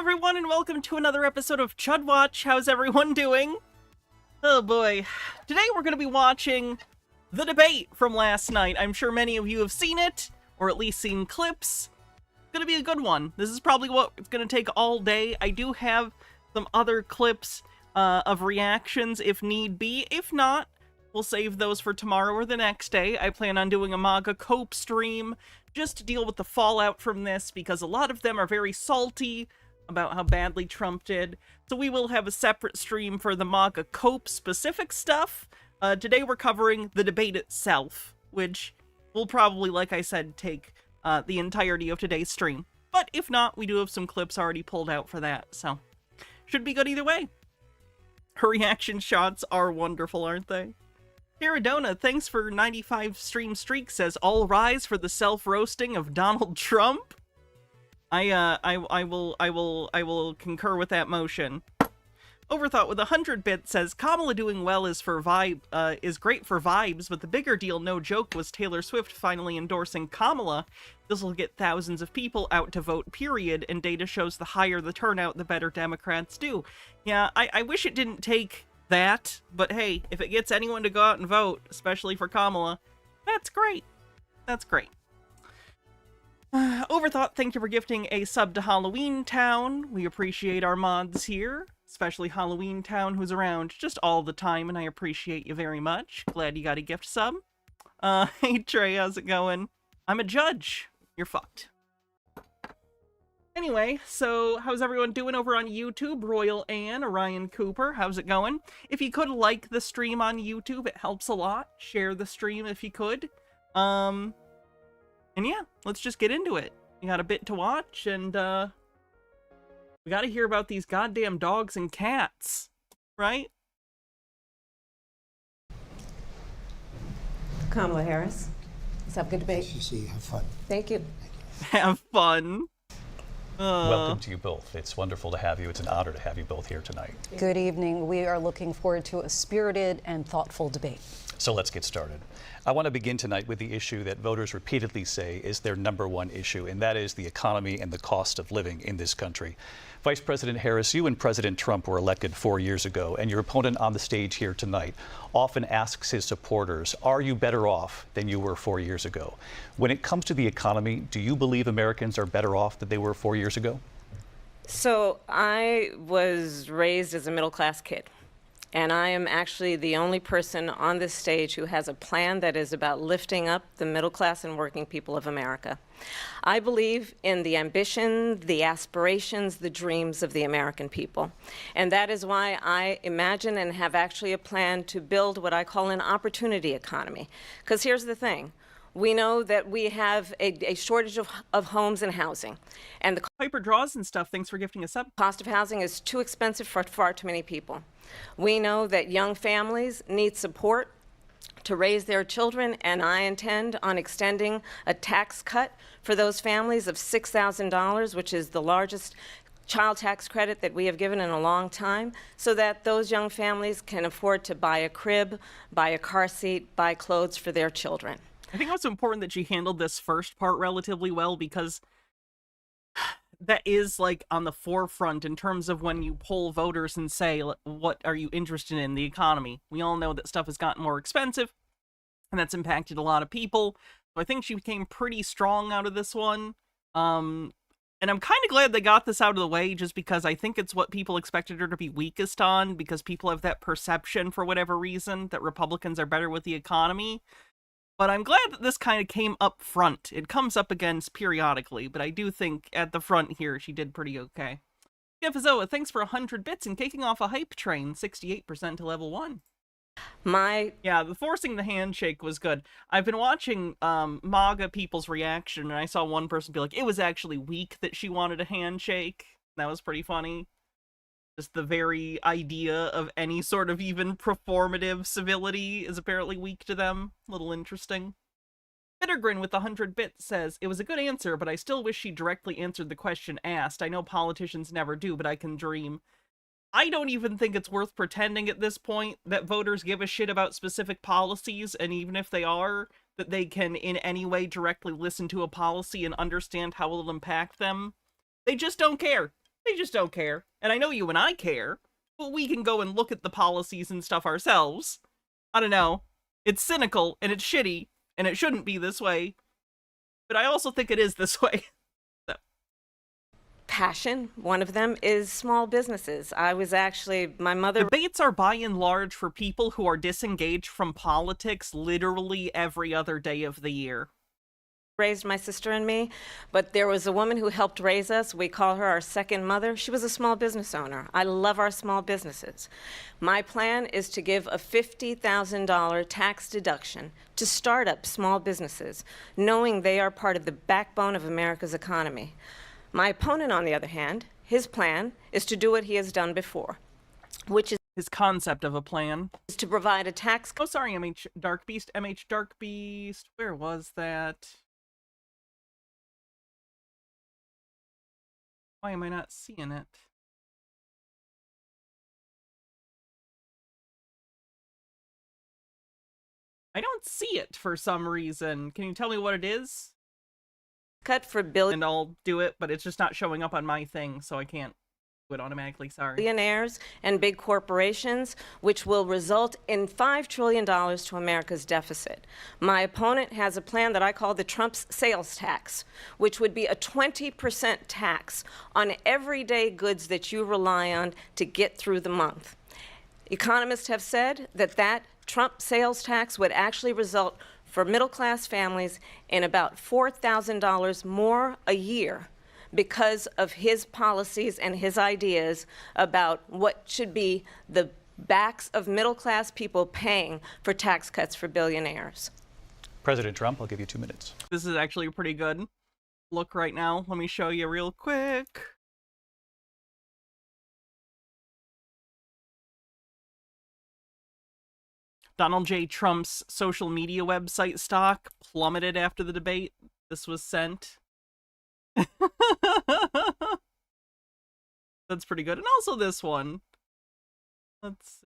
everyone, and welcome to another episode of Chud Watch. How's everyone doing? Oh boy. Today we're going to be watching the debate from last night. I'm sure many of you have seen it, or at least seen clips. It's going to be a good one. This is probably what it's going to take all day. I do have some other clips of reactions if need be. If not, we'll save those for tomorrow or the next day. I plan on doing a MAGA cope stream just to deal with the fallout from this, because a lot of them are very salty about how badly Trump did. So we will have a separate stream for the MAGA cope specific stuff. Today we're covering the debate itself, which will probably, like I said, take the entirety of today's stream. But if not, we do have some clips already pulled out for that, so should be good either way. Her reaction shots are wonderful, aren't they? Arizona, thanks for 95 stream streak, says all rise for the self-roasting of Donald Trump. I will concur with that motion. Overthought with 100 bits says Kamala doing well is great for vibes, but the bigger deal, no joke, was Taylor Swift finally endorsing Kamala. This will get thousands of people out to vote, period, and data shows the higher the turnout, the better Democrats do. Yeah, I wish it didn't take that, but hey, if it gets anyone to go out and vote, especially for Kamala, that's great. That's great. Overthought, thank you for gifting a sub to Halloween Town. We appreciate our mods here, especially Halloween Town, who's around just all the time, and I appreciate you very much. Glad you got a gift sub. Hey Trey, how's it going? I'm a judge. You're fucked. Anyway, so how's everyone doing over on YouTube? Royal Ann, Orion Cooper, how's it going? If you could like the stream on YouTube, it helps a lot. Share the stream if you could. And yeah, let's just get into it. We got a bit to watch, and we gotta hear about these goddamn dogs and cats, right? Kamala Harris, let's have a good debate. Nice to see you. Have fun. Thank you. Have fun. Welcome to you both. It's wonderful to have you. It's an honor to have you both here tonight. Good evening. We are looking forward to a spirited and thoughtful debate. So let's get started. I want to begin tonight with the issue that voters repeatedly say is their #1 issue, and that is the economy and the cost of living in this country. Vice President Harris, you and President Trump were elected 4 years ago, and your opponent on the stage here tonight often asks his supporters, are you better off than you were 4 years ago? When it comes to the economy, do you believe Americans are better off than they were 4 years ago? So I was raised as a middle-class kid, and I am actually the only person on this stage who has a plan that is about lifting up the middle class and working people of America. I believe in the ambition, the aspirations, the dreams of the American people. And that is why I imagine and have actually a plan to build what I call an opportunity economy. Because here's the thing. We know that we have a shortage of homes and housing. And the Piper Draws and stuff, thanks for gifting us up. cost of housing is too expensive for far too many people. We know that young families need support to raise their children, and I intend on extending a tax cut for those families of $6,000, which is the largest child tax credit that we have given in a long time, so that those young families can afford to buy a crib, buy a car seat, buy clothes for their children. I think it's important that she handled this first part relatively well, because that is like on the forefront in terms of when you poll voters and say, what are you interested in? The economy. We all know that stuff has gotten more expensive, and that's impacted a lot of people. So I think she came pretty strong out of this one. And I'm kind of glad they got this out of the way, just because I think it's what people expected her to be weakest on, because people have that perception for whatever reason that Republicans are better with the economy. But I'm glad that this kind of came up front. It comes up against periodically, but I do think at the front here, she did pretty okay. Jeff Azoa, thanks for 100 bits and kicking off a hype train, 68% to level 1. Yeah, the forcing the handshake was good. I've been watching MAGA people's reaction, and I saw one person be like, it was actually weak that she wanted a handshake. That was pretty funny. Just the very idea of any sort of even performative civility is apparently weak to them. A little interesting. Bittergrin with 100 bits says, it was a good answer, but I still wish she directly answered the question asked. I know politicians never do, but I can dream. I don't even think it's worth pretending at this point that voters give a shit about specific policies, and even if they are, that they can in any way directly listen to a policy and understand how it'll impact them. They just don't care. They just don't care. And I know you and I care, but we can go and look at the policies and stuff ourselves. I don't know. It's cynical, and it's shitty, and it shouldn't be this way. But I also think it is this way. So. Passion, one of them, is small businesses. My mother... Debates are by and large for people who are disengaged from politics literally every other day of the year. Raised my sister and me, but there was a woman who helped raise us. We call her our second mother. She was a small business owner. I love our small businesses. My plan is to give a $50,000 tax deduction to start-up small businesses, knowing they are part of the backbone of America's economy. My opponent, on the other hand, his plan is to do what he has done before, which is his concept of a plan is to provide a tax... Oh, sorry, MH Dark Beast. MH Dark Beast. Where was that? Why am I not seeing it? I don't see it for some reason. Can you tell me what it is? Cut for billion... And I'll do it, but it's just not showing up on my thing, so I can't do it automatically, sorry. Billionaires and big corporations, which will result in $5 trillion to America's deficit. My opponent has a plan that I call the Trump's sales tax, which would be a 20% tax on everyday goods that you rely on to get through the month. Economists have said that Trump sales tax would actually result for middle-class families in about $4,000 more a year because of his policies and his ideas about what should be the backs of middle-class people paying for tax cuts for billionaires. President Trump, I'll give you 2 minutes. This is actually a pretty good look right now. Let me show you real quick. Donald J. Trump's social media website stock plummeted after the debate. This was sent. That's pretty good. And also this one. Let's see.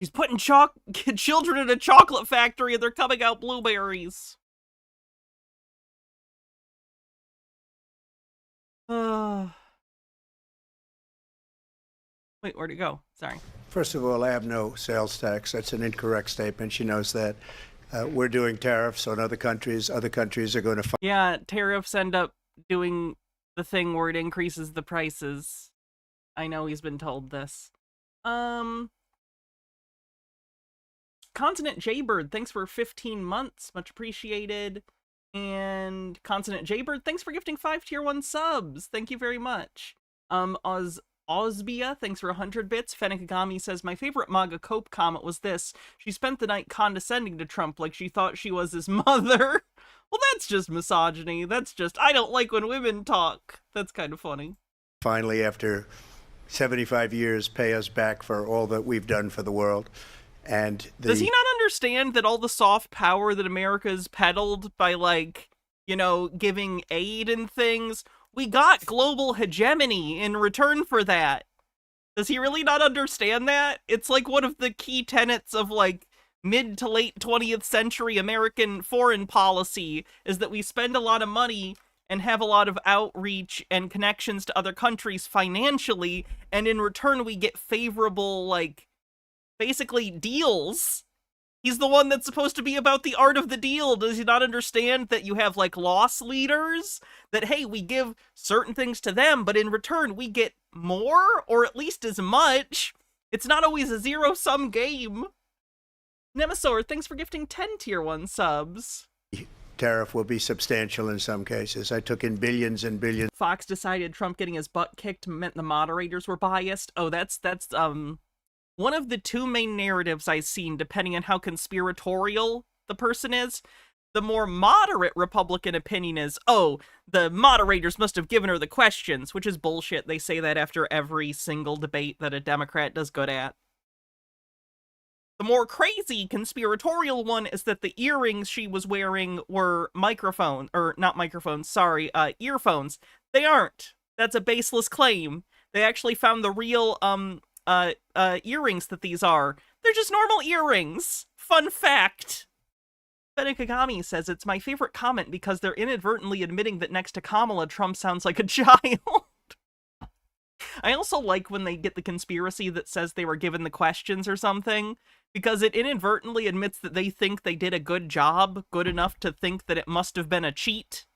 He's putting children in a chocolate factory and they're coming out blueberries. Wait, where'd it go? Sorry. First of all, I have no sales tax. That's an incorrect statement. She knows that. We're doing tariffs on other countries. Other countries are going to... Yeah, tariffs end up doing the thing where it increases the prices. I know he's been told this. Consonant Jaybird, thanks for 15 months. Much appreciated. And Consonant Jaybird, thanks for gifting 5 tier 1 subs. Thank you very much. Osbia, thanks for 100 bits. Fennikagami says, my favorite MAGA Cope comment was this. She spent the night condescending to Trump like she thought she was his mother. Well, that's just misogyny. That's just, I don't like when women talk. That's kind of funny. Finally, after 75 years, pay us back for all that we've done for the world. And does he not understand that all the soft power that America's peddled by, like, you know, giving aid and things... We got global hegemony in return for that. Does he really not understand that? It's like one of the key tenets of like mid to late 20th century American foreign policy is that we spend a lot of money and have a lot of outreach and connections to other countries financially, and in return we get favorable, like, basically deals. He's the one that's supposed to be about the art of the deal. Does he not understand that you have, like, loss leaders? That, hey, we give certain things to them, but in return we get more, or at least as much. It's not always a zero-sum game. Nemesaur, thanks for gifting 10 tier 1 subs. Tariff will be substantial in some cases. I took in billions and billions. Fox decided Trump getting his butt kicked meant the moderators were biased. Oh, that's one of the 2 main narratives I've seen, depending on how conspiratorial the person is. The more moderate Republican opinion is, oh, the moderators must have given her the questions, which is bullshit. They say that after every single debate that a Democrat does good at. The more crazy conspiratorial one is that the earrings she was wearing were earphones. They aren't. That's a baseless claim. They actually found the real, earrings that these are. They're just normal earrings. Fun fact. Benekagami says, it's my favorite comment because they're inadvertently admitting that next to Kamala, Trump sounds like a child. I also like when they get the conspiracy that says they were given the questions or something, because it inadvertently admits that they think they did a good job, good enough to think that it must have been a cheat.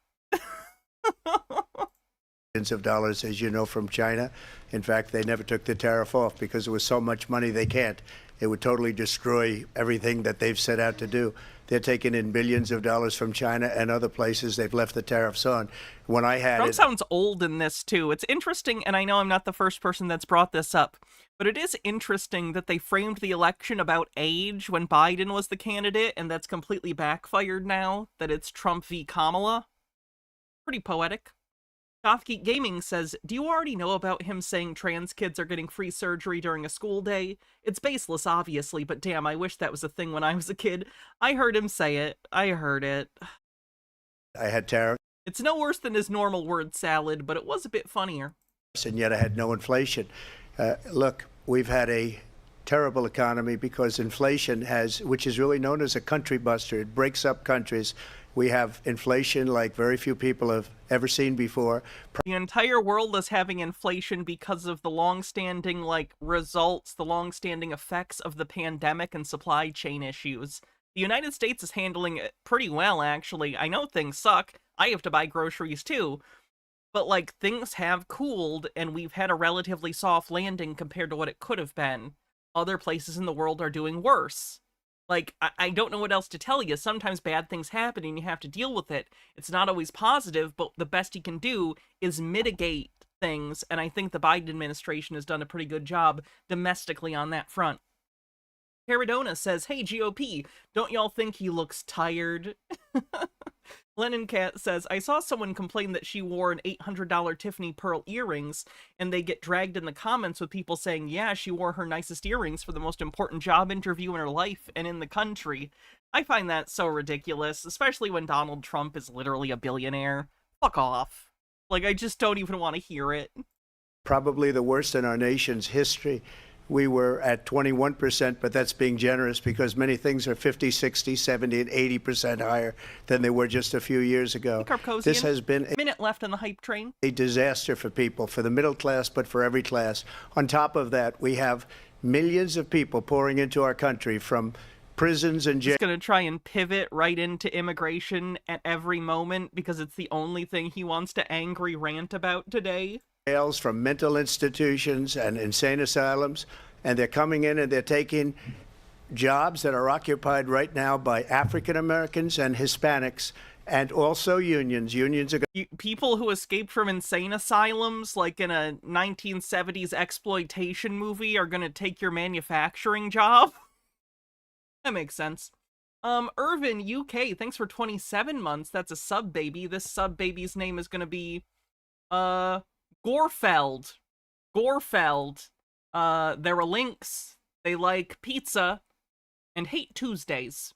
Billions of dollars, as you know, from China. In fact, they never took the tariff off because there was so much money they can't. It would totally destroy everything that they've set out to do. They're taking in billions of dollars from China and other places. They've left the tariffs on. When I had Trump it, sounds old in this, too. It's interesting, and I know I'm not the first person that's brought this up, but it is interesting that they framed the election about age when Biden was the candidate, and that's completely backfired now, that it's Trump v. Kamala. Pretty poetic. Gothgeek Gaming says, do you already know about him saying trans kids are getting free surgery during a school day? It's baseless, obviously, but damn, I wish that was a thing when I was a kid. I heard him say it. I heard it. I had tariffs, It's no worse than his normal word salad, but it was a bit funnier. and yet I had no inflation. Look, we've had a terrible economy because inflation has, which is really known as a country buster. It breaks up countries. We have inflation like very few people have ever seen before. The entire world is having inflation because of the long-standing, results, the long-standing effects of the pandemic and supply chain issues. The United States is handling it pretty well, actually. I know things suck. I have to buy groceries, too. But, things have cooled, and we've had a relatively soft landing compared to what it could have been. Other places in the world are doing worse. I don't know what else to tell you. Sometimes bad things happen and you have to deal with it. It's not always positive, but the best you can do is mitigate things, and I think the Biden administration has done a pretty good job domestically on that front. Paradona says, hey, GOP, don't y'all think he looks tired? Lennon Cat says, I saw someone complain that she wore an $800 Tiffany pearl earrings, and they get dragged in the comments with people saying, yeah, she wore her nicest earrings for the most important job interview in her life and in the country. I find that so ridiculous, especially when Donald Trump is literally a billionaire. Fuck off. I just don't even want to hear it. Probably the worst in our nation's history. We were at 21%, but that's being generous because many things are 50, 60, 70, and 80% higher than they were just a few years ago. This has been a minute left on the hype train. A disaster for people, for the middle class, but for every class. On top of that, we have millions of people pouring into our country from prisons and jails. He's going to try and pivot right into immigration at every moment because it's the only thing he wants to angry rant about today. From mental institutions and insane asylums, and they're coming in and they're taking jobs that are occupied right now by African Americans and Hispanics, and also unions. Unions are people who escaped from insane asylums, like in a 1970s exploitation movie, are going to take your manufacturing job. That makes sense. Irvin UK, thanks for 27 months. That's a sub baby. This sub baby's name is going to be Gorfeld. There are links. They like pizza and hate Tuesdays.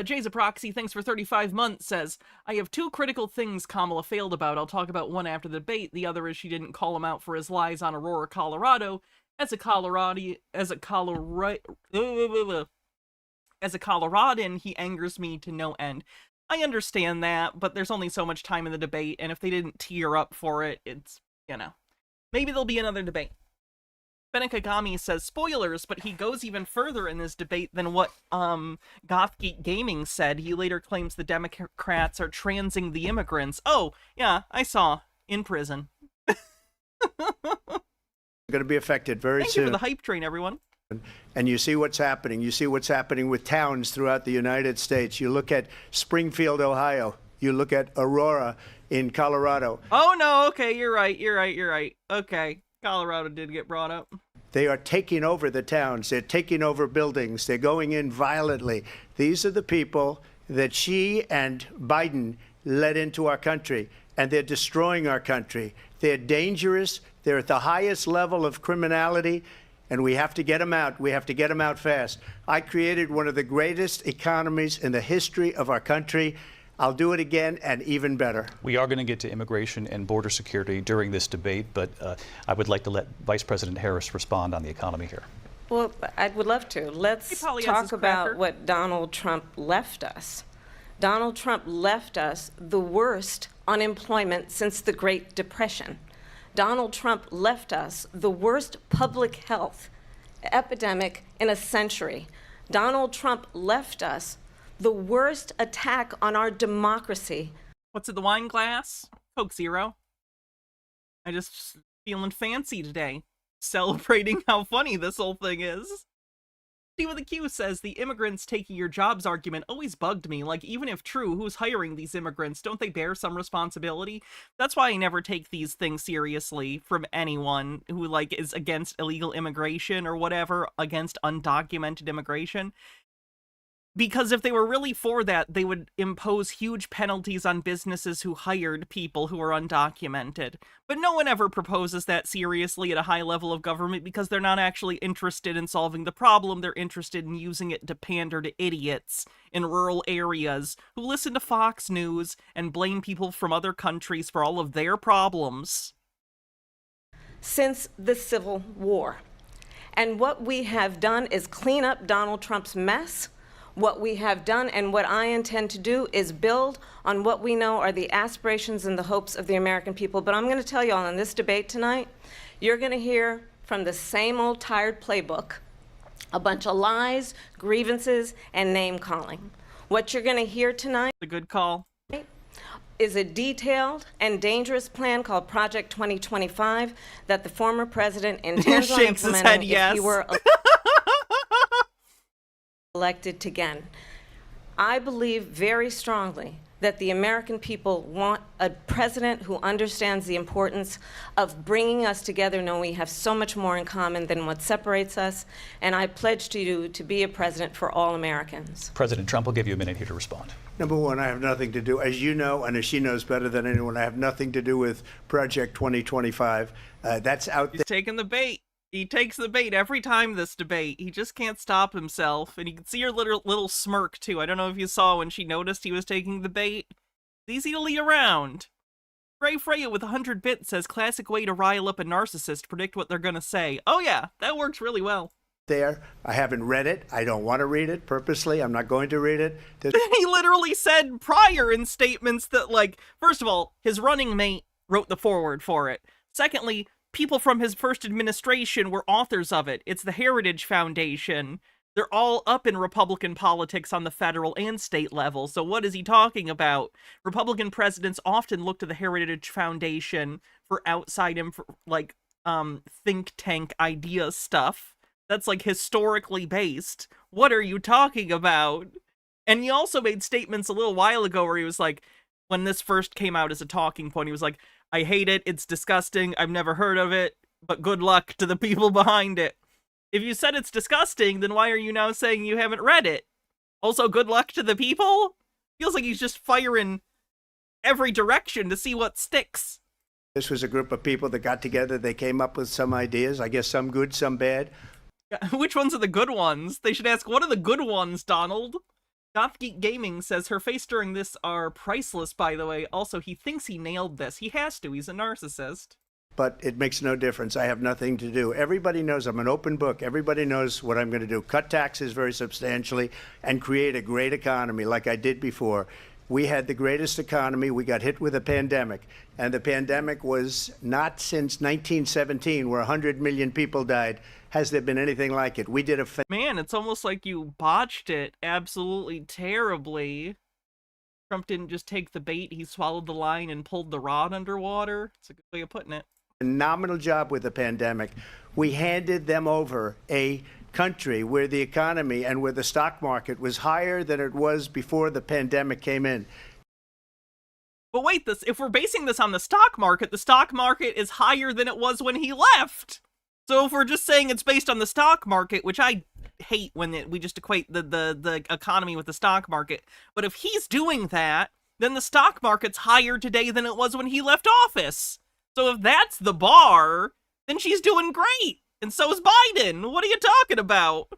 Jay's a Proxy, thanks for 35 months, says, I have two critical things Kamala failed about. I'll talk about one after the debate. The other is she didn't call him out for his lies on Aurora, Colorado. As a Coloradan, he angers me to no end. I understand that, but there's only so much time in the debate, and if they didn't tear up for it, it's, maybe there'll be another debate. Benekagami says, spoilers, but he goes even further in this debate than what, Gothgeek Gaming said. He later claims the Democrats are transing the immigrants. Oh, yeah, I saw. In prison. going to be affected very soon. Thank you for the hype train, everyone. And you see what's happening. You see what's happening with towns throughout the United States. You look at Springfield, Ohio. You look at Aurora in Colorado. Oh, no. Okay, you're right. Okay. Colorado did get brought up. They are taking over the towns. They're taking over buildings. They're going in violently. These are the people that Xi and Biden led into our country, and they're destroying our country. They're dangerous. They're at the highest level of criminality, and we have to get them out. We have to get them out fast. I created one of the greatest economies in the history of our country. I'll do it again and even better. We are going to get to immigration and border security during this debate, but I would like to let Vice President Harris respond on the economy here. Well, I would love to. Let's He probably has talk his about cracker. what Donald Trump left us. Donald Trump left us the worst unemployment since the Great Depression. Donald Trump left us the worst public health epidemic in a century. Donald Trump left us the worst attack on our democracy. What's in the wine glass? Coke Zero. I just feeling fancy today. Celebrating how funny this whole thing is. Steve with a Q says, the immigrants taking your jobs argument always bugged me. Like, even if true, who's hiring these immigrants? Don't they bear some responsibility? That's why I never take these things seriously from anyone who, like, is against illegal immigration or whatever, against undocumented immigration. Because if they were really for that, they would impose huge penalties on businesses who hired people who are undocumented. But no one ever proposes that seriously at a high level of government because they're not actually interested in solving the problem. They're interested in using it to pander to idiots in rural areas who listen to Fox News and blame people from other countries for all of their problems. Since the Civil War. And what we have done is clean up Donald Trump's mess. What we have done and what I intend to do is build on what we know are the aspirations and the hopes of the American people. But I'm going to tell you all in this debate tonight, you're going to hear from the same old tired playbook, a bunch of lies, grievances, and name-calling. What you're going to hear tonight A good call. is a detailed and dangerous plan called Project 2025 that the former president intends on Shakes his implementing head yes. if he were elected again. I believe very strongly that the American people want a president who understands the importance of bringing us together, knowing we have so much more in common than what separates us, and I pledge to you to be a president for all Americans. President Trump will give you a minute here to respond. Number one, I have nothing to do, as you know, and as she knows better than anyone, I have nothing to do with Project 2025. That's out there. He's taking the bait. He takes the bait every time this debate. He just can't stop himself. And you can see her little smirk, too. I don't know if you saw when she noticed he was taking the bait. It's easy to lead around. Ray Freya with 100 bits says, classic way to rile up a narcissist, predict what they're gonna say. Oh yeah, that works really well. There. I haven't read it. I don't want to read it purposely. I'm not going to read it. He literally said prior in statements that, like, first of all, his running mate wrote the foreword for it. Secondly, people from his first administration were authors of it. It's the Heritage Foundation. They're all up in Republican politics on the federal and state level. So what is he talking about? Republican presidents often look to the Heritage Foundation for outside think tank idea stuff. That's like historically based. What are you talking about? And he also made statements a little while ago where he was like, when this first came out as a talking point, he was like, I hate it, it's disgusting, I've never heard of it, but good luck to the people behind it. If you said it's disgusting, then why are you now saying you haven't read it? Also, good luck to the people? Feels like he's just firing every direction to see what sticks. This was a group of people that got together. They came up with some ideas, I guess some good, some bad. Which ones are the good ones? They should ask, what are the good ones, Donald? Goth Geek Gaming says her face during this are priceless, by the way. Also, he thinks he nailed this. He has to. He's a narcissist. But it makes no difference. I have nothing to do. Everybody knows I'm an open book. Everybody knows what I'm going to do. Cut taxes very substantially and create a great economy like I did before. We had the greatest economy. We got hit with a pandemic. And the pandemic was not since 1917, where 100 million people died. Has there been anything like it? We did a... Man, it's almost like you botched it absolutely terribly. Trump didn't just take the bait, he swallowed the line and pulled the rod underwater. It's a good way of putting it. Phenomenal job with the pandemic. We handed them over a country where the economy and where the stock market was higher than it was before the pandemic came in. But wait, if we're basing this on the stock market is higher than it was when he left. So if we're just saying it's based on the stock market, which I hate when we just equate the economy with the stock market, but if he's doing that, then the stock market's higher today than it was when he left office. So if that's the bar, then she's doing great. And so is Biden. What are you talking about?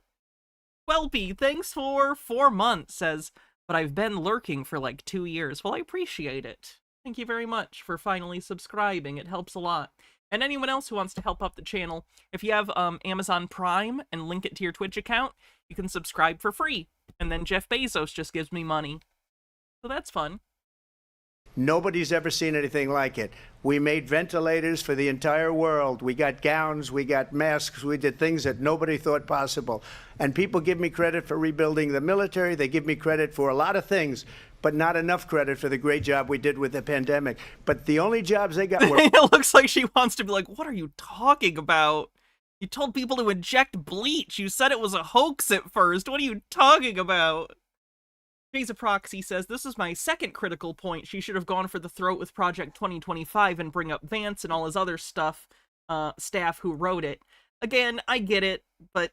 Welpy, thanks for 4 months, says, but I've been lurking for like 2 years. Well, I appreciate it. Thank you very much for finally subscribing. It helps a lot. And anyone else who wants to help out the channel, if you have Amazon Prime and link it to your Twitch account, you can subscribe for free. And then Jeff Bezos just gives me money. So that's fun. Nobody's ever seen anything like it. We made ventilators for the entire world. We got gowns, we got masks, we did things that nobody thought possible. And people give me credit for rebuilding the military. They give me credit for a lot of things, but not enough credit for the great job we did with the pandemic. But the only jobs they got were... It looks like she wants to be like, what are you talking about? You told people to inject bleach. You said it was a hoax at first. What are you talking about? Jay's a Proxy says, this is my second critical point. She should have gone for the throat with Project 2025 and bring up Vance and all his other staff who wrote it. Again, I get it, but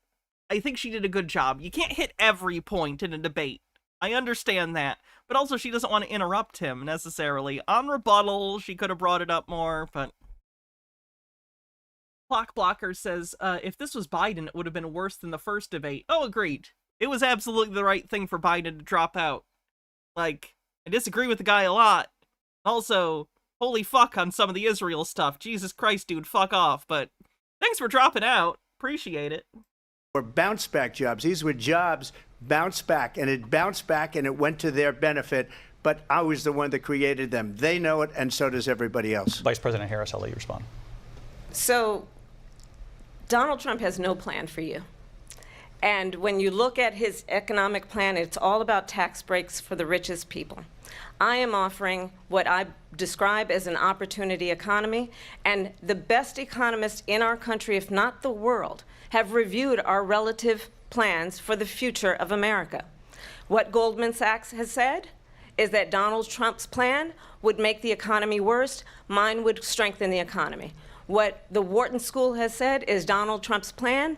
I think she did a good job. You can't hit every point in a debate. I understand that. But also, she doesn't want to interrupt him, necessarily. On rebuttal, she could have brought it up more, but... Clock Blocker says, if this was Biden, it would have been worse than the first debate. Oh, agreed. It was absolutely the right thing for Biden to drop out. Like, I disagree with the guy a lot. Also, holy fuck on some of the Israel stuff. Jesus Christ, dude, fuck off. But thanks for dropping out. Appreciate it. Were bounce back jobs. These were jobs bounce back, and it bounced back and it went to their benefit. But I was the one that created them. They know it, and so does everybody else. Vice President Harris, I'll let you respond. So, Donald Trump has no plan for you. And when you look at his economic plan, it's all about tax breaks for the richest people. I am offering what I describe as an opportunity economy, and the best economists in our country, if not the world, have reviewed our relative plans for the future of America. What Goldman Sachs has said is that Donald Trump's plan would make the economy worse, mine would strengthen the economy. What the Wharton School has said is Donald Trump's plan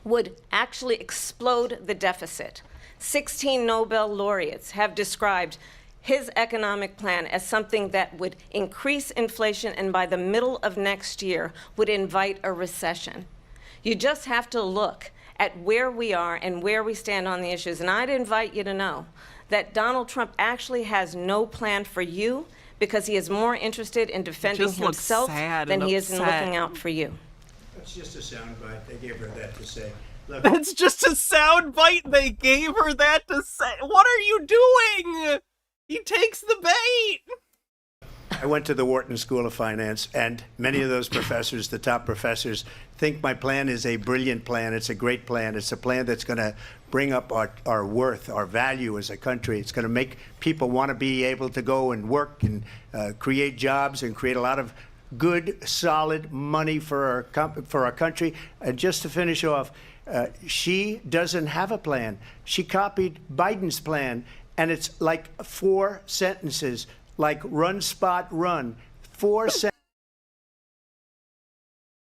would actually explode the deficit. 16 Nobel laureates have described his economic plan as something that would increase inflation and by the middle of next year would invite a recession. You just have to look at where we are and where we stand on the issues. And I'd invite you to know that Donald Trump actually has no plan for you because he is more interested in defending himself than he is in looking out for you. That's just a soundbite. They gave her that to say. Look, That's just a sound bite they gave her that to say. What are you doing? He takes the bait. I went to the Wharton School of Finance, and many of those professors, the top professors, think my plan is a brilliant plan. It's a great plan. It's a plan that's going to bring up our worth, our value as a country. It's going to make people want to be able to go and work and create jobs and create a lot of good, solid money for our country. And just to finish off, she doesn't have a plan. She copied Biden's plan, and it's like 4 sentences, like run, spot, run. 4 sentences.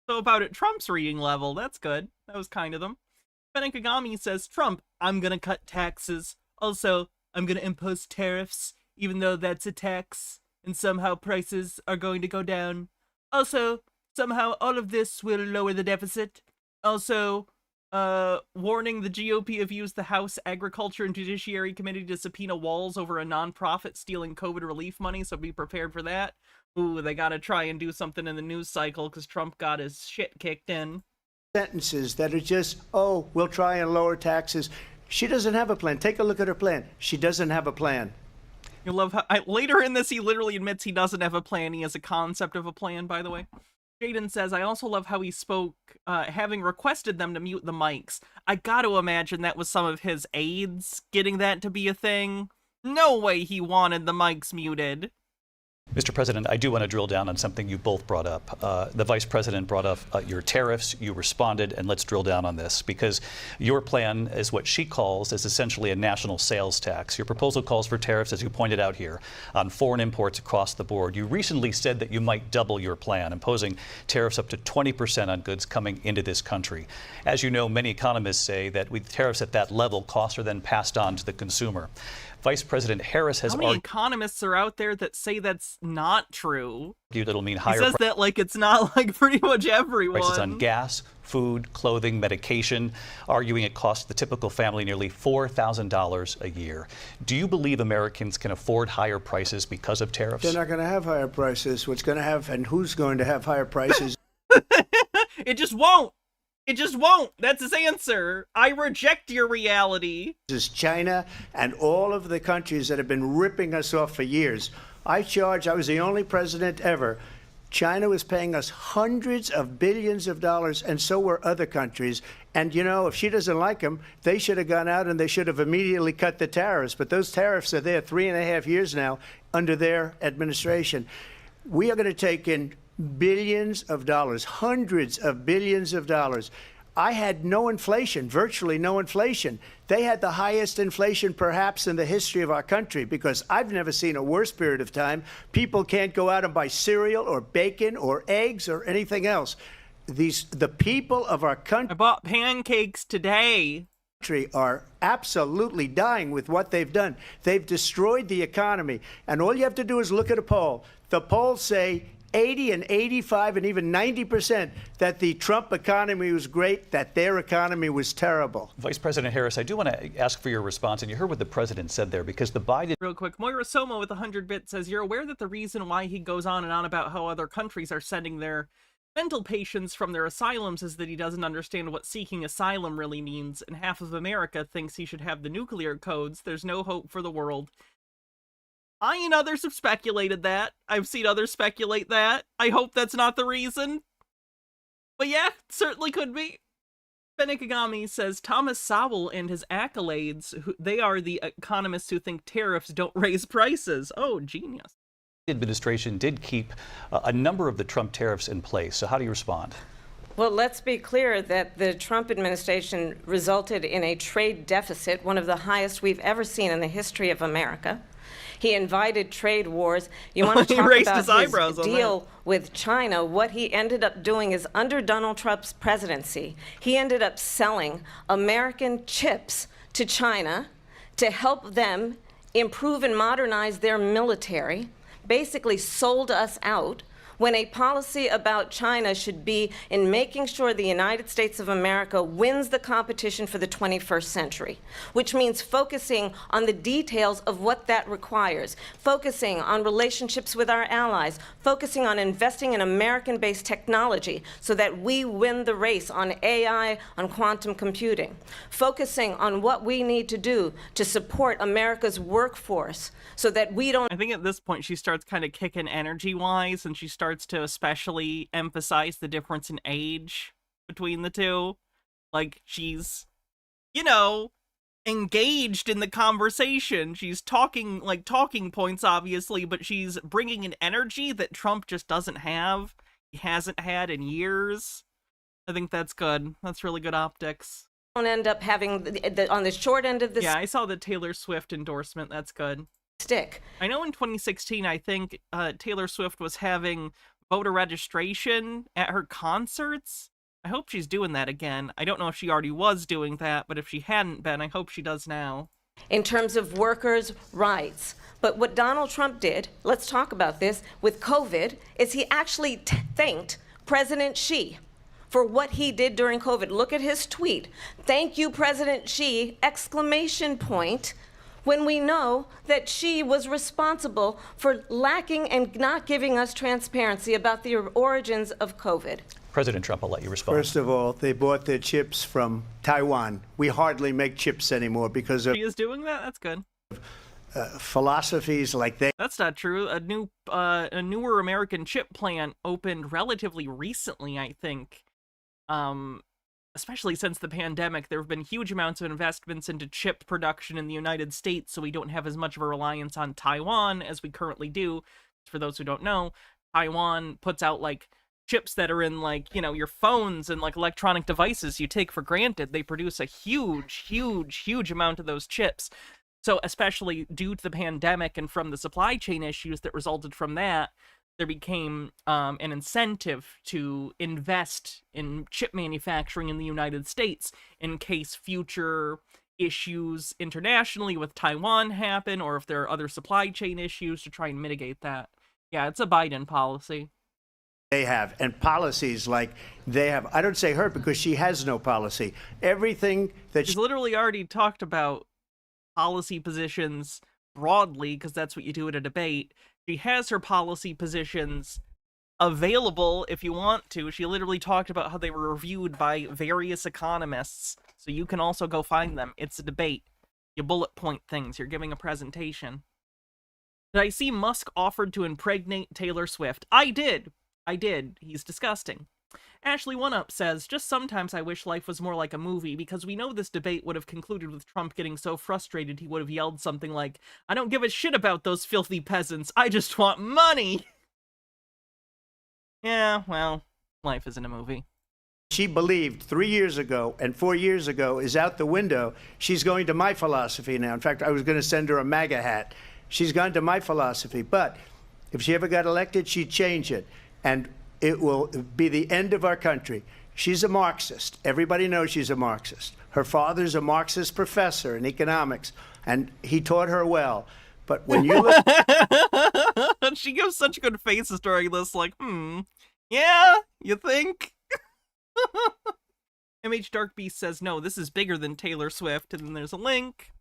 So about at Trump's reading level, that's good. That was kind of them. Benekagami says, Trump, I'm gonna cut taxes. Also, I'm gonna impose tariffs, even though that's a tax, and somehow prices are going to go down. Also, somehow all of this will lower the deficit. Also, warning the GOP have used the House Agriculture and Judiciary Committee to subpoena Walz over a nonprofit stealing COVID relief money, so be prepared for that. Ooh, they gotta try and do something in the news cycle because Trump got his shit kicked in. Sentences that are just, oh, we'll try and lower taxes. She doesn't have a plan. Take a look at her plan. She doesn't have a plan. You love how later in this he literally admits he doesn't have a plan. He has a concept of a plan, by the way. Jaden says, I also love how he spoke, having requested them to mute the mics. I gotta imagine that was some of his aides getting that to be a thing. No way he wanted the mics muted. Mr. President, I do want to drill down on something you both brought up. The Vice President brought up your tariffs. You responded, and let's drill down on this, because your plan is what she calls is essentially a national sales tax. Your proposal calls for tariffs, as you pointed out here, on foreign imports across the board. You recently said that you might double your plan, imposing tariffs up to 20% on goods coming into this country. As you know, many economists say that with tariffs at that level, costs are then passed on to the consumer. Vice President Harris has How many argued economists are out there that say that's not true? it'll mean He higher says that like it's not like pretty much everyone. prices on gas, food, clothing, medication, arguing it costs the typical family nearly $4,000 a year. Do you believe Americans can afford higher prices because of tariffs? They're not going to have higher prices. What's going to have, and who's going to have higher prices? It just won't. It just won't. That's his answer. I reject your reality. Is China and all of the countries that have been ripping us off for years. I was the only president ever. China was paying us hundreds of billions of dollars, and so were other countries. And, you know, if she doesn't like them, they should have gone out and they should have immediately cut the tariffs. But those tariffs are there 3.5 years now under their administration. We are going to take in billions of dollars, hundreds of billions of dollars. I had no inflation, virtually no inflation. They had the highest inflation perhaps in the history of our country, because I've never seen a worse period of time. People can't go out and buy cereal or bacon or eggs or anything else. The people of our country I bought pancakes today. are absolutely dying with what they've done. They've destroyed the economy. And all you have to do is look at a poll. The polls say 80 and 85 and even 90% that the Trump economy was great, that their economy was terrible. Vice President Harris, I do want to ask for your response, and you heard what the president said there, because the Biden Real quick, Moira Soma with 100 bits says, you're aware that the reason why he goes on and on about how other countries are sending their mental patients from their asylums is that he doesn't understand what seeking asylum really means, and half of America thinks he should have the nuclear codes. There's no hope for the world. I and others have speculated that. I've seen others speculate that. I hope that's not the reason. But yeah, certainly could be. Benikagami says Thomas Sowell and his accolades, they are the economists who think tariffs don't raise prices. Oh, genius. administration did keep a number of the Trump tariffs in place. So how do you respond? Well, let's be clear that the Trump administration resulted in a trade deficit, one of the highest we've ever seen in the history of America. He invited trade wars. You want to He talk raised about his eyebrows his on deal with China. What he ended up doing is, under Donald Trump's presidency, he ended up selling American chips to China to help them improve and modernize their military, basically sold us out, when a policy about China should be in making sure the United States of America wins the competition for the 21st century, which means focusing on the details of what that requires, focusing on relationships with our allies, focusing on investing in American-based technology so that we win the race on AI, on quantum computing, focusing on what we need to do to support America's workforce so that we don't. I think at this point she starts kind of kicking energy-wise, and she starts to especially emphasize the difference in age between the two. Like, she's, you know, engaged in the conversation. She's talking, like, talking points, obviously, but she's bringing an energy that Trump just doesn't have. He hasn't had in years. I think that's good. That's really good optics. Don't end up having on the short end of the Yeah, I saw the Taylor Swift endorsement. That's good. stick. I know in 2016, I think Taylor Swift was having voter registration at her concerts. I hope she's doing that again. I don't know if she already was doing that, but if she hadn't been, I hope she does now. In terms of workers' rights. But what Donald Trump did, let's talk about this, with COVID, is he actually thanked President Xi for what he did during COVID. Look at his tweet. "Thank you, President Xi!" exclamation point. When we know that she was responsible for lacking and not giving us transparency about the origins of COVID. President Trump, I'll let you respond. First of all, they bought their chips from Taiwan. We hardly make chips anymore because of She is doing that? That's good. philosophies like they. That's not true. A newer American chip plant opened relatively recently, I think. Especially since the pandemic, there have been huge amounts of investments into chip production in the United States, so we don't have as much of a reliance on Taiwan as we currently do. For those who don't know, Taiwan puts out, like, chips that are in, like, you know, your phones and, like, electronic devices you take for granted. They produce a huge amount of those chips. So especially due to the pandemic and from the supply chain issues that resulted from that, there became an incentive to invest in chip manufacturing in the United States in case future issues internationally with Taiwan happen, or if there are other supply chain issues to try and mitigate that. Yeah, it's a Biden policy. They have, and policies like they have. I don't say her because she has no policy. Everything that She's literally already talked about policy positions broadly, because that's what you do at a debate. She has her policy positions available if you want to. She literally talked about how they were reviewed by various economists, so you can also go find them. It's a debate. You bullet point things. You're giving a presentation. Did I see Musk offered to impregnate Taylor Swift? I did. He's disgusting. Ashley One Up says, just sometimes I wish life was more like a movie, because we know this debate would have concluded with Trump getting so frustrated he would have yelled something like, I don't give a shit about those filthy peasants, I just want money! Yeah, well, life isn't a movie. she believed 3 years ago and 4 years ago is out the window. She's going to my philosophy now. In fact, I was going to send her a MAGA hat. She's gone to my philosophy. But if she ever got elected, she'd change it. And it will be the end of our country. She's a Marxist. Everybody knows she's a Marxist. Her father's a Marxist professor in economics, and he taught her well. But when you look... She gives such good faces during this, like, yeah, you think? MH Dark Beast says, no, this is bigger than Taylor Swift, and then there's a link.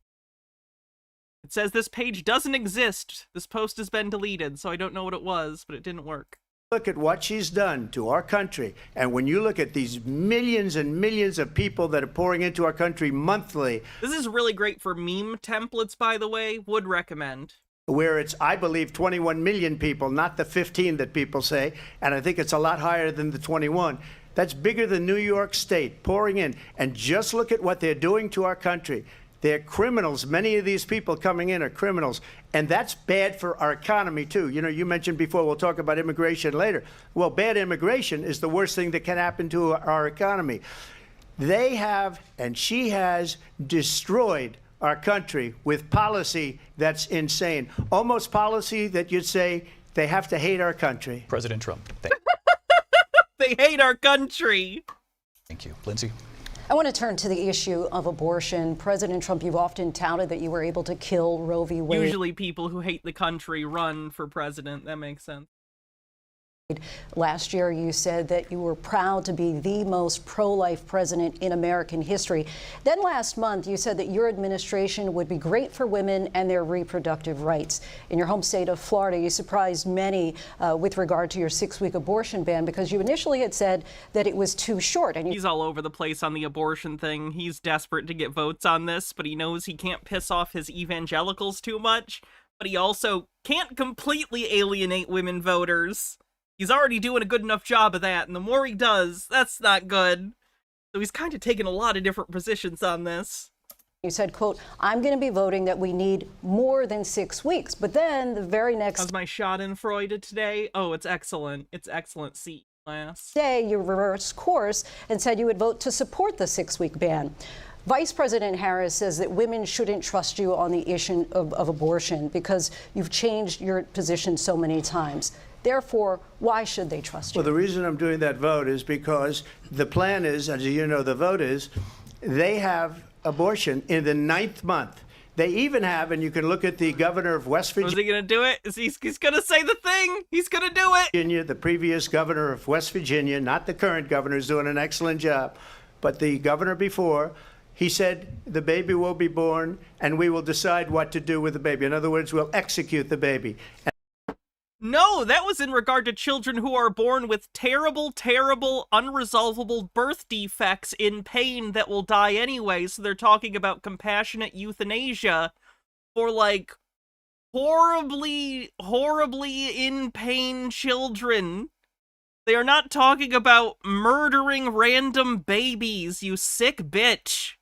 It says this page doesn't exist. This post has been deleted, so I don't know what it was, but it didn't work. Look at what she's done to our country, and when you look at these millions and millions of people that are pouring into our country monthly. This is really great for meme templates, by the way. Would recommend. Where it's, I believe, 21 million people, not the 15 that people say, and I think it's a lot higher than the 21. That's bigger than New York State pouring in. And just look at what they're doing to our country. They're criminals. Many of these people coming in are criminals. And that's bad for our economy, too. You know, you mentioned before, we'll talk about immigration later. Well, bad immigration is the worst thing that can happen to our economy. They have, and she has, destroyed our country with policy that's insane. Almost policy that you'd say they have to hate our country. President Trump. They hate our country. Thank you. Lindsay? I want to turn to the issue of abortion. President Trump, you've often touted that you were able to kill Roe v. Wade. Usually people who hate the country run for president. That makes sense. Last year, you said that you were proud to be the most pro-life president in American history. Then last month, you said that your administration would be great for women and their reproductive rights. In your home state of Florida, you surprised many with regard to your 6-week abortion ban, because you initially had said that it was too short. And he's all over the place on the abortion thing. He's desperate to get votes on this, but he knows he can't piss off his evangelicals too much. But he also can't completely alienate women voters. He's already doing a good enough job of that, and the more he does, that's not good. So he's kind of taken a lot of different positions on this. You said, quote, I'm going to be voting that we need more than 6 weeks. But then the very next... How's my schadenfreude today? Oh, it's excellent. It's excellent. C class. Day, you reversed course and said you would vote to support the 6-week ban. Vice President Harris says that women shouldn't trust you on the issue of abortion because you've changed your position so many times. Therefore, why should they trust you? Well, the reason I'm doing that vote is because the plan is, as you know, the vote is, they have abortion in the 9th month. They even have, and you can look at the governor of West Virginia. Is he going to do it? He's going to say the thing. He's going to do it. Virginia, the previous governor of West Virginia, not the current governor, is doing an excellent job, but the governor before, he said the baby will be born and we will decide what to do with the baby. In other words, we'll execute the baby. No, that was in regard to children who are born with terrible, terrible, unresolvable birth defects in pain that will die anyway. So they're talking about compassionate euthanasia for, like, horribly, horribly in pain children. They are not talking about murdering random babies, you sick bitch.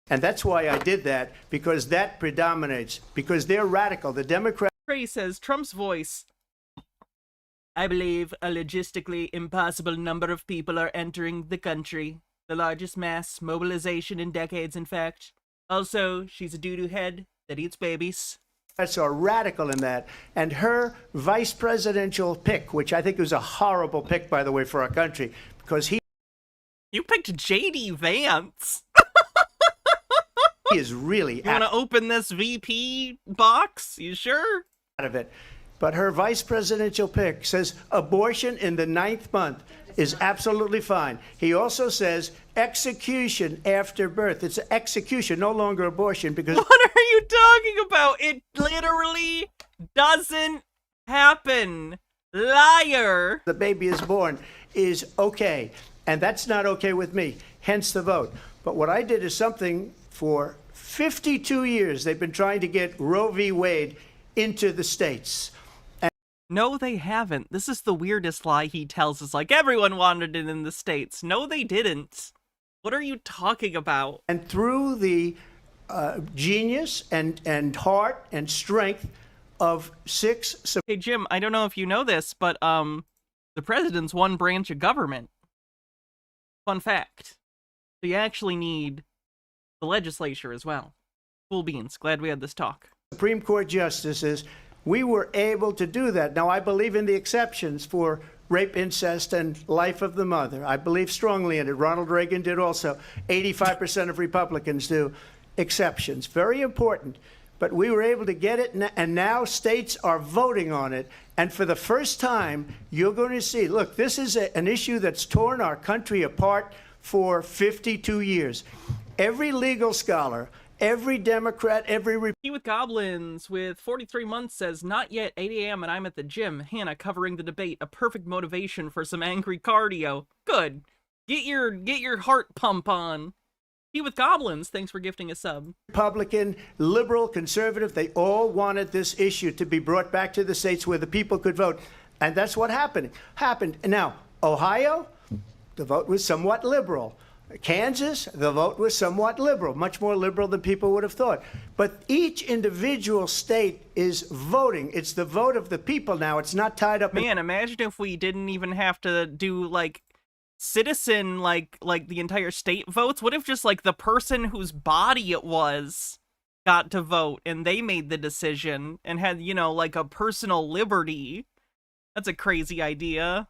And that's why I did that, because that predominates, because they're radical. The Democrats. Trey says, Trump's voice. I believe a logistically impossible number of people are entering the country. The largest mass mobilization in decades, in fact. Also, she's a doo-doo head that eats babies. That's are radical in that. And her vice presidential pick, which I think was a horrible pick, by the way, for our country, because he... You picked J.D. Vance. He is really You want to open this VP box? You sure? out of it. But her vice presidential pick says abortion in the 9th month is absolutely fine. He also says execution after birth. It's execution, no longer abortion, because What are you talking about? It literally doesn't happen. Liar. the baby is born is okay. And that's not okay with me, hence the vote. But what I did is something for 52 years. They've been trying to get Roe v. Wade into the states. No, they haven't. This is the weirdest lie he tells us. Like, everyone wanted it in the States. No, they didn't. What are you talking about? And through the genius and heart and strength of 6 Hey, Jim, I don't know if you know this, but, the president's one branch of government. Fun fact. So you actually need the legislature as well. Cool beans. Glad we had this talk. Supreme Court justices, we were able to do that. Now, I believe in the exceptions for rape, incest, and life of the mother. I believe strongly in it. Ronald Reagan did also. 85% of Republicans do. Exceptions. Very important. But we were able to get it, and now states are voting on it. And for the first time, you're going to see, look, this is an issue that's torn our country apart for 52 years. Every legal scholar, every Democrat, every He with Goblins with 43 months says, not yet 8 a.m. and I'm at the gym. Hannah covering the debate. A perfect motivation for some angry cardio. Good. Get your heart pump on. He with Goblins, thanks for gifting a sub. Republican, liberal, conservative, they all wanted this issue to be brought back to the states where the people could vote. And that's what happened. Now, Ohio, the vote was somewhat liberal. Kansas, the vote was somewhat liberal, much more liberal than people would have thought. But each individual state is voting. It's the vote of the people now. It's not tied up in... Man, imagine if we didn't even have to do, like, citizen, like the entire state votes. What if just, like, the person whose body it was got to vote and they made the decision and had, you know, like a personal liberty? That's a crazy idea.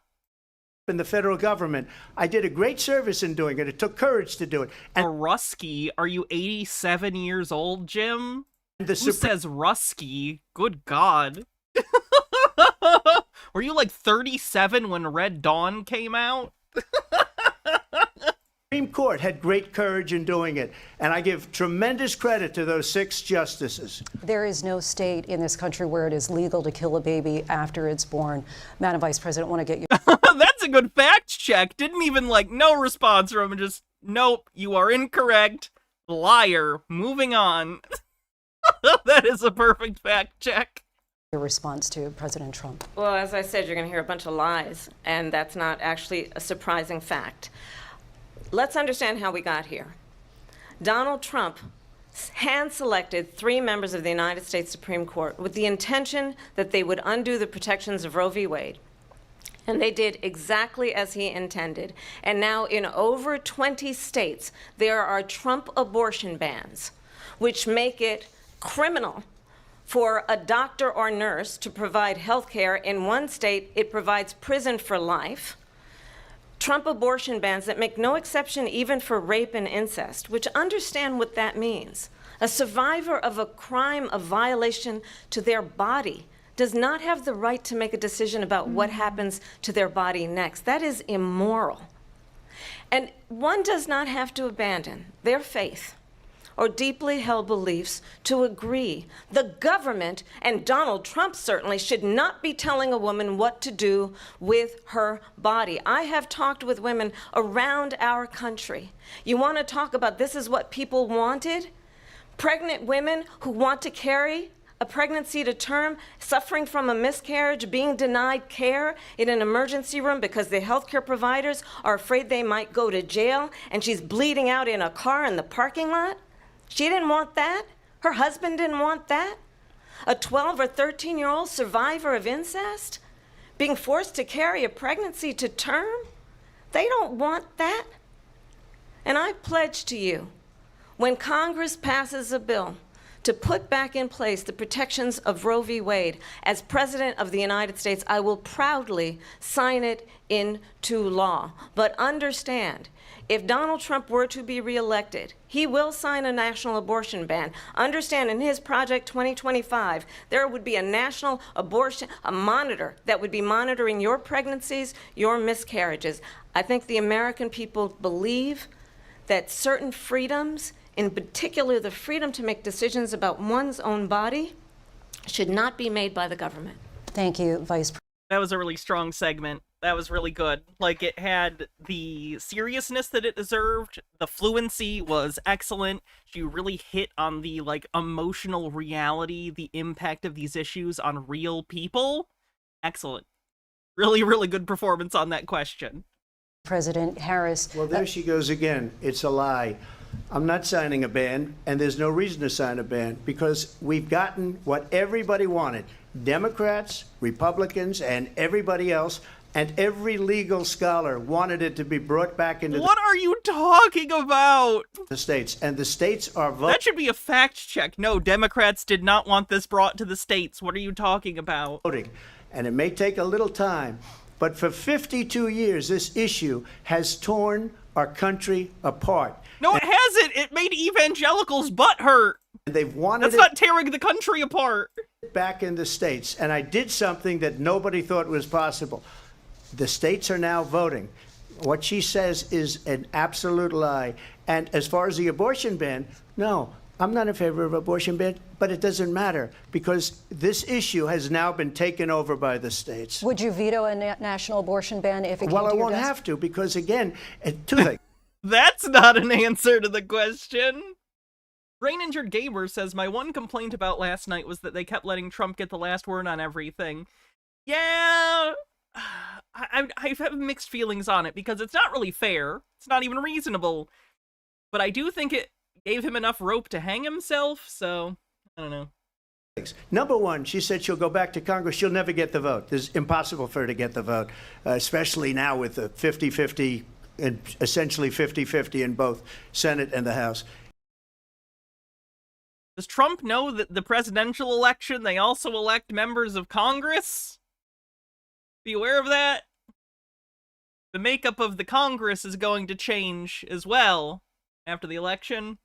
In the federal government. I did a great service in doing it. It took courage to do it. And Rusky, are you 87 years old, Jim? the Who says Rusky? Good God. Were you like 37 when Red Dawn came out? Supreme Court had great courage in doing it, and I give tremendous credit to those 6 justices. There is no state in this country where it is legal to kill a baby after it's born. Madam Vice President, I want to get you. That's a good fact check. Didn't even, like, no response from him. Just, nope, you are incorrect. Liar. Moving on. That is a perfect fact check. Your response to President Trump. Well, as I said, you're going to hear a bunch of lies, and that's not actually a surprising fact. Let's understand how we got here. Donald Trump hand-selected 3 members of the United States Supreme Court with the intention that they would undo the protections of Roe v. Wade. And they did exactly as he intended. And now in over 20 states, there are Trump abortion bans, which make it criminal for a doctor or nurse to provide health care. In one state, it provides prison for life. Trump abortion bans that make no exception even for rape and incest, which understand what that means. A survivor of a crime of violation to their body does not have the right to make a decision about what happens to their body next. That is immoral. And one does not have to abandon their faith or deeply held beliefs to agree. The government, and Donald Trump certainly, should not be telling a woman what to do with her body. I have talked with women around our country. You want to talk about this is what people wanted? Pregnant women who want to carry a pregnancy to term, suffering from a miscarriage, being denied care in an emergency room because the healthcare providers are afraid they might go to jail, and she's bleeding out in a car in the parking lot. She didn't want that. Her husband didn't want that. A 12 or 13-year-old survivor of incest being forced to carry a pregnancy to term. They don't want that. And I pledge to you, when Congress passes a bill to put back in place the protections of Roe v. Wade. As President of the United States, I will proudly sign it into law. But understand, if Donald Trump were to be reelected, he will sign a national abortion ban. Understand, in his Project 2025, there would be a national abortion, a monitor that would be monitoring your pregnancies, your miscarriages. I think the American people believe that certain freedoms, in particular the freedom to make decisions about one's own body, should not be made by the government. Thank you, Vice President. That was a really strong segment. That was really good. Like, it had the seriousness that it deserved. The fluency was excellent. She really hit on the, like, emotional reality, the impact of these issues on real people. Excellent. Really, really good performance on that question. President Harris. Well, there she goes again. It's a lie. I'm not signing a ban, and there's no reason to sign a ban because we've gotten what everybody wanted. Democrats, Republicans, and everybody else, and every legal scholar wanted it to be brought back into What are you talking about? the states, and the states are voting. That should be a fact check. No, Democrats did not want this brought to the states. What are you talking about? And it may take a little time, but for 52 years, this issue has torn our country apart. No, it hasn't. It made evangelicals butt hurt. And they've wanted That's not tearing the country apart. it back in the states. And I did something that nobody thought was possible. The states are now voting. What she says is an absolute lie. And as far as the abortion ban, no, I'm not in favor of abortion ban, but it doesn't matter because this issue has now been taken over by the states. Would you veto a national abortion ban if it came Well, to I your won't desk? have to because, again, two things. That's not an answer to the question. Brain Injured Gamer says, my one complaint about last night was that they kept letting Trump get the last word on everything. Yeah, I have mixed feelings on it because it's not really fair. It's not even reasonable. But I do think it gave him enough rope to hang himself, so I don't know. Number one, she said she'll go back to Congress. She'll never get the vote. It's impossible for her to get the vote, especially now with the 50-50 and essentially 50-50 in both Senate and the House. Does Trump know that the presidential election, they also elect members of Congress? Be aware of that? The makeup of the Congress is going to change as well after the election.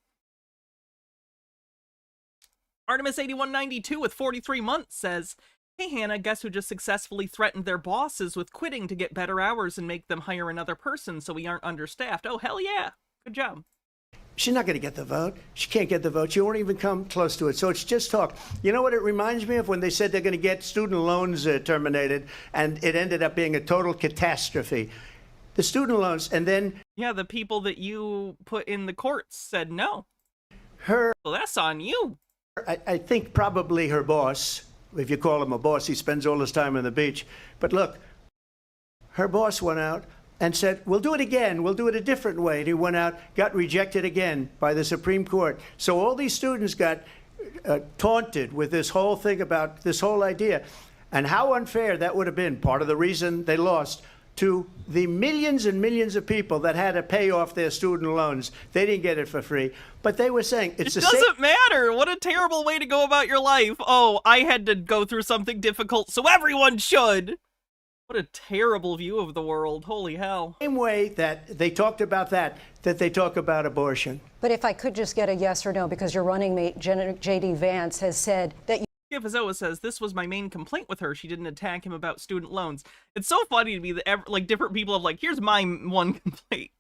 Artemis8192 with 43 months says, hey Hannah, guess who just successfully threatened their bosses with quitting to get better hours and make them hire another person so we aren't understaffed? Oh, hell yeah. Good job. She's not going to get the vote. She can't get the vote. She won't even come close to it. So it's just talk. You know what it reminds me of? When they said they're going to get student loans terminated, and it ended up being a total catastrophe. The student loans, and then... Yeah, the people that you put in the courts said no. Well, that's on you. I think probably her boss, if you call him a boss, he spends all his time on the beach. But look, her boss went out and said, we'll do it again. We'll do it a different way. And he went out, got rejected again by the Supreme Court. So all these students got taunted with this whole thing about this whole idea. And how unfair that would have been, part of the reason they lost, to the millions and millions of people that had to pay off their student loans. They didn't get it for free. But they were saying it's the same. It doesn't matter. What a terrible way to go about your life. Oh, I had to go through something difficult, so everyone should. What a terrible view of the world. Holy hell. Same way that they talked about that they talk about abortion. But if I could just get a yes or no, because your running mate, J.D. Vance, has said that Gifazoa says, this was my main complaint with her. She didn't attack him about student loans. It's so funny to me that like different people have like, here's my one complaint.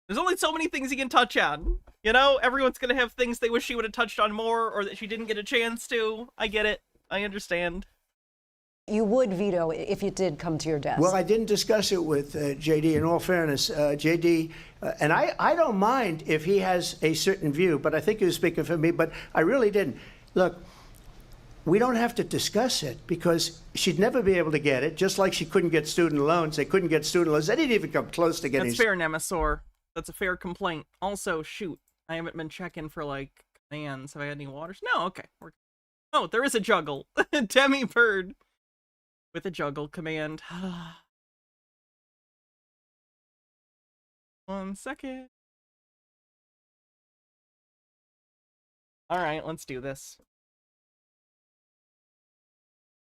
There's only so many things you can touch on. You know, everyone's going to have things they wish she would have touched on more or that she didn't get a chance to. I get it. I understand. you would veto it if it did come to your desk. Well, I didn't discuss it with J.D. In all fairness, J.D. And I don't mind if he has a certain view, but I think he was speaking for me, but I really didn't. Look, we don't have to discuss it because she'd never be able to get it, just like she couldn't get student loans. They couldn't get student loans. They didn't even come close to getting. That's fair, Nemesaur. That's a fair complaint. Also, shoot, I haven't been checking for, like, commands. Have I had any waters? No, okay. Oh, there is a juggle. Demi Bird with a juggle command. 1 second. All right, let's do this.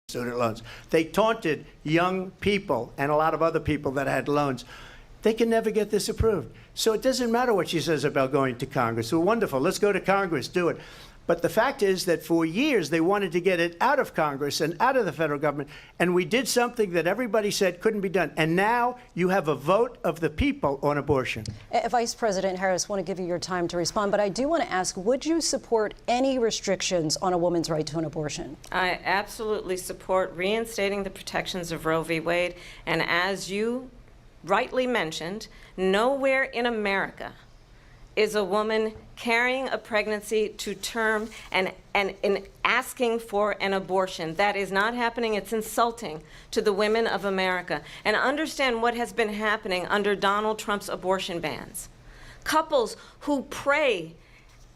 Student loans. They taunted young people and a lot of other people that had loans. They can never get this approved. So it doesn't matter what she says about going to Congress. Well, wonderful. Let's go to Congress. Do it. But the fact is that for years they wanted to get it out of Congress and out of the federal government, and we did something that everybody said couldn't be done. And now you have a vote of the people on abortion. Vice President Harris, I want to give you your time to respond, but I do want to ask, would you support any restrictions on a woman's right to an abortion? I absolutely support reinstating the protections of Roe v. Wade, and as you rightly mentioned, nowhere in America is a woman carrying a pregnancy to term and asking for an abortion. That is not happening. It's insulting to the women of America. And understand what has been happening under Donald Trump's abortion bans. Couples who pray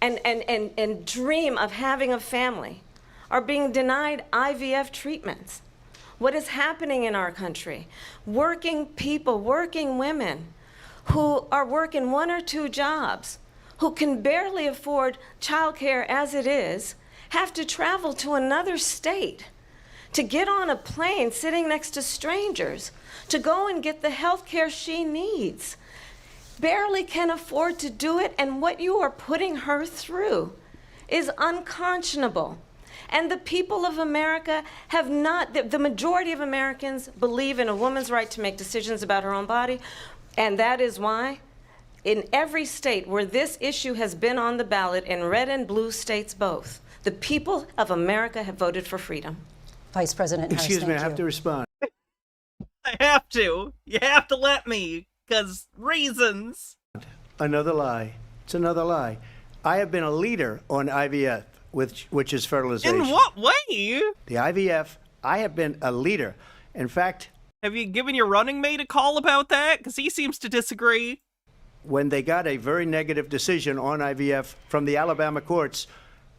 and dream of having a family are being denied IVF treatments. What is happening in our country? Working people, working women who are working 1 or 2 jobs, who can barely afford childcare as it is, have to travel to another state to get on a plane sitting next to strangers to go and get the health care she needs. Barely can afford to do it, and what you are putting her through is unconscionable. And the people of America have not, the majority of Americans believe in a woman's right to make decisions about her own body, and that is why in every state where this issue has been on the ballot, in red and blue states both, the people of America have voted for freedom. Vice President Harris, Excuse me, I thank have you. to respond. I have to. You have to let me, because reasons. Another lie. It's another lie. I have been a leader on IVF, which is fertilization. In what way? The IVF, I have been a leader. In fact, Have you given your running mate a call about that? Because he seems to disagree. when they got a very negative decision on IVF from the Alabama courts,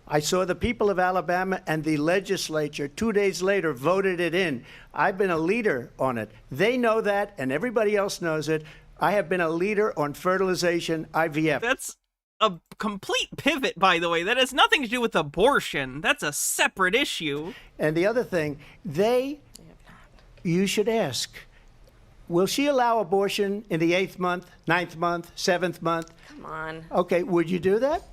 I saw the people of Alabama and the legislature 2 days later voted it in. I've been a leader on it. They know that, and everybody else knows it. I have been a leader on fertilization, IVF. That's a complete pivot, by the way. That has nothing to do with abortion. That's a separate issue. And the other thing, you should ask, will she allow abortion in the 8th month, 9th month, 7th month? Come on. Okay, would you do that?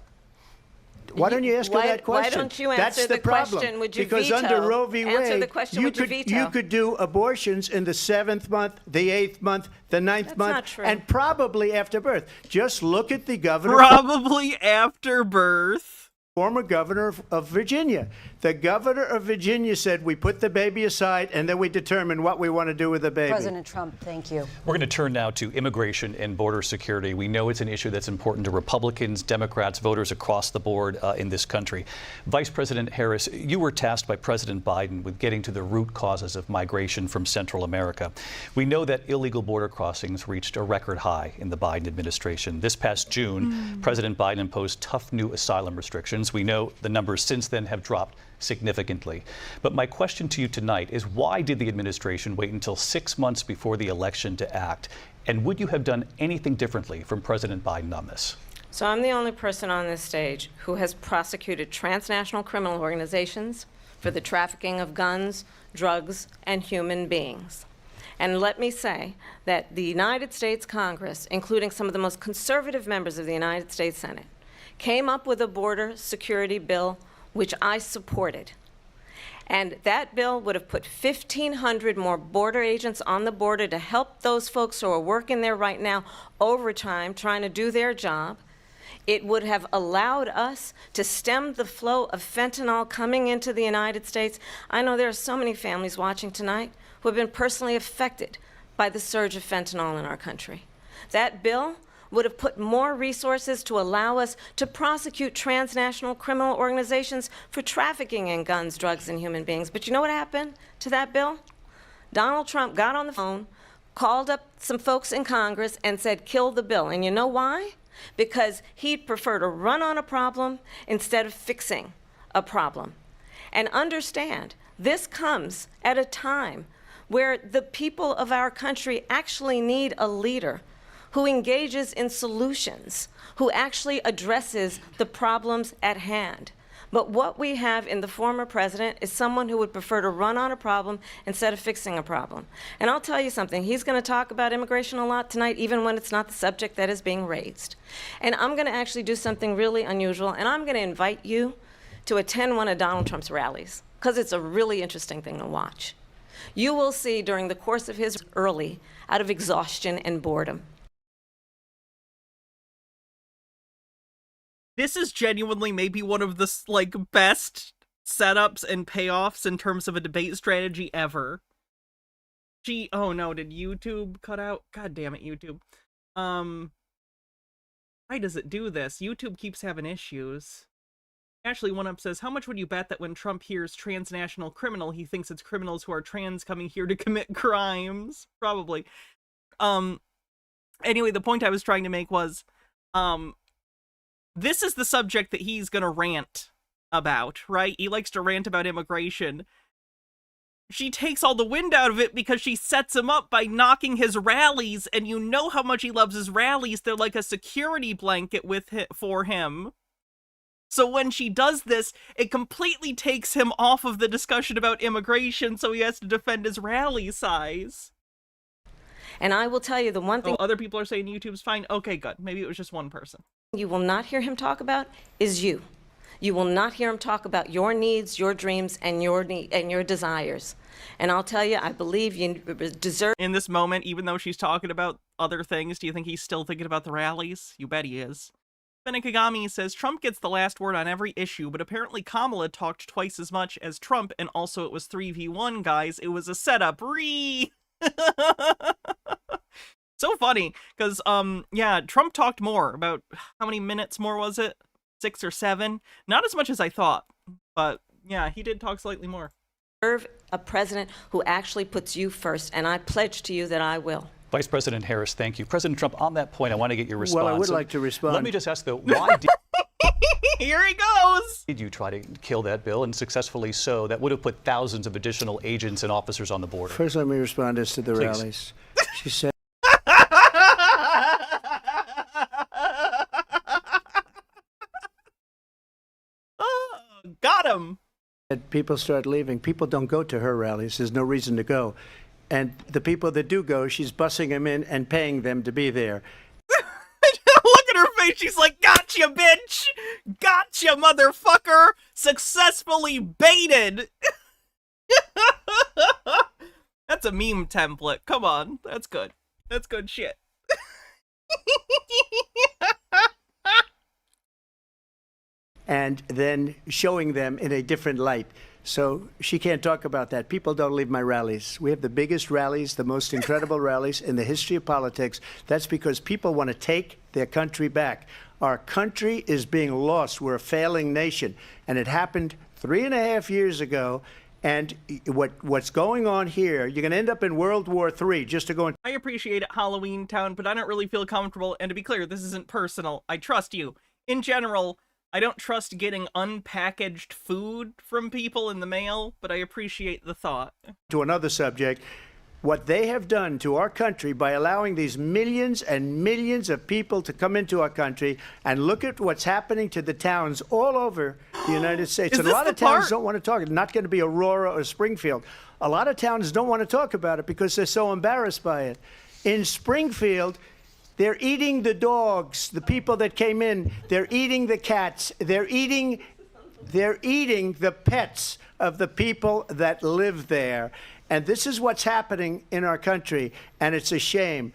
Why don't you ask her that question? Why don't you answer That's the problem. question? Would you because veto? under Roe v. Wade, Answer the question, would you veto? you could do abortions in the 7th month, the 8th month, the 9th That's month, not true. and probably after birth. Just look at the governor, Probably after birth. former governor of Virginia. The governor of Virginia said we put the baby aside and then we determine what we want to do with the baby. President Trump, thank you. We're going to turn now to immigration and border security. We know it's an issue that's important to Republicans, Democrats, voters across the board in this country. Vice President Harris, you were tasked by President Biden with getting to the root causes of migration from Central America. We know that illegal border crossings reached a record high in the Biden administration. This past June, President Biden imposed tough new asylum restrictions. We know the numbers since then have dropped significantly. But my question to you tonight is, why did the administration wait until 6 months before the election to act? And would you have done anything differently from President Biden on this? So I'm the only person on this stage who has prosecuted transnational criminal organizations for the trafficking of guns, drugs, and human beings. And let me say that the United States Congress, including some of the most conservative members of the United States Senate, came up with a border security bill which I supported. And that bill would have put 1,500 more border agents on the border to help those folks who are working there right now overtime, trying to do their job. It would have allowed us to stem the flow of fentanyl coming into the United States. I know there are so many families watching tonight who have been personally affected by the surge of fentanyl in our country. That bill would have put more resources to allow us to prosecute transnational criminal organizations for trafficking in guns, drugs, and human beings. But you know what happened to that bill? Donald Trump got on the phone, called up some folks in Congress, and said, kill the bill. And you know why? Because he'd prefer to run on a problem instead of fixing a problem. And understand, this comes at a time where the people of our country actually need a leader who engages in solutions, who actually addresses the problems at hand. But what we have in the former president is someone who would prefer to run on a problem instead of fixing a problem. And I'll tell you something, he's going to talk about immigration a lot tonight, even when it's not the subject that is being raised. And I'm going to actually do something really unusual, and I'm going to invite you to attend one of Donald Trump's rallies, because it's a really interesting thing to watch. You will see during the course of his early, out of exhaustion and boredom. This is genuinely maybe one of the, like, best setups and payoffs in terms of a debate strategy ever. Oh no, did YouTube cut out? God damn it, YouTube. Why does it do this? YouTube keeps having issues. Ashley One Up says, how much would you bet that when Trump hears transnational criminal, he thinks it's criminals who are trans coming here to commit crimes? Probably. Anyway, the point I was trying to make was, this is the subject that he's gonna rant about, right? He likes to rant about immigration. She takes all the wind out of it because she sets him up by knocking his rallies, and you know how much he loves his rallies. They're like a security blanket for him. So when she does this, it completely takes him off of the discussion about immigration, so he has to defend his rally size. And I will tell you the one thing other people are saying YouTube's fine. Okay, good. Maybe it was just one person. you will not hear him talk about is you. You will not hear him talk about your needs, your dreams, and your desires. And I'll tell you, I believe you deserve... In this moment, even though she's talking about other things, do you think he's still thinking about the rallies? You bet he is. Benekagami says, Trump gets the last word on every issue, but apparently Kamala talked twice as much as Trump, and also it was 3v1, guys. It was a setup. So funny, because, yeah, Trump talked more. About, how many minutes more was it? 6 or 7? Not as much as I thought, but, yeah, he did talk slightly more. Serve a president who actually puts you first, and I pledge to you that I will. Vice President Harris, thank you. President Trump, on that point, I want to get your response. Well, I would like to respond. Let me just ask, though, why Here he goes! did you try to kill that bill, and successfully so? That would have put thousands of additional agents and officers on the border. First, let me respond as to the Please. rallies. She said, Got him! people start leaving. People don't go to her rallies. There's no reason to go. And the people that do go, she's bussing them in and paying them to be there. Look at her face. She's like, gotcha, bitch! Gotcha, motherfucker! Successfully baited! That's a meme template. Come on. That's good. That's good shit. And then showing them in a different light. So she can't talk about that. People don't leave my rallies. We have the biggest rallies, the most incredible rallies in the history of politics. That's because people want to take their country back. Our country is being lost. We're a failing nation. And it happened 3.5 years ago. And what's going on here, you're going to end up in World War III, just to go in. I appreciate it, Halloween Town, but I don't really feel comfortable. And to be clear, this isn't personal. I trust you. In general, I don't trust getting unpackaged food from people in the mail, but I appreciate the thought. To another subject, what they have done to our country by allowing these millions and millions of people to come into our country, and look at what's happening to the towns all over the United States. Is And a this lot the of towns part- don't want to talk. It's not going to be Aurora or Springfield. A lot of towns don't want to talk about it because they're so embarrassed by it. In Springfield, they're eating the dogs, the people that came in. They're eating the cats. They're eating the pets of the people that live there. And this is what's happening in our country, and it's a shame.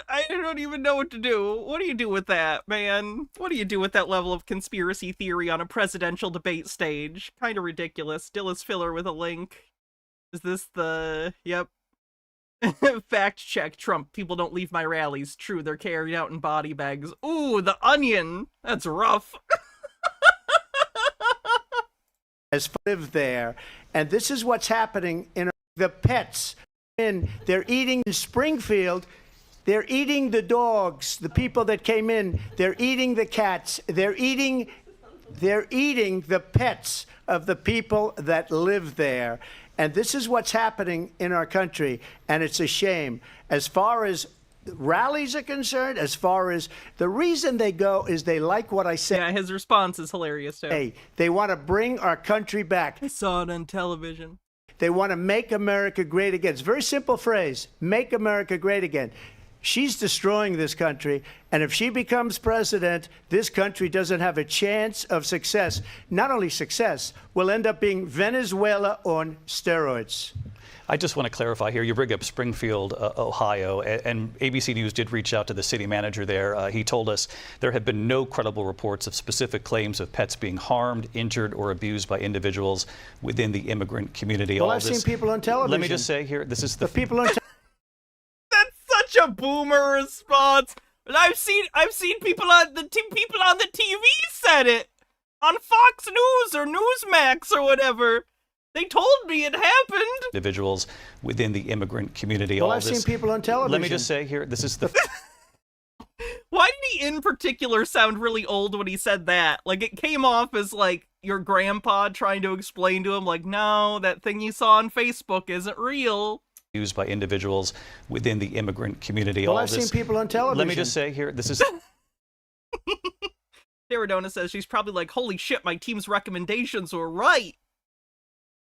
I don't even know what to do. What do you do with that, man? What do you do with that level of conspiracy theory on a presidential debate stage? Kind of ridiculous. Dillis filler with a link. Is this the... Yep. Fact check, Trump. People don't leave my rallies. True, they're carried out in body bags. Ooh, the onion. That's rough. As live there, and this is what's happening in the pets. They're eating in Springfield. They're eating the dogs, the people that came in. They're eating the cats. They're eating the pets of the people that live there. And this is what's happening in our country, and it's a shame. As far as rallies are concerned, as far as the reason they go is they like what I say. Yeah, his response is hilarious, too. Hey, they want to bring our country back. I saw it on television. They want to make America great again. It's a very simple phrase, make America great again. She's destroying this country, and if she becomes president, this country doesn't have a chance of success. Not only success, we'll end up being Venezuela on steroids. I just want to clarify here. You bring up Springfield, Ohio, and ABC News did reach out to the city manager there. He told us there have been no credible reports of specific claims of pets being harmed, injured, or abused by individuals within the immigrant community. Well, I've seen people on television. Let me just say here, this is the people on That's such a boomer response. But I've seen people on the TV said it on Fox News or Newsmax or whatever. They told me it happened. Individuals within the immigrant community. Well, I've seen people on television. Let me just say here, this is the... Why did he in particular sound really old when he said that? Like, it came off as, like, your grandpa trying to explain to him, like, no, that thing you saw on Facebook isn't real. Used by individuals within the immigrant community. Well, I've seen people on television. Let me just say here, this is... Daradona says she's probably like, holy shit, my team's recommendations were right.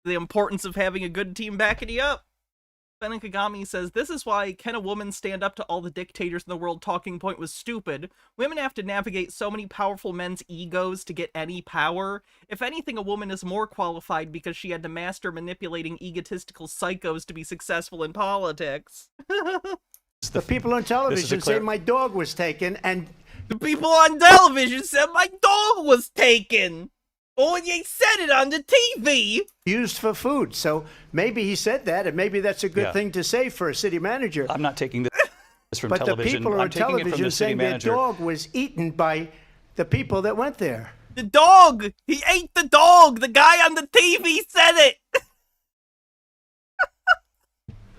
The importance of having a good team backing you up. Ben Kagami says, this is why can a woman stand up to all the dictators in the world talking point was stupid. Women have to navigate so many powerful men's egos to get any power. If anything, a woman is more qualified because she had to master manipulating egotistical psychos to be successful in politics. The people on television say my dog was taken, and the people on television said my dog was taken. Oh, and they said it on the TV. Used for food. So maybe he said that, and maybe that's a good thing to say for a city manager. I'm not taking this from but television. The people on taking television it from the city saying manager. their dog was eaten by the people that went there. The dog! He ate the dog! The guy on the TV said it!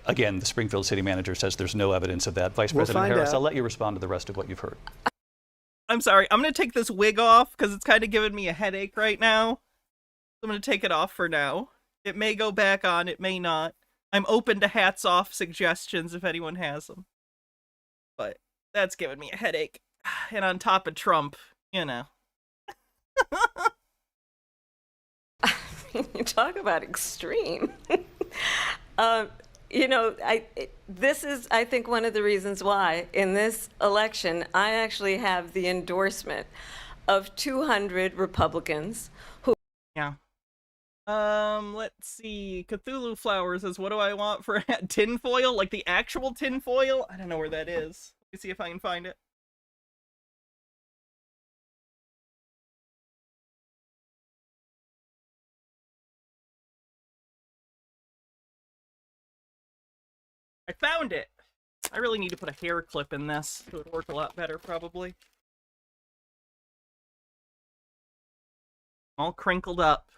Again, the Springfield city manager says there's no evidence of that. Vice President Harris, I'll let you respond to the rest of what you've heard. I'm sorry, I'm going to take this wig off because it's kind of giving me a headache right now. I'm going to take it off for now. It may go back on, it may not. I'm open to hats off suggestions if anyone has them. But that's giving me a headache. And on top of Trump, you know. You talk about extreme. You know, this is, I think, one of the reasons why in this election I actually have the endorsement of 200 Republicans who... Yeah. Let's see. Cthulhu Flowers says, what do I want for tinfoil? Like the actual tinfoil? I don't know where that is. Let me see if I can find it. I found it! I really need to put a hair clip in this. It would work a lot better, probably. All crinkled up.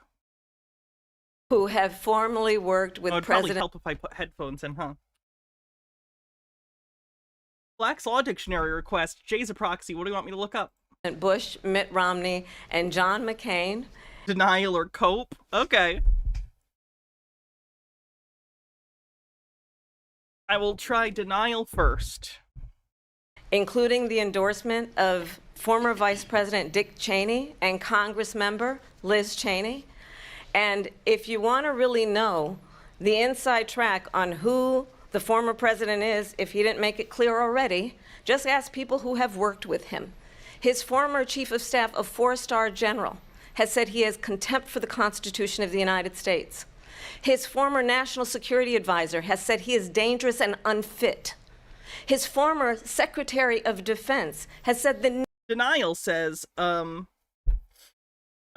who have formerly worked with It'd probably help if I put headphones in, huh? Black's Law Dictionary request. Jay's a proxy. What do you want me to look up? Bush, Mitt Romney, and John McCain. Denial or cope? Okay. I will try denial first. Including the endorsement of former Vice President Dick Cheney and Congress member Liz Cheney. And if you want to really know the inside track on who the former president is, if he didn't make it clear already, just ask people who have worked with him. His former chief of staff, a four-star general, has said he has contempt for the Constitution of the United States. His former national security advisor has said he is dangerous and unfit. His former Secretary of Defense has said the... Denial says, a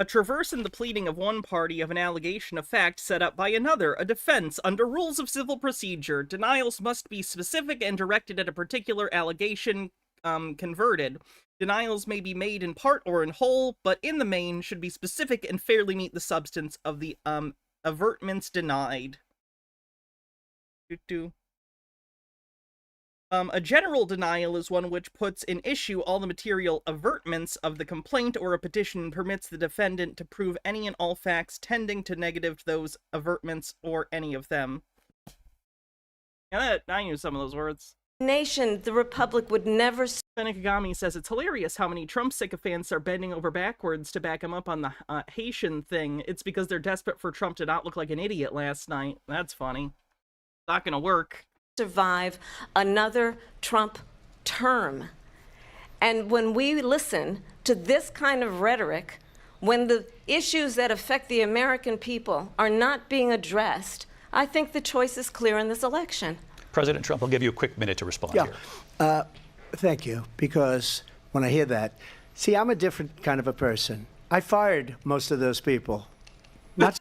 traverse in the pleading of one party of an allegation of fact set up by another, a defense under rules of civil procedure. Denials must be specific and directed at a particular allegation converted. Denials may be made in part or in whole, but in the main should be specific and fairly meet the substance of the avertments denied. A general denial is one which puts in issue all the material avertments of the complaint or a petition and permits the defendant to prove any and all facts tending to negative those avertments or any of them. Yeah, I knew some of those words. Nation, the republic would never. Benekagami says it's hilarious how many Trump sycophants are bending over backwards to back him up on the Haitian thing. It's because they're desperate for Trump to not look like an idiot last night. That's funny. Not gonna work. Survive another Trump term. And when we listen to this kind of rhetoric, when the issues that affect the American people are not being addressed, I think the choice is clear in this election. President Trump, I'll give you a quick minute to respond here. Thank you, because when I hear that, see, I'm a different kind of a person. I fired most of those people. Not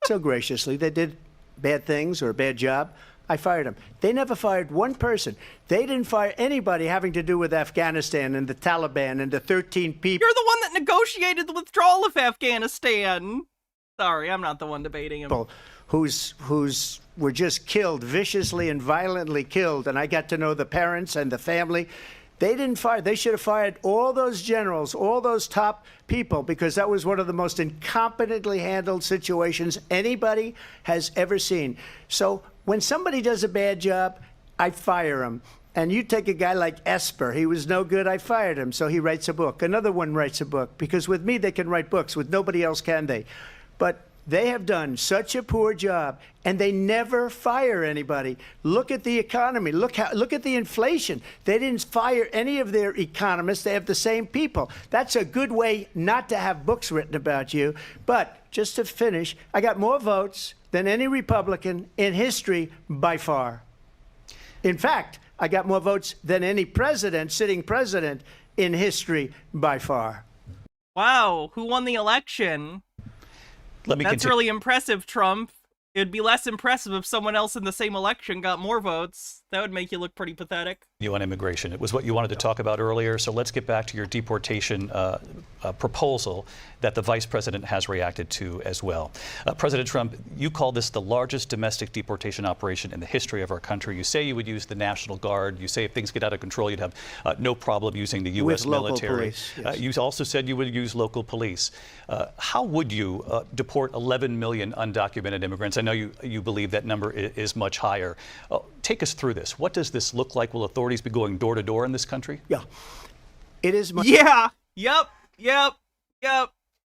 so graciously. They did bad things or a bad job. I fired them. They never fired one person. They didn't fire anybody having to do with Afghanistan and the Taliban and the 13 people. You're the one that negotiated the withdrawal of Afghanistan. Sorry, I'm not the one debating him. Who's were just killed, viciously and violently killed, and I got to know the parents and the family. They didn't fire. They should have fired all those generals, all those top people, because that was one of the most incompetently handled situations anybody has ever seen. So when somebody does a bad job, I fire him. And you take a guy like Esper. He was no good. I fired him. So he writes a book. Another one writes a book, because with me, they can write books. With nobody else can they. But they have done such a poor job, and they never fire anybody. Look at the economy. Look at the inflation. They didn't fire any of their economists. They have the same people. That's a good way not to have books written about you. But just to finish, I got more votes than any Republican in history by far. In fact, I got more votes than any president, sitting president, in history by far. Wow, who won the election? That's really impressive, Trump. It would be less impressive if someone else in the same election got more votes. That would make you look pretty pathetic. On immigration. It was what you wanted to talk about earlier, so let's get back to your deportation proposal that the vice president has reacted to as well. President Trump, you call this the largest domestic deportation operation in the history of our country. You say you would use the National Guard. You say if things get out of control, you'd have no problem using the U.S. military. Police, yes. You also said you would use local police. How would you deport 11 million undocumented immigrants? I know you believe that number is much higher. Take us through this. What does this look like? Will authorities be going door to door in this country? Yeah. It is much. Yeah. Yep.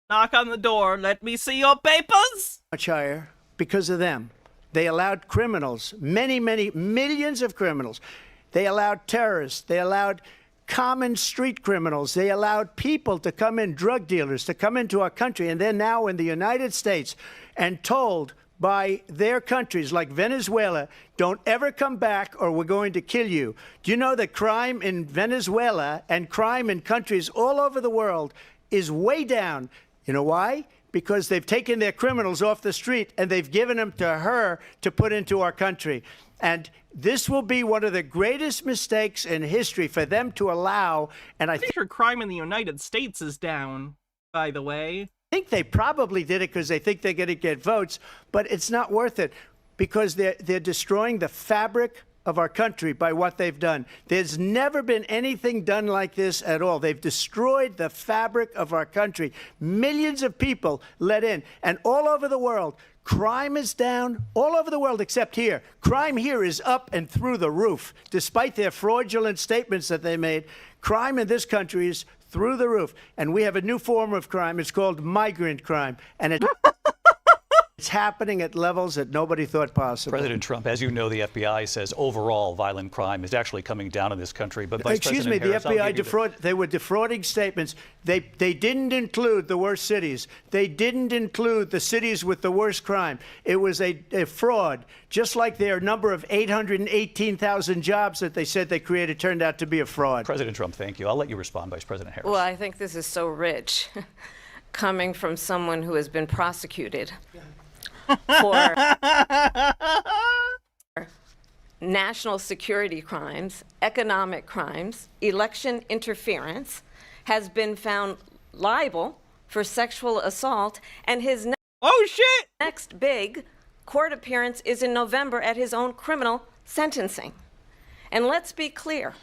Knock on the door. Let me see your papers. Much higher because of them. They allowed criminals, many millions of criminals. They allowed terrorists. They allowed common street criminals. They allowed people to come in, drug dealers, to come into our country. And they're now in the United States and told by their countries like Venezuela, don't ever come back or we're going to kill you. Do you know that crime in Venezuela and crime in countries all over the world is way down? You know why? Because they've taken their criminals off the street and they've given them to her to put into our country. And this will be one of the greatest mistakes in history for them to allow. And I think crime in the United States is down, by the way. I think they probably did it because they think they're going to get votes, but it's not worth it because they're destroying the fabric of our country by what they've done. There's never been anything done like this at all. They've destroyed the fabric of our country. Millions of people let in, and all over the world, crime is down all over the world except here. Crime here is up and through the roof. Despite their fraudulent statements that they made, crime in this country is through the roof. And we have a new form of crime. It's called migrant crime. And it's happening at levels that nobody thought possible. President Trump, as you know, the FBI says overall violent crime is actually coming down in this country. But Vice Excuse me, President the Harris, FBI they were defrauding statements. They didn't include the worst cities. They didn't include the cities with the worst crime. It was a fraud, just like their number of 818,000 jobs that they said they created turned out to be a fraud. President Trump, thank you. I'll let you respond, Vice President Harris. Well, I think this is so rich, coming from someone who has been prosecuted for national security crimes, economic crimes, election interference, has been found liable for sexual assault, and his next big court appearance is in November at his own criminal sentencing. And let's be clear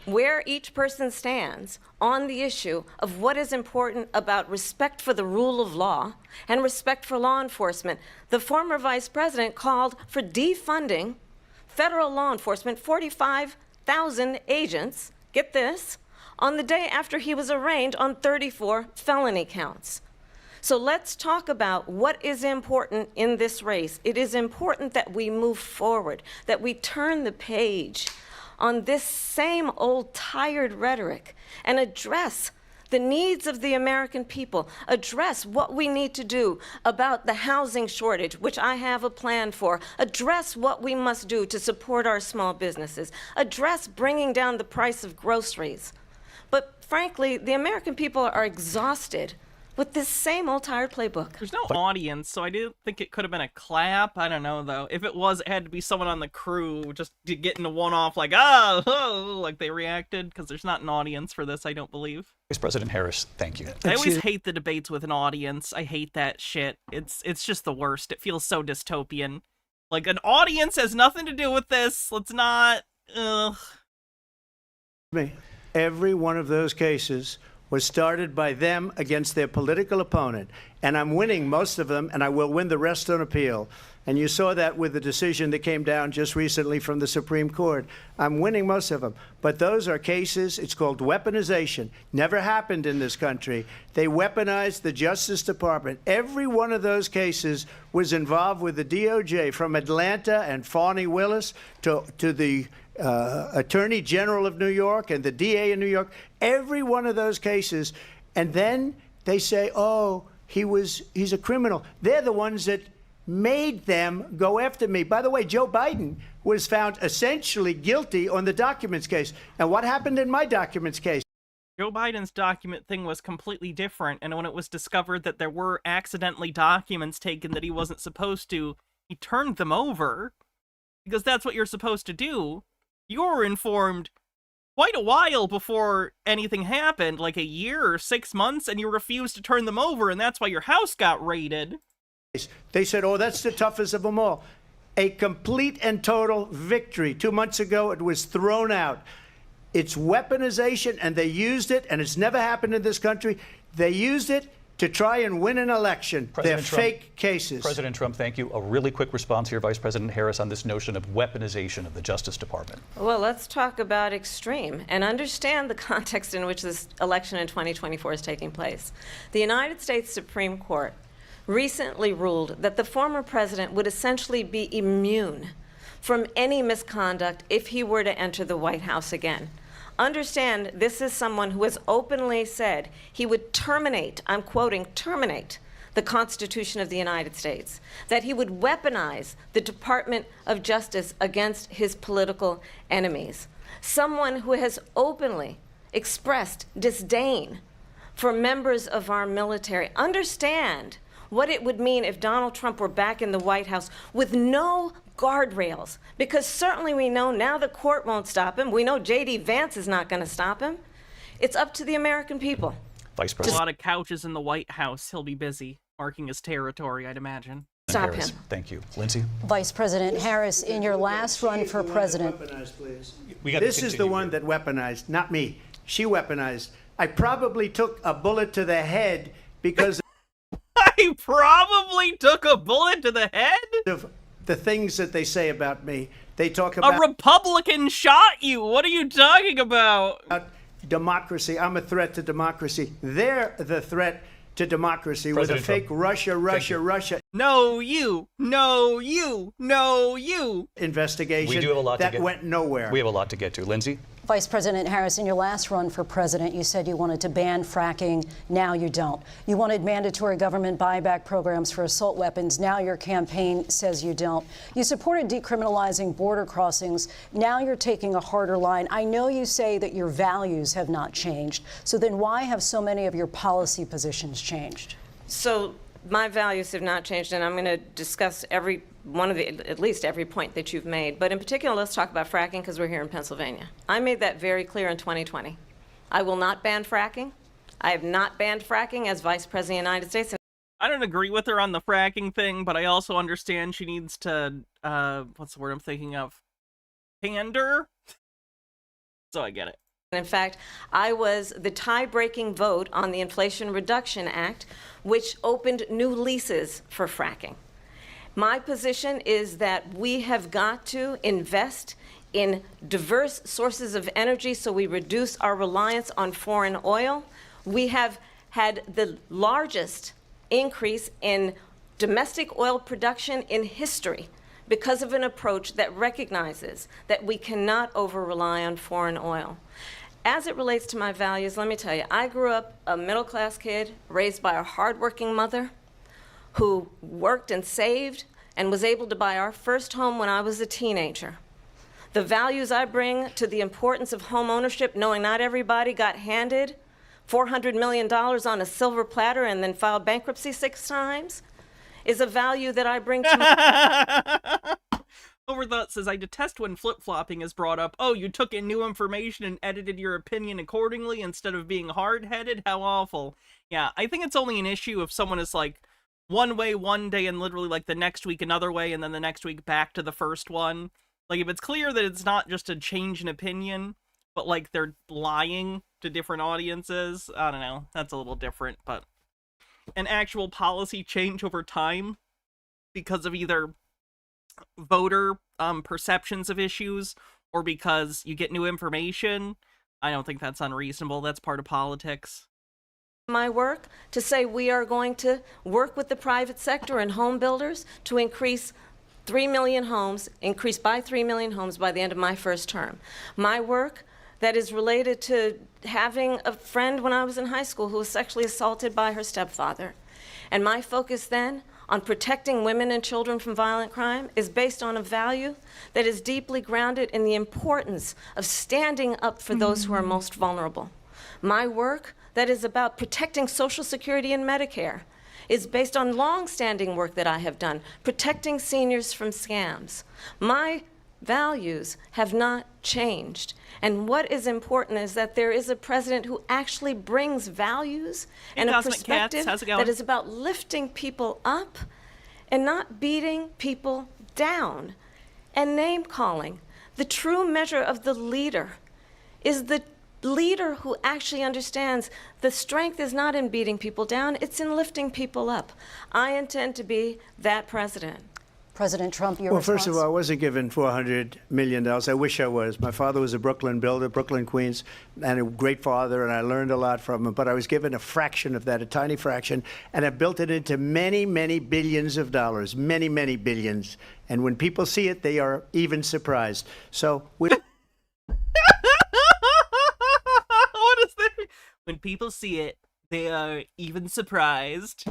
where each person stands on the issue of what is important about respect for the rule of law and respect for law enforcement. The former vice president called for defunding federal law enforcement, 45,000 agents, get this, on the day after he was arraigned on 34 felony counts. So let's talk about what is important in this race. It is important that we move forward, that we turn the page on this same old tired rhetoric and address the needs of the American people, address what we need to do about the housing shortage, which I have a plan for, address what we must do to support our small businesses, address bringing down the price of groceries. But frankly, the American people are exhausted with this same old tired playbook. There's no audience, so I do think it could have been a clap. I don't know, though. If it was, it had to be someone on the crew just getting a one-off, like, oh, like they reacted, because there's not an audience for this, I don't believe. Vice President Harris, thank you. I always hate the debates with an audience. I hate that shit. It's just the worst. It feels so dystopian. Like, an audience has nothing to do with this. Let's not... Ugh. Every one of those cases was started by them against their political opponent. And I'm winning most of them, and I will win the rest on appeal. And you saw that with the decision that came down just recently from the Supreme Court. I'm winning most of them. But those are cases, it's called weaponization. Never happened in this country. They weaponized the Justice Department. Every one of those cases was involved with the DOJ, from Atlanta and Fani Willis to the Attorney General of New York and the DA in New York. Every one of those cases. And then they say, oh, he's a criminal. They're the ones that made them go after me. By the way, Joe Biden was found essentially guilty on the documents case. And what happened in my documents case? Joe Biden's document thing was completely different, and when it was discovered that there were accidentally documents taken that he wasn't supposed to, he turned them over, because that's what you're supposed to do. You were informed quite a while before anything happened, like a year or 6 months, and you refused to turn them over, and that's why your house got raided. They said, oh, that's the toughest of them all. A complete and total victory. 2 months ago, it was thrown out. It's weaponization, and they used it, and it's never happened in this country. They used it to try and win an election. They're fake cases. President Trump, thank you. A really quick response here, Vice President Harris, on this notion of weaponization of the Justice Department. Well, let's talk about extreme and understand the context in which this election in 2024 is taking place. The United States Supreme Court recently ruled that the former president would essentially be immune from any misconduct if he were to enter the White House again. Understand, this is someone who has openly said he would terminate, I'm quoting, terminate the Constitution of the United States, that he would weaponize the Department of Justice against his political enemies. Someone who has openly expressed disdain for members of our military. Understand what it would mean if Donald Trump were back in the White House with no guardrails, because certainly we know now the court won't stop him. We know J.D. Vance is not going to stop him. It's up to the American people. Vice A President lot of couches in the White House. He'll be busy marking his territory, I'd imagine. Stop Harris, him. thank you. Lindsay? Vice President Harris, in your last run for president. This is the one that weaponized, not me. She weaponized. I probably took a bullet to the head because I probably took a bullet to the head? of the things that they say about me. They talk A about Republican shot you. What are you talking about? democracy. I'm a threat to democracy. They're the threat to democracy with a President fake Trump. Russia No, you. No, you. No, you. investigation We do have a lot to that get- went nowhere. We have a lot to get to. Lindsay? Vice President Harris, in your last run for president, you said you wanted to ban fracking. Now you don't. You wanted mandatory government buyback programs for assault weapons. Now your campaign says you don't. You supported decriminalizing border crossings. Now you're taking a harder line. I know you say that your values have not changed. So then why have so many of your policy positions changed? So my values have not changed, and I'm going to discuss every one of at least every point that you've made. But in particular, let's talk about fracking, because we're here in Pennsylvania. I made that very clear in 2020. I will not ban fracking. I have not banned fracking as Vice President of the United States. I don't agree with her on the fracking thing, but I also understand she needs to, what's the word I'm thinking of? Pander So I get it. In fact, I was the tie-breaking vote on the Inflation Reduction Act, which opened new leases for fracking. My position is that we have got to invest in diverse sources of energy so we reduce our reliance on foreign oil. We have had the largest increase in domestic oil production in history because of an approach that recognizes that we cannot over-rely on foreign oil. As it relates to my values, let me tell you, I grew up a middle-class kid raised by a hardworking mother who worked and saved and was able to buy our first home when I was a teenager. The values I bring to the importance of home ownership, knowing not everybody got handed $400 million on a silver platter and then filed bankruptcy 6 times, is a value that I bring to Overthought says, I detest when flip-flopping is brought up. Oh, you took in new information and edited your opinion accordingly instead of being hard-headed? How awful. Yeah, I think it's only an issue if someone is like one way one day and literally like the next week another way and then the next week back to the first one. Like if it's clear that it's not just a change in opinion, but like they're lying to different audiences, I don't know, that's a little different. But an actual policy change over time because of either voter perceptions of issues or because you get new information, I don't think that's unreasonable. That's part of politics. my work to say we are going to work with the private sector and home builders to increase 3 million homes, increase by 3 million homes by the end of my first term. My work that is related to having a friend when I was in high school who was sexually assaulted by her stepfather. And my focus then on protecting women and children from violent crime is based on a value that is deeply grounded in the importance of standing up for those who are most vulnerable. My work that is about protecting Social Security and Medicare is based on long-standing work that I have done, protecting seniors from scams. My values have not changed. And what is important is that there is a president who actually brings values and a perspective that is about lifting people up and not beating people down and name-calling. The true measure of the leader is the leader who actually understands the strength is not in beating people down, it's in lifting people up. I intend to be that president. President Trump, your Well, response? first of all, I wasn't given $400 million. I wish I was. My father was a Brooklyn builder, Brooklyn, Queens, and a great father, and I learned a lot from him. But I was given a fraction of that, a tiny fraction, and I built it into many, many billions of dollars, many, many billions. And when people see it, they are even surprised. So we What is that? When people see it, they are even surprised.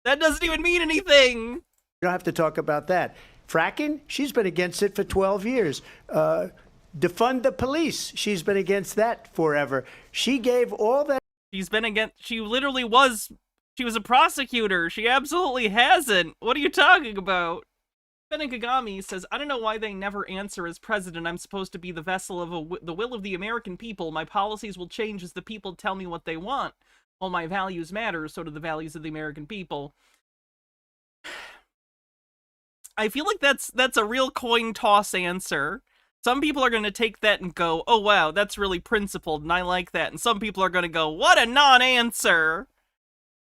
That doesn't even mean anything. don't have to talk about that. Fracking, she's been against it for 12 years. Defund the police, she's been against that forever. She gave all that. She's been against, she literally was, she was a prosecutor. She absolutely hasn't. What are you talking about? Benegagami says, I don't know why they never answer as president. I'm supposed to be the vessel of the will of the American people. My policies will change as the people tell me what they want. Well, my values matter, so do the values of the American people. I feel like that's a real coin toss answer. Some people are going to take that and go, oh wow, that's really principled and I like that. And some people are going to go, what a non-answer.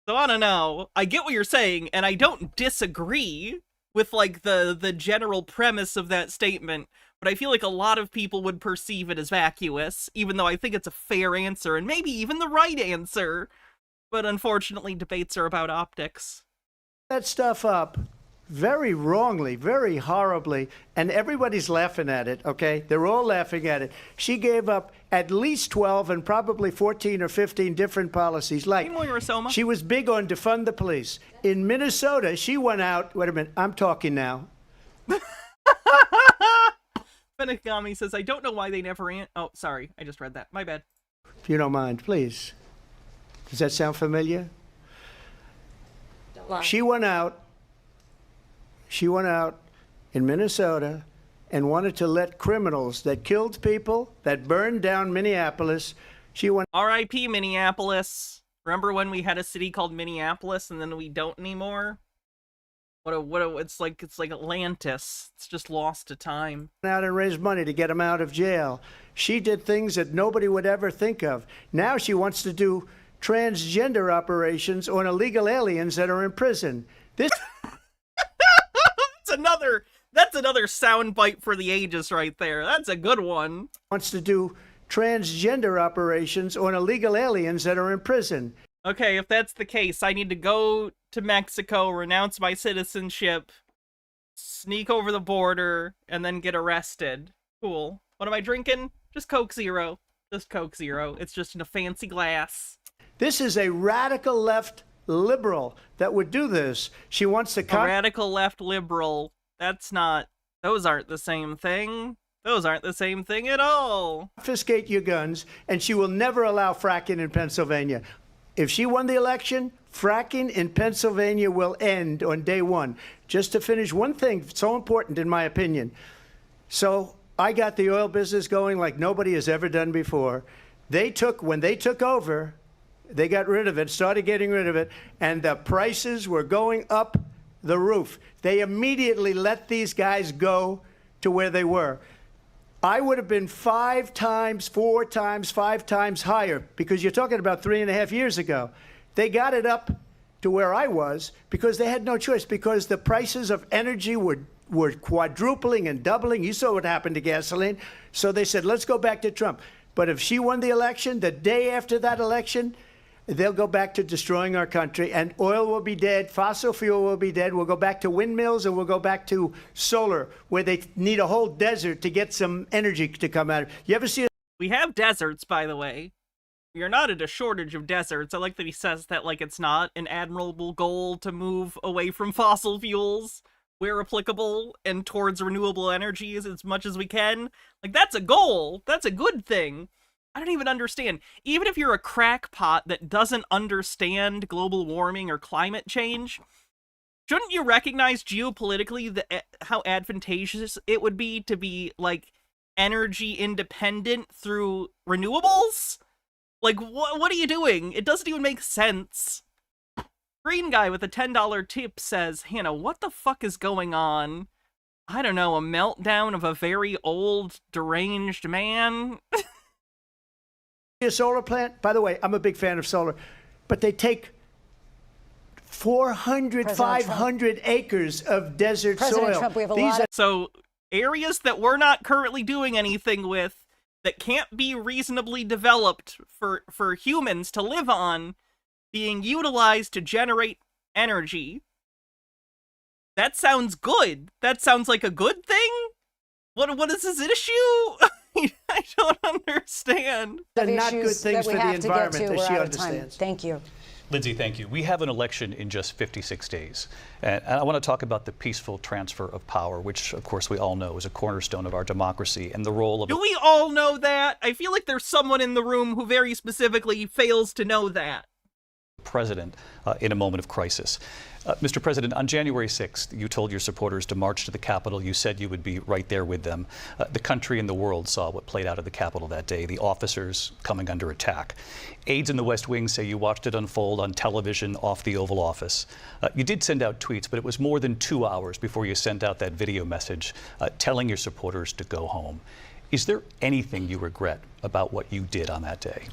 So I don't know. I get what you're saying and I don't disagree with like the general premise of that statement, but I feel like a lot of people would perceive it as vacuous, even though I think it's a fair answer and maybe even the right answer. But unfortunately, debates are about optics. That stuff up very wrongly, very horribly, and everybody's laughing at it, okay? They're all laughing at it. She gave up at least 12 and probably 14 or 15 different policies. Like, she was big on defund the police. In Minnesota, she went out, wait a minute, I'm talking now. Benegami says, I don't know why they never oh, sorry, I just read that. My bad. If you don't mind, please. Does that sound familiar? She went out in Minnesota and wanted to let criminals that killed people, that burned down Minneapolis, she went... R.I.P. Minneapolis. Remember when we had a city called Minneapolis and then we don't anymore? it's like Atlantis. It's just lost to time. Out and raise money to get him out of jail. She did things that nobody would ever think of. Now she wants to do transgender operations on illegal aliens that are in prison. This That's another soundbite for the ages right there. That's a good one. wants to do transgender operations on illegal aliens that are in prison. Okay, if that's the case, I need to go to Mexico, renounce my citizenship, sneak over the border, and then get arrested. Cool. What am I drinking? Just Coke Zero. Just Coke Zero. It's just in a fancy glass. This is a radical left liberal that would do this. She wants to A radical left liberal. That's not... Those aren't the same thing. Those aren't the same thing at all. confiscate your guns, and she will never allow fracking in Pennsylvania. If she won the election, fracking in Pennsylvania will end on day one. Just to finish, one thing so important in my opinion. So I got the oil business going like nobody has ever done before. When they took over, they got rid of it, started getting rid of it, and the prices were going up the roof. They immediately let these guys go to where they were. I would have been 5 times, 4 times, 5 times higher, because you're talking about 3.5 years ago. They got it up to where I was because they had no choice, because the prices of energy were quadrupling and doubling. You saw what happened to gasoline. So they said, let's go back to Trump. But if she won the election, the day after that election, they'll go back to destroying our country, and oil will be dead, fossil fuel will be dead, we'll go back to windmills, and we'll go back to solar, where they need a whole desert to get some energy to come out. You ever see We have deserts, by the way. You're not at a shortage of deserts. I like that he says that like it's not an admirable goal to move away from fossil fuels where applicable and towards renewable energies as much as we can. Like, that's a goal. That's a good thing. I don't even understand. Even if you're a crackpot that doesn't understand global warming or climate change, shouldn't you recognize geopolitically how advantageous it would be to be, like, energy independent through renewables? Like, what are you doing? It doesn't even make sense. Green guy with a $10 tip says, Hannah, what the fuck is going on? I don't know, a meltdown of a very old, deranged man? a solar plant? By the way, I'm a big fan of solar, but they take 400, 500 acres of desert President soil. Trump, we have a lot of So, areas that we're not currently doing anything with, that can't be reasonably developed for humans to live on, being utilized to generate energy. That sounds good. That sounds like a good thing? What is this issue? I don't understand. They're not good issues things that for we the have to get environment, to. as We're she out of time. understands. Thank you. Lindsay, thank you. We have an election in just 56 days. And I want to talk about the peaceful transfer of power, which, of course, we all know is a cornerstone of our democracy, and the role of... Do we all know that? I feel like there's someone in the room who very specifically fails to know that. President in a moment of crisis. Mr. President, on January 6th, you told your supporters to march to the Capitol. You said you would be right there with them. The country and the world saw what played out at the Capitol that day, the officers coming under attack. Aides in the West Wing say you watched it unfold on television off the Oval Office. You did send out tweets, but it was more than 2 hours before you sent out that video message telling your supporters to go home. Is there anything you regret about what you did on that day?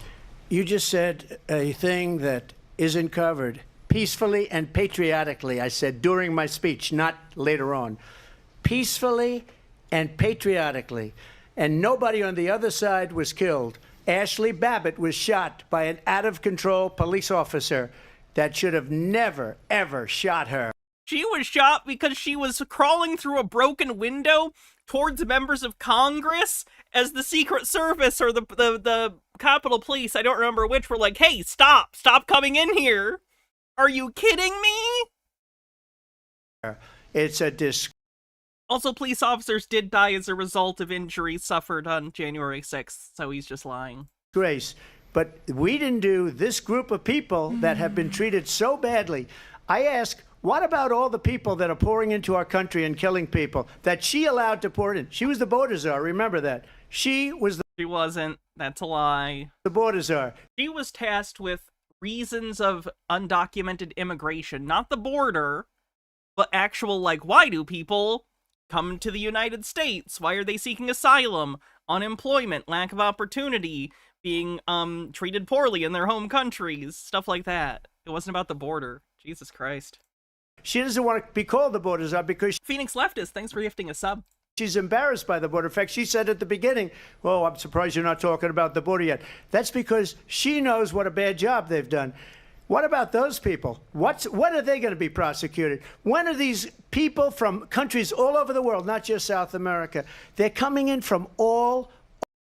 You just said a thing that isn't covered. Peacefully and patriotically, I said during my speech, not later on. Peacefully and patriotically. And nobody on the other side was killed. Ashley Babbitt was shot by an out-of-control police officer that should have never, ever shot her. She was shot because she was crawling through a broken window towards members of Congress as the Secret Service or the Capitol Police, I don't remember which, were like, hey, stop coming in here. Are you kidding me? It's a disgrace. Also, police officers did die as a result of injuries suffered on January 6th, so he's just lying. But we didn't do this group of people that have been treated so badly. I ask, what about all the people that are pouring into our country and killing people that she allowed to pour in? She was the border czar, remember that. She wasn't. That's a lie. the border czar. She was tasked with reasons of undocumented immigration, not the border. but actual, like, why do people come to the United States? Why are they seeking asylum, unemployment, lack of opportunity, being treated poorly in their home countries, stuff like that. It wasn't about the border. Jesus Christ. She doesn't want to be called the border czar because Phoenix Leftist, thanks for gifting a sub. she's embarrassed by the border. In fact, she said at the beginning, "Oh, I'm surprised you're not talking about the border yet." That's because she knows what a bad job they've done. What about those people? When are they going to be prosecuted? When are these people from countries all over the world, not just South America? They're coming in from all.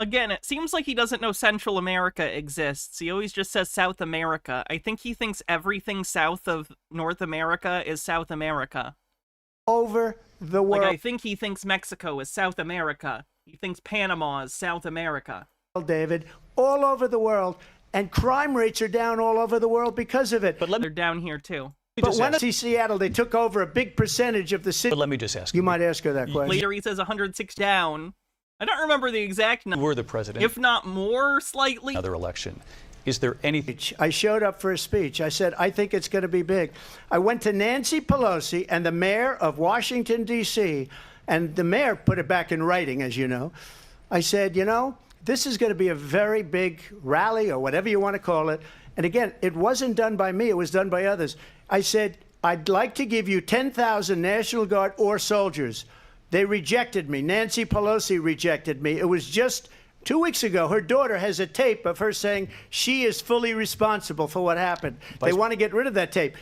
Again, it seems like he doesn't know Central America exists. He always just says South America. I think he thinks everything south of North America is South America. Over the world. Like, I think he thinks Mexico is South America. He thinks Panama is South America. David, all over the world. And crime rates are down all over the world because of it. But they're down here, too. But when I see Seattle, they took over a big percentage of the city. But let me just ask you. Might ask her that question. Later, he says 106 down. I don't remember the exact number. You were the president. If not more, slightly. Another election. Is there anything? I showed up for a speech. I said, I think it's going to be big. I went to Nancy Pelosi and the mayor of Washington, D.C., and the mayor put it back in writing, as you know. I said, you know, this is going to be a very big rally or whatever you want to call it. And again, it wasn't done by me. It was done by others. I said, I'd like to give you 10,000 National Guard or soldiers. They rejected me. Nancy Pelosi rejected me. It was just 2 weeks ago. Her daughter has a tape of her saying she is fully responsible for what happened. They want to get rid of that tape.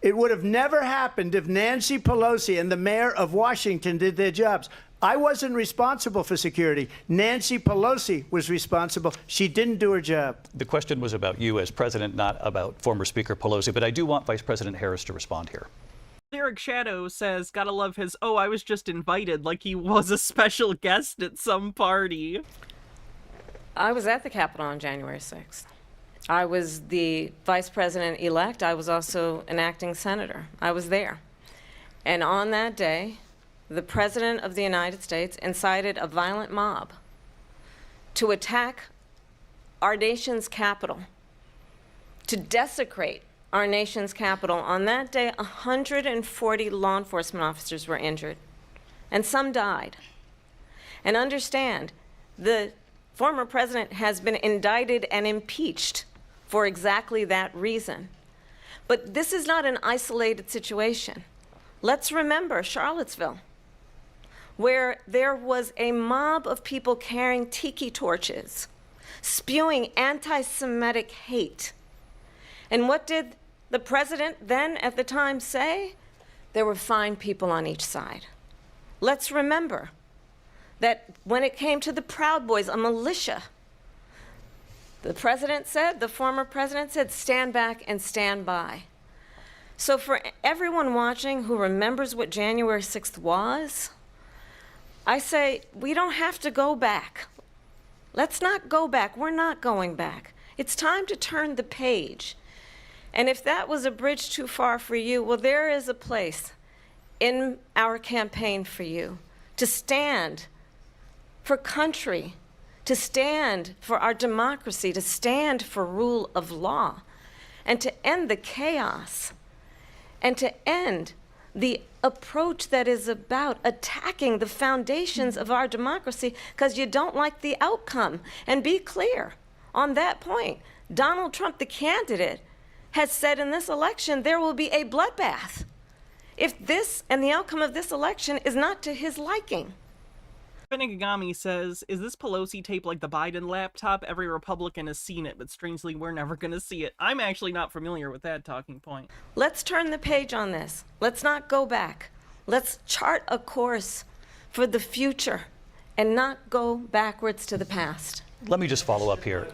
It would have never happened if Nancy Pelosi and the mayor of Washington did their jobs. I wasn't responsible for security. Nancy Pelosi was responsible. She didn't do her job. The question was about you as president, not about former Speaker Pelosi, but I do want Vice President Harris to respond here. Derek Shadow says, gotta love his, oh, I was just invited, like he was a special guest at some party. I was at the Capitol on January 6th. I was the vice president-elect. I was also an acting senator. I was there. And on that day, the President of the United States incited a violent mob to attack our nation's capital, to desecrate our nation's capital. On that day, 140 law enforcement officers were injured, and some died. And understand, the former president has been indicted and impeached for exactly that reason. But this is not an isolated situation. Let's remember Charlottesville, where there was a mob of people carrying tiki torches, spewing anti-Semitic hate. And what did the president then at the time say? There were fine people on each side. Let's remember that when it came to the Proud Boys, a militia, the president said, the former president said, stand back and stand by. So for everyone watching who remembers what January 6th was, I say, we don't have to go back. Let's not go back. We're not going back. It's time to turn the page. And if that was a bridge too far for you, well, there is a place in our campaign for you to stand for country, to stand for our democracy, to stand for rule of law, and to end the chaos, and to end the approach that is about attacking the foundations of our democracy because you don't like the outcome. And be clear on that point. Donald Trump, the candidate, has said in this election there will be a bloodbath if this and the outcome of this election is not to his liking. Benigami says, is this Pelosi tape like the Biden laptop? Every Republican has seen it, but strangely, we're never going to see it. I'm actually not familiar with that talking point. Let's turn the page on this. Let's not go back. Let's chart a course for the future and not go backwards to the past. Let me just follow up here.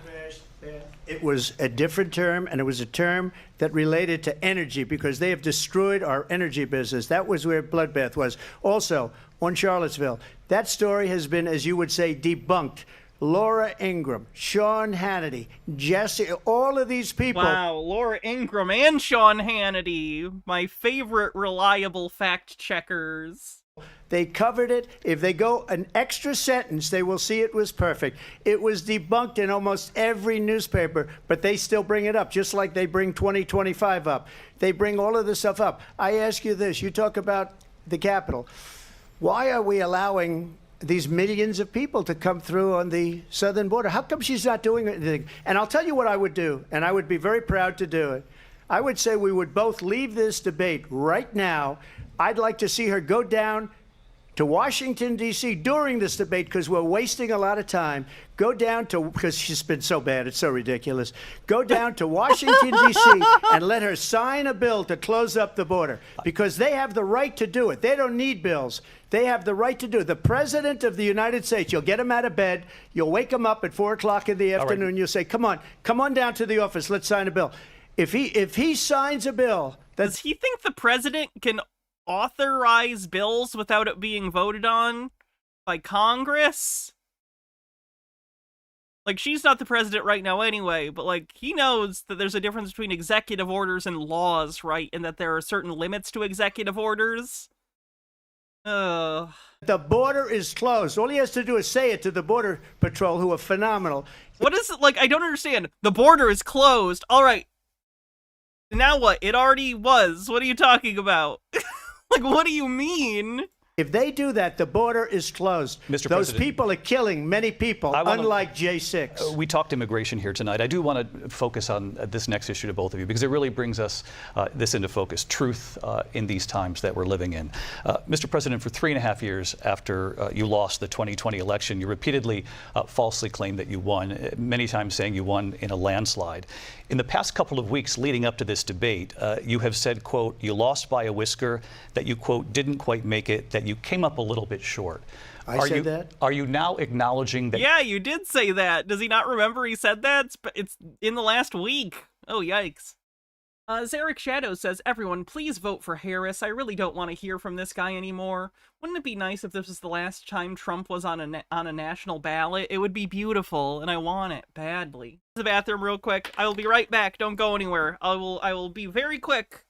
It was a different term, and it was a term that related to energy because they have destroyed our energy business. That was where bloodbath was. Also, on Charlottesville, that story has been, as you would say, debunked. Laura Ingraham, Sean Hannity, Jesse, all of these people. Wow, Laura Ingraham and Sean Hannity, my favorite reliable fact checkers. They covered it. If they go an extra sentence, they will see it was perfect. It was debunked in almost every newspaper, but they still bring it up, just like they bring 2025 up. They bring all of this stuff up. I ask you this. You talk about the Capitol. Why are we allowing these millions of people to come through on the southern border? How come she's not doing anything? And I'll tell you what I would do, and I would be very proud to do it. I would say we would both leave this debate right now. I'd like to see her go down to Washington, D.C. during this debate, because we're wasting a lot of time. Go down to, because she's been so bad, it's so ridiculous. Go down to Washington, D.C. and let her sign a bill to close up the border, because they have the right to do it. They don't need bills. They have the right to do it. The President of the United States, you'll get him out of bed, you'll wake him up at 4 o'clock in the afternoon, you'll say, come on down to the office, let's sign a bill. If he signs a bill, does he think the president can authorize bills without it being voted on by Congress? Like, she's not the president right now anyway, but, like, he knows that there's a difference between executive orders and laws, right? And that there are certain limits to executive orders. The border is closed. All he has to do is say it to the Border Patrol, who are phenomenal. What is it? Like, I don't understand. The border is closed. All right. Now what? It already was. What are you talking about? Like, what do you mean? If they do that, the border is closed. Mr. Those President, people are killing many people, unlike J6. We talked immigration here tonight. I do want to focus on this next issue to both of you, because it really brings us this into focus, truth in these times that we're living in. Mr. President, for 3.5 years after you lost the 2020 election, you repeatedly falsely claimed that you won, many times saying you won in a landslide. In the past couple of weeks leading up to this debate, you have said, quote, you lost by a whisker, that you, quote, didn't quite make it, that you came up a little bit short. I said that? Are you now acknowledging that? Yeah, you did say that. Does he not remember he said that? It's in the last week. Oh, yikes. Zarek Shadow says, everyone, please vote for Harris. I really don't want to hear from this guy anymore. Wouldn't it be nice if this was the last time Trump was on a national ballot? It would be beautiful, and I want it badly. The bathroom real quick. I will be right back. Don't go anywhere. I will be very quick.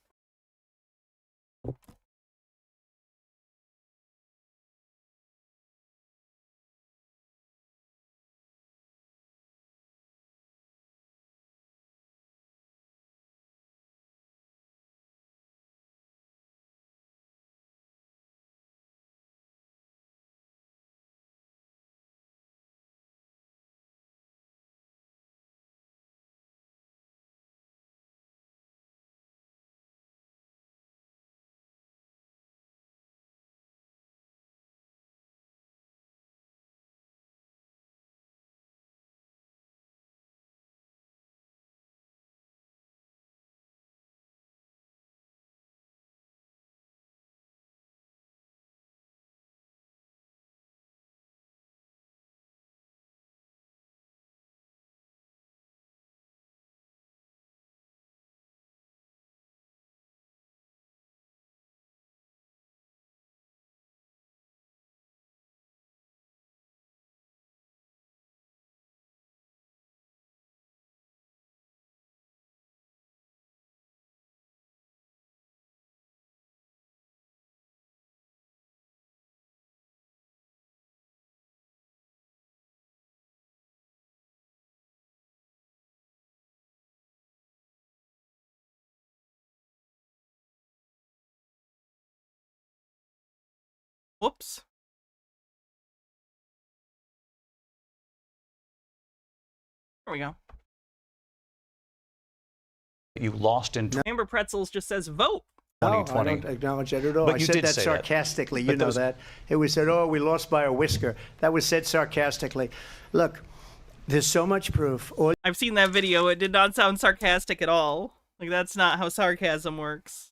Whoops. There we go. You lost in Amber Pretzels just says vote. 2020. No, I don't acknowledge that at all. But I you said did that say sarcastically. that. You know that. It was said, oh, we lost by a whisker. That was said sarcastically. Look, there's so much proof. I've seen that video. It did not sound sarcastic at all. Like, that's not how sarcasm works.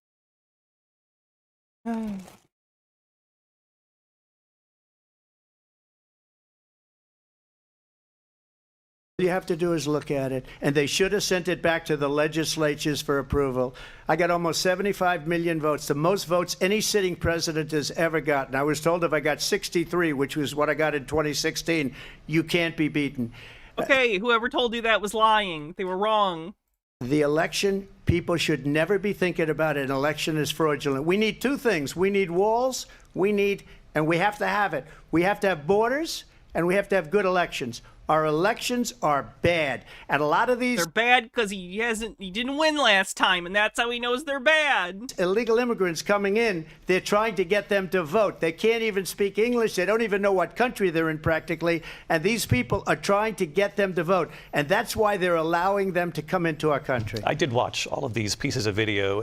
All you have to do is look at it, and they should have sent it back to the legislatures for approval. I got almost 75 million votes, the most votes any sitting president has ever gotten. I was told if I got 63, which was what I got in 2016, you can't be beaten. Okay, whoever told you that was lying. They were wrong. The election, people should never be thinking about an election as fraudulent. We need two things. We need walls, and we have to have it. We have to have borders, and we have to have good elections. Our elections are bad, and a lot of these— They're bad because he didn't win last time, and that's how he knows they're bad. illegal immigrants coming in, they're trying to get them to vote. They can't even speak English. They don't even know what country they're in practically. And these people are trying to get them to vote. And that's why they're allowing them to come into our country. I did watch all of these pieces of video.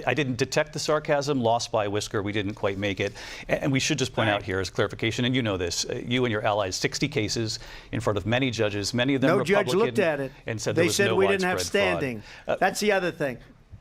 I didn't detect the sarcasm, lost by a whisker. We didn't quite make it. And we should just point out here as clarification, and you know this, you and your allies, 60 cases in front of many judges, many of them Republican. No judge looked at it and said they there was said no we didn't have widespread standing. fraud. That's the other thing.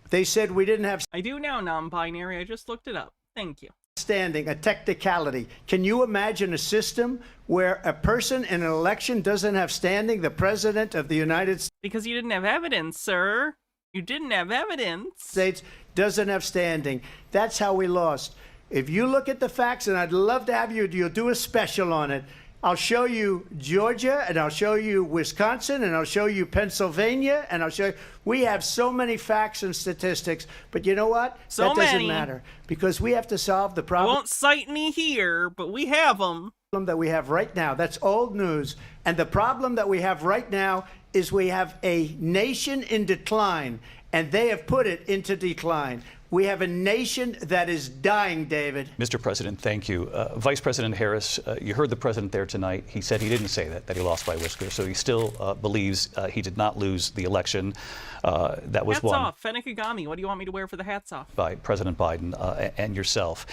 They said we didn't have I do now, non-binary. I just looked it up. Thank you. standing, a technicality. Can you imagine a system where a person in an election doesn't have standing, the president of the United Because you didn't have evidence, sir. You didn't have evidence. States doesn't have standing? That's how we lost. If you look at the facts, and I'd love to have you'll do a special on it. I'll show you Georgia, and I'll show you Wisconsin, and I'll show you Pennsylvania, and I'll show you. We have so many facts and statistics, but you know what? So that doesn't many. matter, because we have to solve the I problem won't cite any here, but we have them. that we have right now. That's old news. And the problem that we have right now is we have a nation in decline, and they have put it into decline. We have a nation that is dying, David. Mr. President, thank you. Vice President Harris, you heard the president there tonight. He said he didn't say that he lost by whisker. So he still believes he did not lose the election. That was Hats won off. Fennec Agami. What do you want me to wear for the hats off? by President Biden and yourself.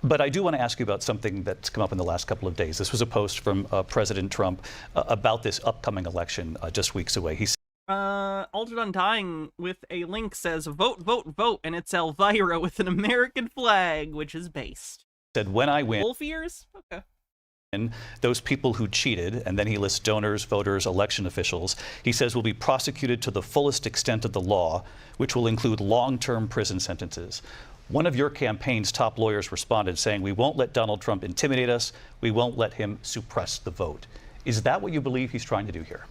But I do want to ask you about something that's come up in the last couple of days. This was a post from President Trump about this upcoming election just weeks away. He Altered Undying with a link says, vote, vote, vote, and it's Elvira with an American flag, which is based. said, when I win, Wolf ears? Okay. those people who cheated, and then he lists donors, voters, election officials, he says will be prosecuted to the fullest extent of the law, which will include long-term prison sentences. One of your campaign's top lawyers responded saying, we won't let Donald Trump intimidate us. We won't let him suppress the vote. Is that what you believe he's trying to do here?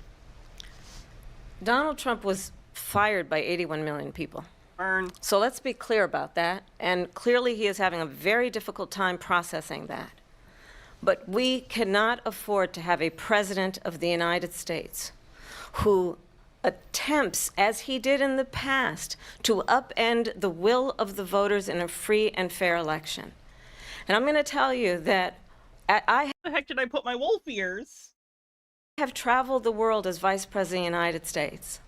Donald Trump was fired by 81 million people. Burn. So let's be clear about that. And clearly he is having a very difficult time processing that. But we cannot afford to have a president of the United States who attempts, as he did in the past, to upend the will of the voters in a free and fair election. And I'm going to tell you that I Where the heck did I put my wolf ears? have traveled the world as Vice President of the United States,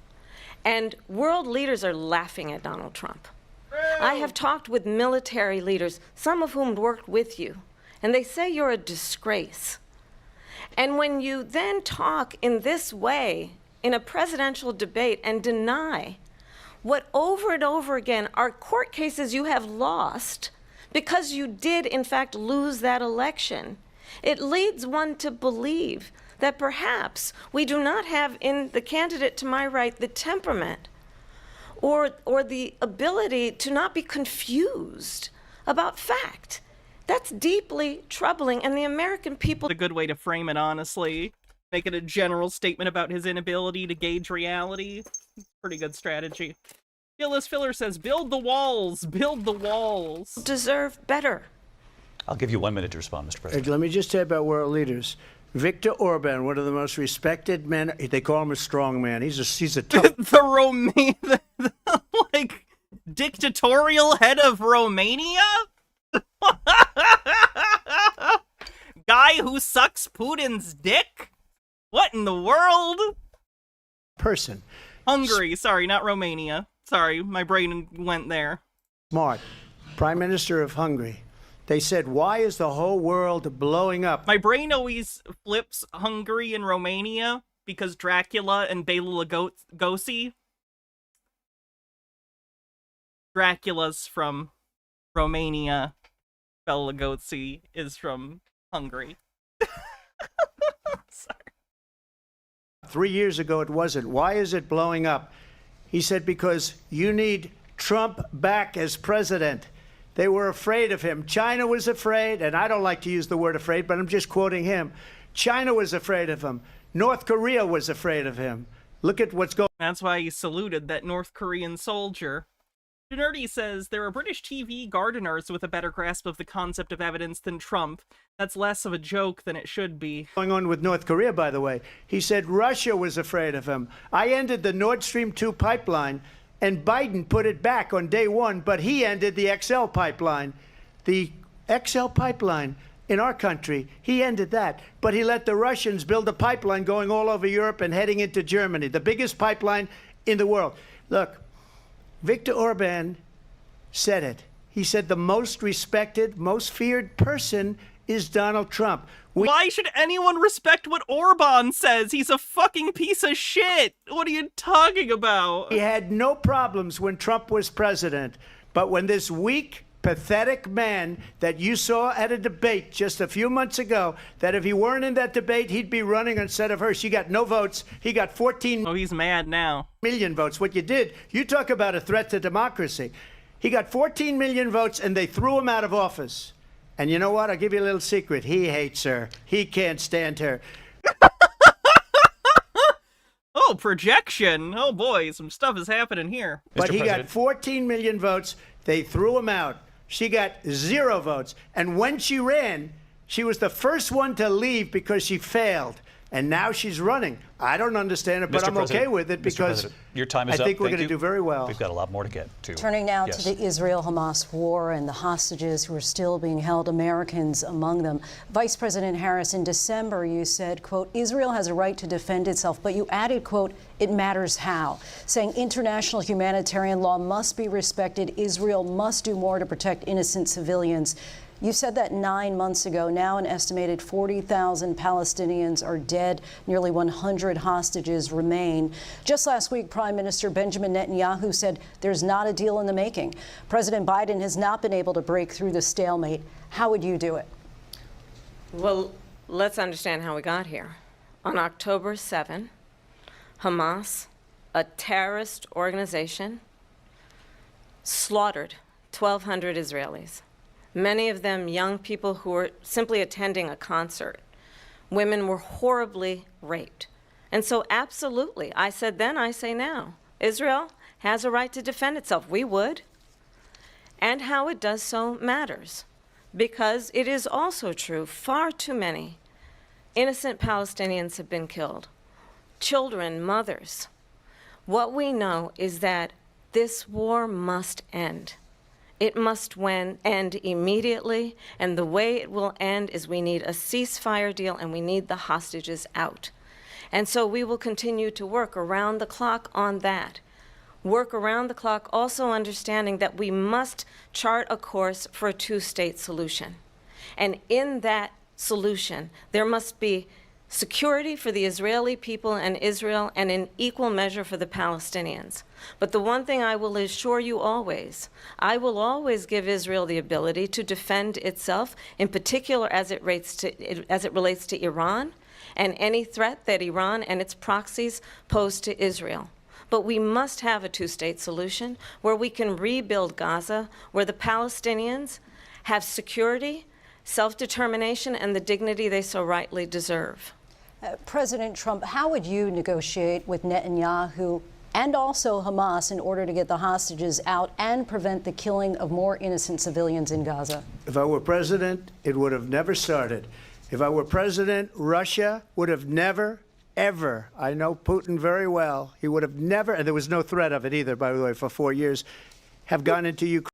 and world leaders are laughing at Donald Trump. I have talked with military leaders, some of whom worked with you, and they say you're a disgrace. And when you then talk in this way in a presidential debate and deny what over and over again are court cases you have lost because you did in fact lose that election, it leads one to believe that perhaps we do not have in the candidate to my right the temperament or the ability to not be confused about fact. That's deeply troubling, and the American people— A good way to frame it, honestly. Make it a general statement about his inability to gauge reality. Pretty good strategy. Gillis Filler says, build the walls, build the walls. deserve better. I'll give you 1 minute to respond, Mr. President. Let me just say about world leaders. Viktor Orban, one of the most respected men, they call him a strong man. He's a tough the like, dictatorial head of Romania? Guy who sucks Putin's dick? What in the world? person. Hungary, sorry, not Romania. Sorry, my brain went there. Smart. Prime Minister of Hungary. They said, why is the whole world blowing up? My brain always flips Hungary and Romania because Dracula and Bela Lugosi. Dracula's from Romania. Bela Lugosi is from Hungary. Sorry. 3 years ago, it wasn't. Why is it blowing up? He said, because you need Trump back as president. They were afraid of him. China was afraid, and I don't like to use the word afraid, but I'm just quoting him. China was afraid of him. North Korea was afraid of him. Look at what's going That's why he saluted that North Korean soldier. Nerdy says there are British TV gardeners with a better grasp of the concept of evidence than Trump. That's less of a joke than it should be. on with North Korea, by the way. He said Russia was afraid of him. I ended the Nord Stream 2 pipeline, and Biden put it back on day one, but he ended the XL pipeline. The XL pipeline in our country, he ended that. But he let the Russians build a pipeline going all over Europe and heading into Germany, the biggest pipeline in the world. Look, Viktor Orban said it. He said the most respected, most feared person is Donald Trump. Why should anyone respect what Orban says? He's a fucking piece of shit. What are you talking about? He had no problems when Trump was president. But when this weak, pathetic man that you saw at a debate just a few months ago, that if he weren't in that debate, he'd be running instead of her. She got no votes. He got 14 Oh, he's mad now. million votes. What you did, you talk about a threat to democracy. He got 14 million votes, and they threw him out of office. And you know what? I'll give you a little secret. He hates her. He can't stand her. Oh, projection. Oh boy, some stuff is happening here. But Mr. he President. got 14 million votes. They threw him out. She got 0 votes. And when she ran, she was the first one to leave because she failed. And now she's running. I don't understand it, but Mr. I'm okay President, with it Mr. because President, your time is I think up. we're Thank going to you. do very well. We've got a lot more to get to. Turning now Yes. to the Israel-Hamas war and the hostages who are still being held, Americans among them. Vice President Harris, in December, you said, quote, Israel has a right to defend itself, but you added, quote, it matters how, saying international humanitarian law must be respected. Israel must do more to protect innocent civilians. You said that 9 months ago. Now an estimated 40,000 Palestinians are dead. Nearly 100 hostages remain. Just last week, Prime Minister Benjamin Netanyahu said there's not a deal in the making. President Biden has not been able to break through the stalemate. How would you do it? Well, let's understand how we got here. On October 7, Hamas, a terrorist organization, slaughtered 1,200 Israelis. Many of them young people who were simply attending a concert. Women were horribly raped. And so absolutely, I said then, I say now, Israel has a right to defend itself. We would. And how it does so matters. Because it is also true, far too many innocent Palestinians have been killed. Children, mothers. What we know is that this war must end. It must end immediately, and the way it will end is we need a ceasefire deal and we need the hostages out. And so we will continue to work around the clock on that. Work around the clock, also understanding that we must chart a course for a two-state solution. And in that solution, there must be security for the Israeli people and Israel, and in equal measure for the Palestinians. But the one thing I will assure you always, I will always give Israel the ability to defend itself, in particular as it relates to Iran and any threat that Iran and its proxies pose to Israel. But we must have a two-state solution where we can rebuild Gaza, where the Palestinians have security, self-determination, and the dignity they so rightly deserve. President Trump, how would you negotiate with Netanyahu and also Hamas in order to get the hostages out and prevent the killing of more innocent civilians in Gaza? If I were president, it would have never started. If I were president, Russia would have never, ever, I know Putin very well, he would have never, and there was no threat of it either, by the way, for 4 years, have gone into Ukraine.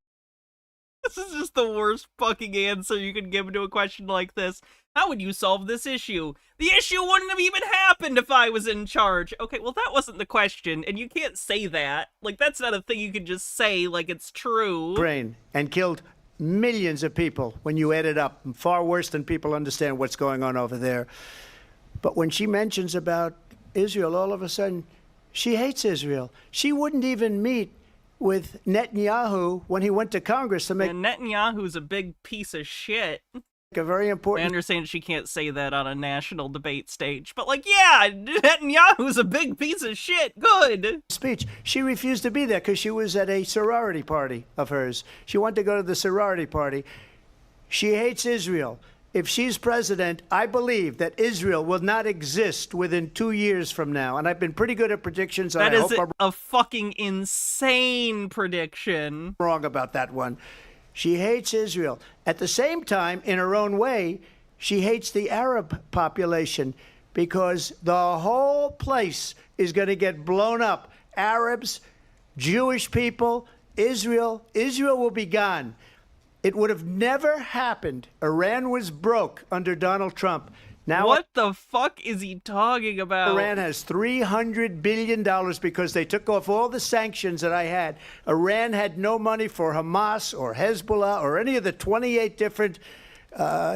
This is just the worst fucking answer you can give to a question like this. How would you solve this issue? The issue wouldn't have even happened if I was in charge. Okay, well, that wasn't the question, and you can't say that. Like, that's not a thing you can just say like it's true. And killed millions of people when you add it up. Far worse than people understand what's going on over there. But when she mentions about Israel, all of a sudden, she hates Israel. She wouldn't even meet with Netanyahu when he went to Congress to make And Netanyahu's a big piece of shit. a very I important understand she can't say that on a national debate stage, but like, yeah, Netanyahu's a big piece of shit. Good. speech. She refused to be there because she was at a sorority party of hers. She wanted to go to the sorority party. She hates Israel. if she's president, I believe that Israel will not exist within 2 years from now. And I've been pretty good at predictions. And That I is hope I'm a fucking insane prediction. wrong about that one. She hates Israel. At the same time, in her own way, she hates the Arab population because the whole place is going to get blown up. Arabs, Jewish people, Israel will be gone. It would have never happened. Iran was broke under Donald Trump. Now What the fuck is he talking about? Iran has $300 billion because they took off all the sanctions that I had. Iran had no money for Hamas or Hezbollah or any of the 28 different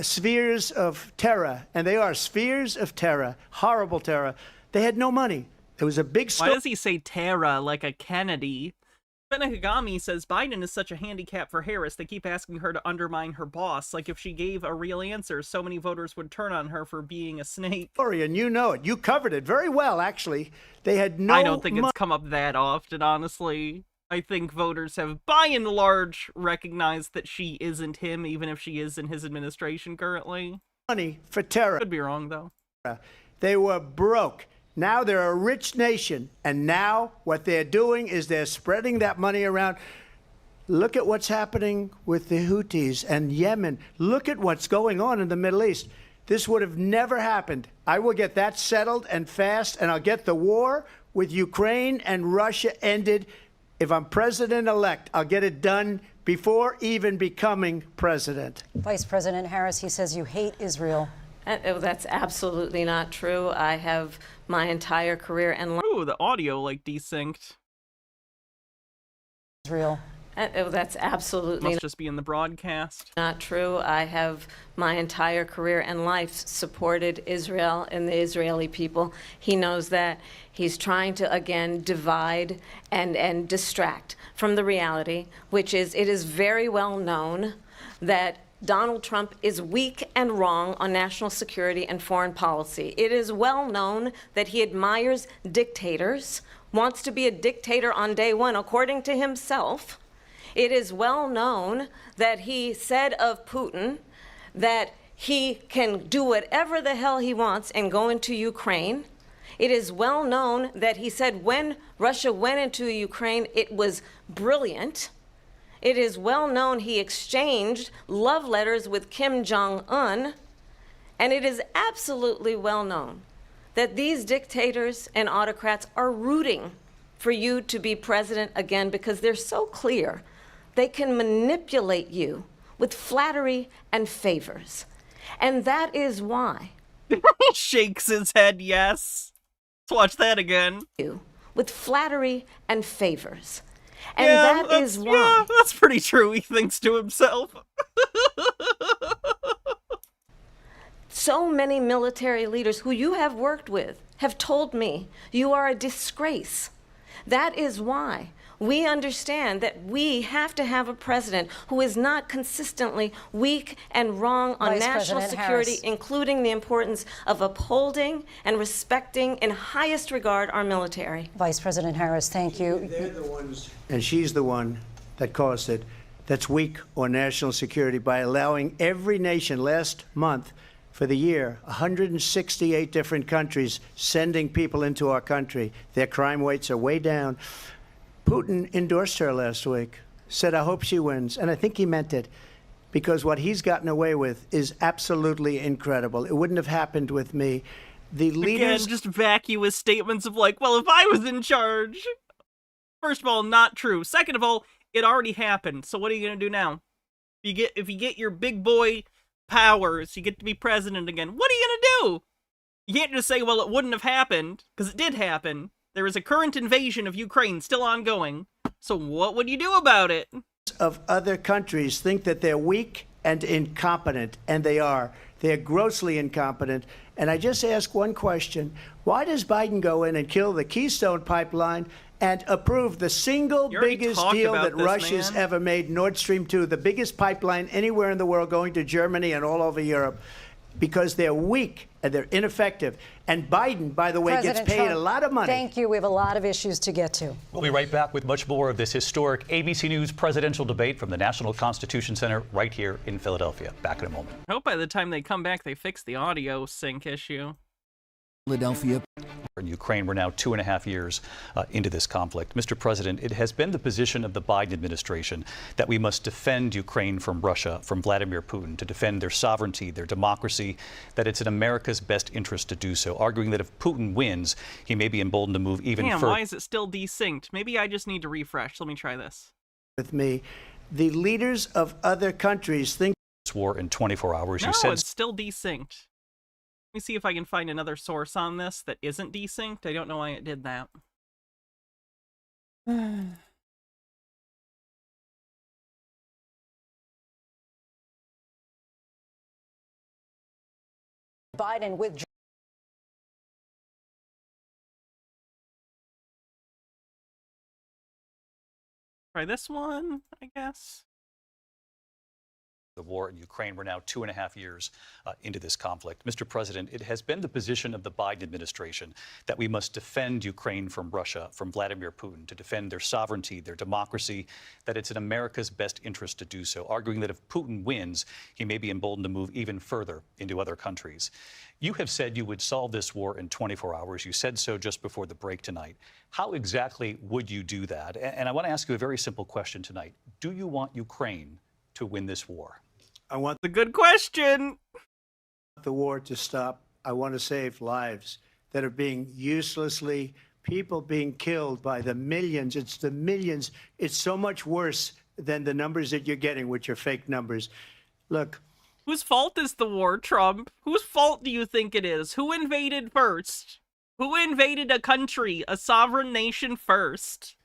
spheres of terror. And they are spheres of terror, horrible terror. They had no money. It was a big Why story. does he say Tara like a Kennedy? Benegami says Biden is such a handicap for Harris. They keep asking her to undermine her boss. Like if she gave a real answer, so many voters would turn on her for being a snake. And you know it. You covered it very well, actually. They had no I don't think it's come up that often, honestly. I think voters have, by and large, recognized that she isn't him, even if she is in his administration currently. money for terror. Could be wrong, though. They were broke. Now they're a rich nation. And now what they're doing is they're spreading that money around. Look at what's happening with the Houthis and Yemen. Look at what's going on in the Middle East. This would have never happened. I will get that settled and fast, and I'll get the war with Ukraine and Russia ended. If I'm president-elect, I'll get it done before even becoming president. Vice President Harris, he says you hate Israel. That's absolutely not true. I have my entire career and life. Ooh, the audio, like, desynced. Israel. That's absolutely Must just be in the broadcast. not true. I have my entire career and life supported Israel and the Israeli people. He knows that. He's trying to, again, divide and distract from the reality, which is it is very well known that Donald Trump is weak and wrong on national security and foreign policy. It is well known that he admires dictators, wants to be a dictator on day one, according to himself. It is well known that he said of Putin that he can do whatever the hell he wants and go into Ukraine. It is well known that he said when Russia went into Ukraine, it was brilliant. It is well known he exchanged love letters with Kim Jong-un. And it is absolutely well known that these dictators and autocrats are rooting for you to be president again because they're so clear. They can manipulate you with flattery and favors. And that is why. He shakes his head, yes. Let's watch that again. With flattery and favors. And Yeah, that is why. Yeah, that's pretty true, he thinks to himself. So many military leaders who you have worked with have told me you are a disgrace. That is why we understand that we have to have a president who is not consistently weak and wrong on Vice national President security, Harris. including the importance of upholding and respecting in highest regard our military. Vice President Harris, thank you. They're the ones, and she's the one that caused it, that's weak on national security by allowing every nation last month for the year, 168 different countries sending people into our country. Their crime rates are way down. Putin endorsed her last week, said, I hope she wins. And I think he meant it, because what he's gotten away with is absolutely incredible. It wouldn't have happened with me. The leaders... Again, just vacuous statements of like, well, if I was in charge. First of all, not true. Second of all, it already happened. So what are you going to do now? If you get your big boy powers, you get to be president again. What are you going to do? You can't just say, well, it wouldn't have happened, because it did happen. There is a current invasion of Ukraine still ongoing. So what would you do about it? of other countries think that they're weak and incompetent, and they are. They're grossly incompetent. And I just ask one question. Why does Biden go in and kill the Keystone Pipeline and approve the single You already biggest talked deal about that this, Russia's man. ever made, Nord Stream 2, the biggest pipeline anywhere in the world going to Germany and all over Europe? Because they're weak and they're ineffective. And Biden, by the way, President gets paid Trump, a lot of money. Thank you. We have a lot of issues to get to. We'll be right back with much more of this historic ABC News presidential debate from the National Constitution Center right here in Philadelphia. Back in a moment. I hope by the time they come back, they fix the audio sync issue. Philadelphia. In Ukraine, we're now 2.5 years into this conflict. Mr. President, it has been the position of the Biden administration that we must defend Ukraine from Russia, from Vladimir Putin, to defend their sovereignty, their democracy, that it's in America's best interest to do so, arguing that if Putin wins, he may be emboldened to move even Damn, further. why is it still desynced? Maybe I just need to refresh. Let me try this. With me, the leaders of other countries think This war in 24 hours. No, You said it's still desynced. Let me see if I can find another source on this that isn't desynced. I don't know why it did that. Biden withdrew. Try this one, I guess. the war in Ukraine. We're now 2.5 years into this conflict. Mr. President, it has been the position of the Biden administration that we must defend Ukraine from Russia, from Vladimir Putin, to defend their sovereignty, their democracy, that it's in America's best interest to do so, arguing that if Putin wins, he may be emboldened to move even further into other countries. You have said you would solve this war in 24 hours. You said so just before the break tonight. How exactly would you do that? And I want to ask you a very simple question tonight. Do you want Ukraine to win this war? I want It's a good question. the war to stop. I want to save lives that are being uselessly, people being killed by the millions. It's the millions. It's so much worse than the numbers that you're getting, which are fake numbers. Look, Whose fault is the war, Trump? Whose fault do you think it is? Who invaded first? Who invaded a country, a sovereign nation first?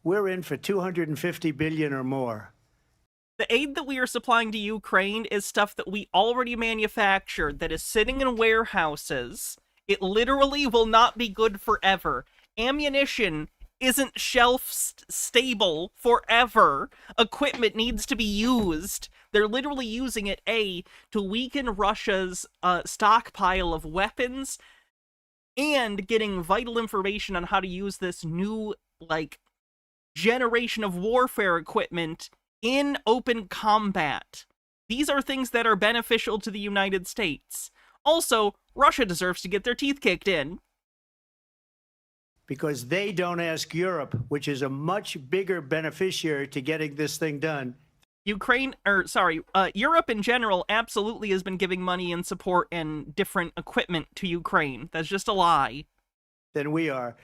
we're in for 250 billion or more. The aid that we are supplying to Ukraine is stuff that we already manufactured, that is sitting in warehouses. It literally will not be good forever. Ammunition isn't shelf-stable forever. Equipment needs to be used. They're literally using it, A, to weaken Russia's stockpile of weapons, and getting vital information on how to use this new, generation of warfare equipment in open combat. These are things that are beneficial to the United States. Also, Russia deserves to get their teeth kicked in. Because they don't ask Europe, which is a much bigger beneficiary to getting this thing done. Europe in general absolutely has been giving money and support and different equipment to Ukraine. That's just a lie. Than we are.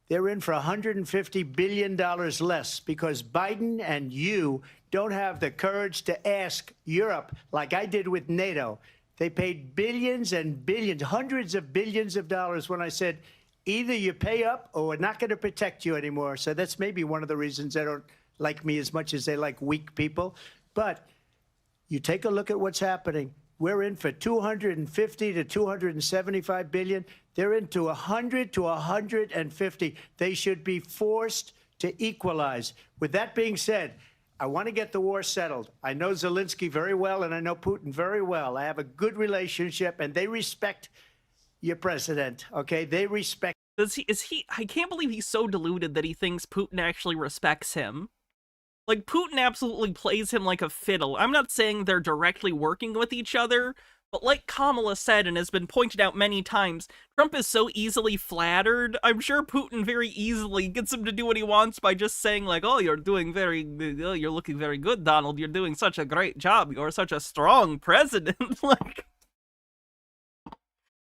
They're in for $150 billion less because Biden and you don't have the courage to ask Europe like I did with NATO. They paid billions and billions, hundreds of billions of dollars when I said, either you pay up or we're not going to protect you anymore. So that's maybe one of the reasons they don't like me as much as they like weak people. But you take a look at what's happening. We're in for 250 to 275 billion. They're into 100 to 150. They should be forced to equalize. With that being said, I want to get the war settled. I know Zelensky very well, and I know Putin very well. I have a good relationship, and they respect your president, okay? They respect. I can't believe he's so deluded that he thinks Putin actually respects him. Putin absolutely plays him like a fiddle. I'm not saying they're directly working with each other, but like Kamala said and has been pointed out many times, Trump is so easily flattered. I'm sure Putin very easily gets him to do what he wants by just saying, oh, you're looking very good, Donald. You're doing such a great job. You're such a strong president. Come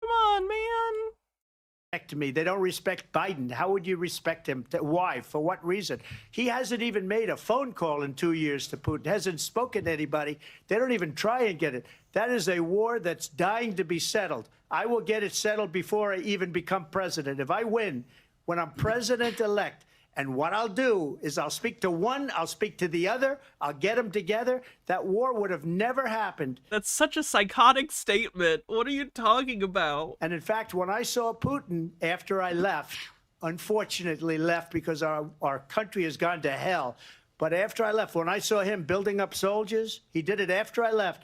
on, man. Me. They don't respect Biden. How would you respect him? Why? For what reason? He hasn't even made a phone call in 2 years to Putin, hasn't spoken to anybody. They don't even try and get it. That is a war that's dying to be settled. I will get it settled before I even become president. If I win, when I'm president-elect, and what I'll do is I'll speak to one, I'll speak to the other, I'll get them together. That war would have never happened. That's such a psychotic statement. What are you talking about? And in fact, when I saw Putin after I left, unfortunately left because our country has gone to hell. But after I left, when I saw him building up soldiers, he did it after I left.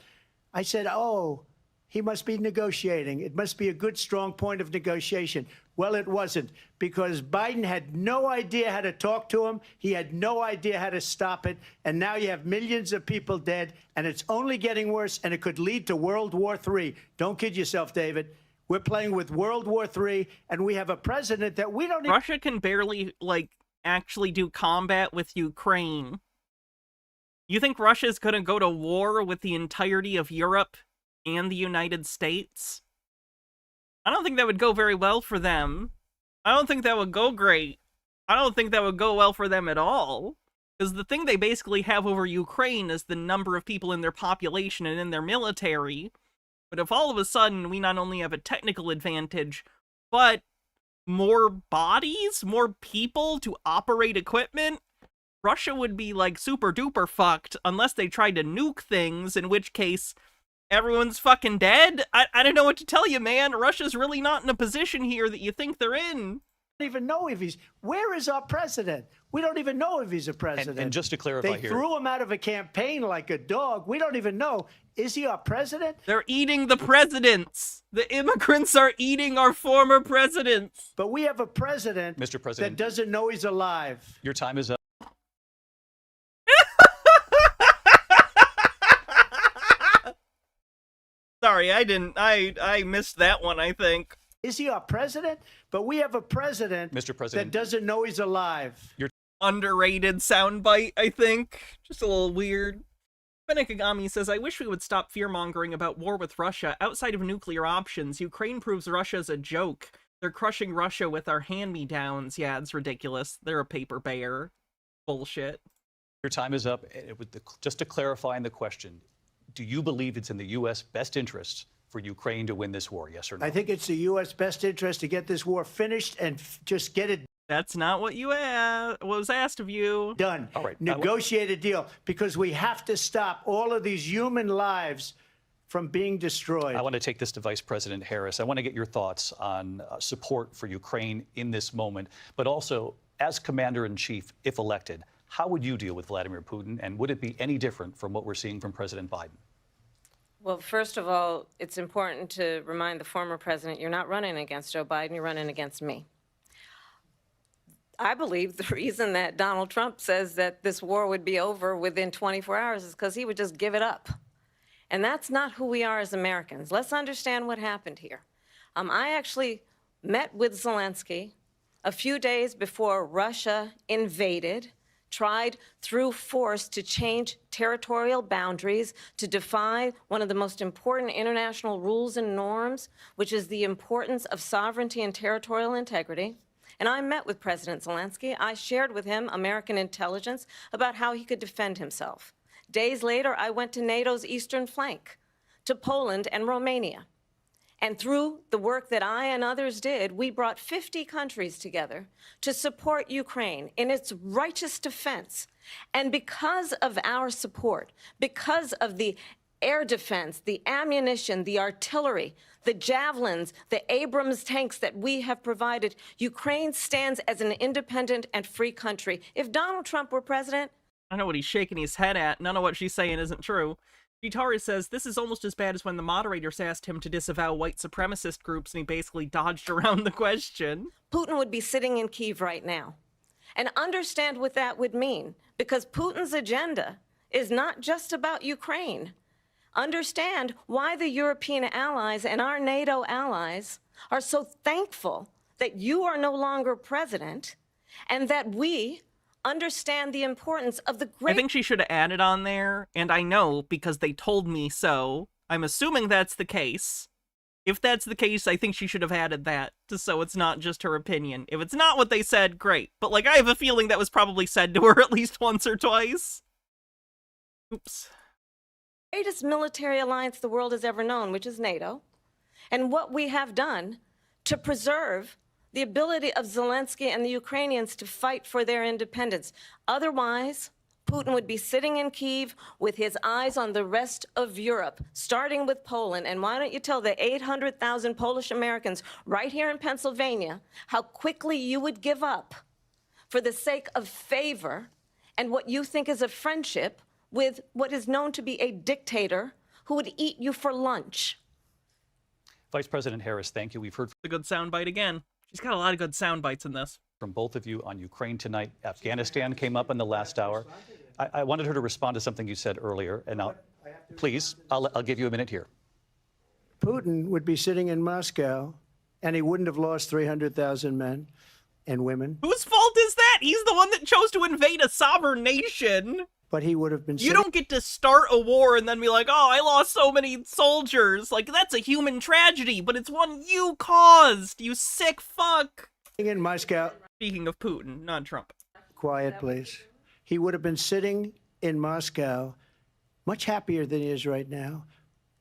I said, oh, he must be negotiating. It must be a good, strong point of negotiation. Well, it wasn't, because Biden had no idea how to talk to him. He had no idea how to stop it. And now you have millions of people dead, and it's only getting worse, and it could lead to World War III. Don't kid yourself, David. We're playing with World War III, and we have a president that we don't even... Russia can barely, like, actually do combat with Ukraine. You think Russia's gonna go to war with the entirety of Europe and the United States? I don't think that would go very well for them. I don't think that would go great. I don't think that would go well for them at all. Because the thing they basically have over Ukraine is the number of people in their population and in their military. But if all of a sudden we not only have a technical advantage, but more bodies, more people to operate equipment, Russia would be like super duper fucked unless they tried to nuke things, in which case everyone's fucking dead. I don't know what to tell you, man. Russia's really not in a position here that you think they're in. Don't even know if he's... Where is our president? We don't even know if he's a president. And just to clarify they here... threw him out of a campaign like a dog. We don't even know. Is he our president? They're eating the presidents. The immigrants are eating our former presidents. But we have a president, Mr. President, that doesn't know he's alive. your time is up. Sorry, I missed that one, I think. Is he our president? But we have a president, Mr. President, that doesn't know he's alive. Underrated soundbite, I think. Just a little weird. Benekagami says, I wish we would stop fear-mongering about war with Russia. Outside of nuclear options, Ukraine proves Russia's a joke. They're crushing Russia with our hand-me-downs. Yeah, it's ridiculous. They're a paper bear. Bullshit. your time is up. Just to clarify in the question, do you believe it's in the U.S. best interest for Ukraine to win this war, yes or no? I think it's the U.S. best interest to get this war finished and just get it That's not what you was asked of you. done. All right. Negotiate a deal, because we have to stop all of these human lives from being destroyed. I want to take this to Vice President Harris. I want to get your thoughts on support for Ukraine in this moment, but also as Commander-in-Chief, if elected, how would you deal with Vladimir Putin, and would it be any different from what we're seeing from President Biden? Well, first of all, it's important to remind the former president you're not running against Joe Biden, you're running against me. I believe the reason that Donald Trump says that this war would be over within 24 hours is because he would just give it up. And that's not who we are as Americans. Let's understand what happened here. I actually met with Zelensky a few days before Russia invaded, tried through force to change territorial boundaries, to defy one of the most important international rules and norms, which is the importance of sovereignty and territorial integrity. And I met with President Zelensky. I shared with him American intelligence about how he could defend himself. Days later, I went to NATO's eastern flank, to Poland and Romania. And through the work that I and others did, we brought 50 countries together to support Ukraine in its righteous defense. And because of our support, because of the air defense, the ammunition, the artillery, the javelins, the Abrams tanks that we have provided, Ukraine stands as an independent and free country. If Donald Trump were president, I know what he's shaking his head at. None of what she's saying isn't true. Gitari says, this is almost as bad as when the moderators asked him to disavow white supremacist groups and he basically dodged around the question. Putin would be sitting in Kyiv right now. And understand what that would mean, because Putin's agenda is not just about Ukraine. Understand why the European allies and our NATO allies are so thankful that you are no longer president and that we understand the importance of the great... I think she should have added on there, and I know because they told me so. I'm assuming that's the case. If that's the case, I think she should have added that, so it's not just her opinion. If it's not what they said, great. But, like, I have a feeling that was probably said to her at least once or twice. Oops. Greatest military alliance the world has ever known, which is NATO, and what we have done to preserve the ability of Zelensky and the Ukrainians to fight for their independence. Otherwise, Putin would be sitting in Kyiv with his eyes on the rest of Europe, starting with Poland. And why don't you tell the 800,000 Polish Americans right here in Pennsylvania how quickly you would give up for the sake of favor and what you think is a friendship with what is known to be a dictator who would eat you for lunch. Vice President Harris, thank you. We've heard A good soundbite again. She's got a lot of good sound bites in this. from both of you on Ukraine tonight. Afghanistan came up in the last hour. I wanted her to respond to something you said earlier, and please, I'll give you a minute here. Putin would be sitting in Moscow, and he wouldn't have lost 300,000 men and women, Whose fault is that? He's the one that chose to invade a sovereign nation. but he would have been You sitting don't get to start a war and then be like, oh, I lost so many soldiers. Like, that's a human tragedy, but it's one you caused, you sick fuck. in Moscow. Speaking of Putin, not Trump. Quiet, please. He would have been sitting in Moscow, much happier than he is right now.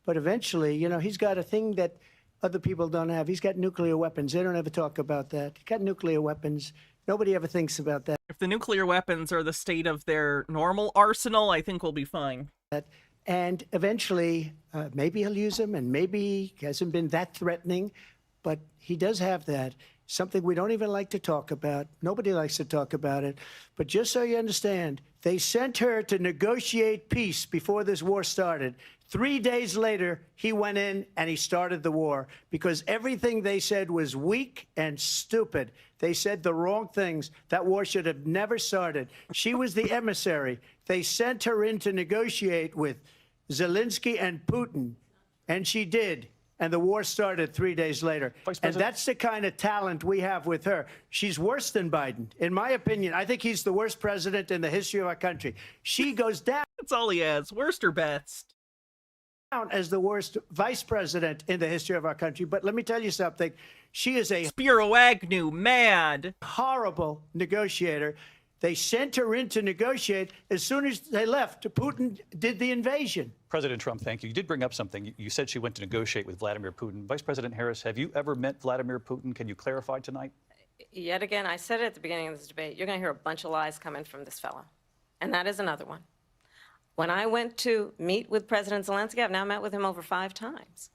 But eventually, you know, he's got a thing that other people don't have. He's got nuclear weapons. They don't ever talk about that. He's got nuclear weapons. Nobody ever thinks about that. If the nuclear weapons are the state of their normal arsenal, I think we'll be fine. And eventually, maybe he'll use them, and maybe he hasn't been that threatening, but he does have that. Something we don't even like to talk about. Nobody likes to talk about it. But just so you understand, they sent her to negotiate peace before this war started. 3 days later, he went in and he started the war because everything they said was weak and stupid. They said the wrong things. That war should have never started. She was the emissary. They sent her in to negotiate with Zelensky and Putin, and she did. And the war started 3 days later. And that's the kind of talent we have with her. She's worse than Biden. In my opinion, I think he's the worst president in the history of our country. She goes down That's all he has. Worst or best? as the worst vice president in the history of our country. But let me tell you something. She is a Spiro Agnew, mad. horrible negotiator. They sent her in to negotiate. As soon as they left, Putin did the invasion. President Trump, thank you. You did bring up something. You said she went to negotiate with Vladimir Putin. Vice President Harris, have you ever met Vladimir Putin? Can you clarify tonight? Yet again, I said it at the beginning of this debate, you're going to hear a bunch of lies coming from this fellow. And that is another one. When I went to meet with President Zelensky, I've now met with him over 5 times.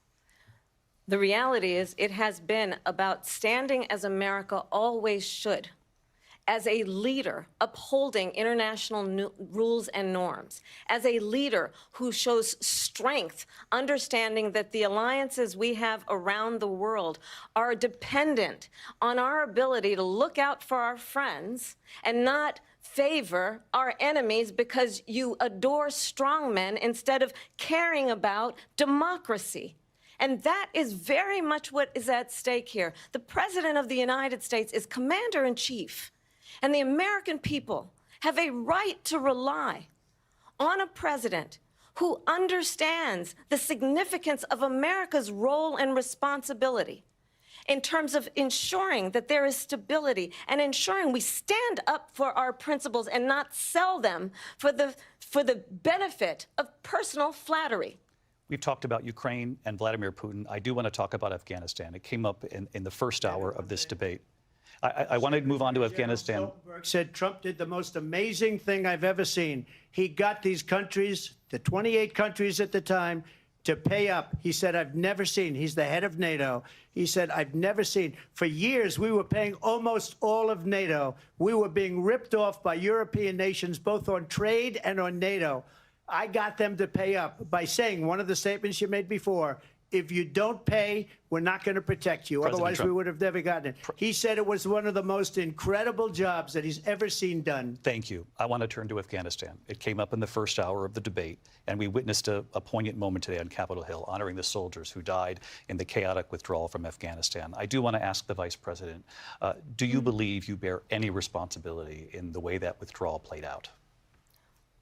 The reality is it has been about standing as America always should, as a leader upholding international rules and norms, as a leader who shows strength, understanding that the alliances we have around the world are dependent on our ability to look out for our friends and not favor our enemies because you adore strongmen instead of caring about democracy. And that is very much what is at stake here. The President of the United States is commander-in-chief. And the American people have a right to rely on a president who understands the significance of America's role and responsibility in terms of ensuring that there is stability and ensuring we stand up for our principles and not sell them for the benefit of personal flattery. We've talked about Ukraine and Vladimir Putin. I do want to talk about Afghanistan. It came up in the first hour of this debate. I want to move on to Afghanistan. Stoltenberg said Trump did the most amazing thing I've ever seen. He got these countries, the 28 countries at the time, to pay up. He said, I've never seen. He's the head of NATO. He said, I've never seen. For years, we were paying almost all of NATO. We were being ripped off by European nations, both on trade and on NATO. I got them to pay up by saying one of the statements you made before, if you don't pay, we're not going to protect you. President Otherwise, Trump. we would have never gotten it. He said it was one of the most incredible jobs that he's ever seen done. Thank you. I want to turn to Afghanistan. It came up in the first hour of the debate, and we witnessed a poignant moment today on Capitol Hill, honoring the soldiers who died in the chaotic withdrawal from Afghanistan. I do want to ask the Vice President, do you believe you bear any responsibility in the way that withdrawal played out?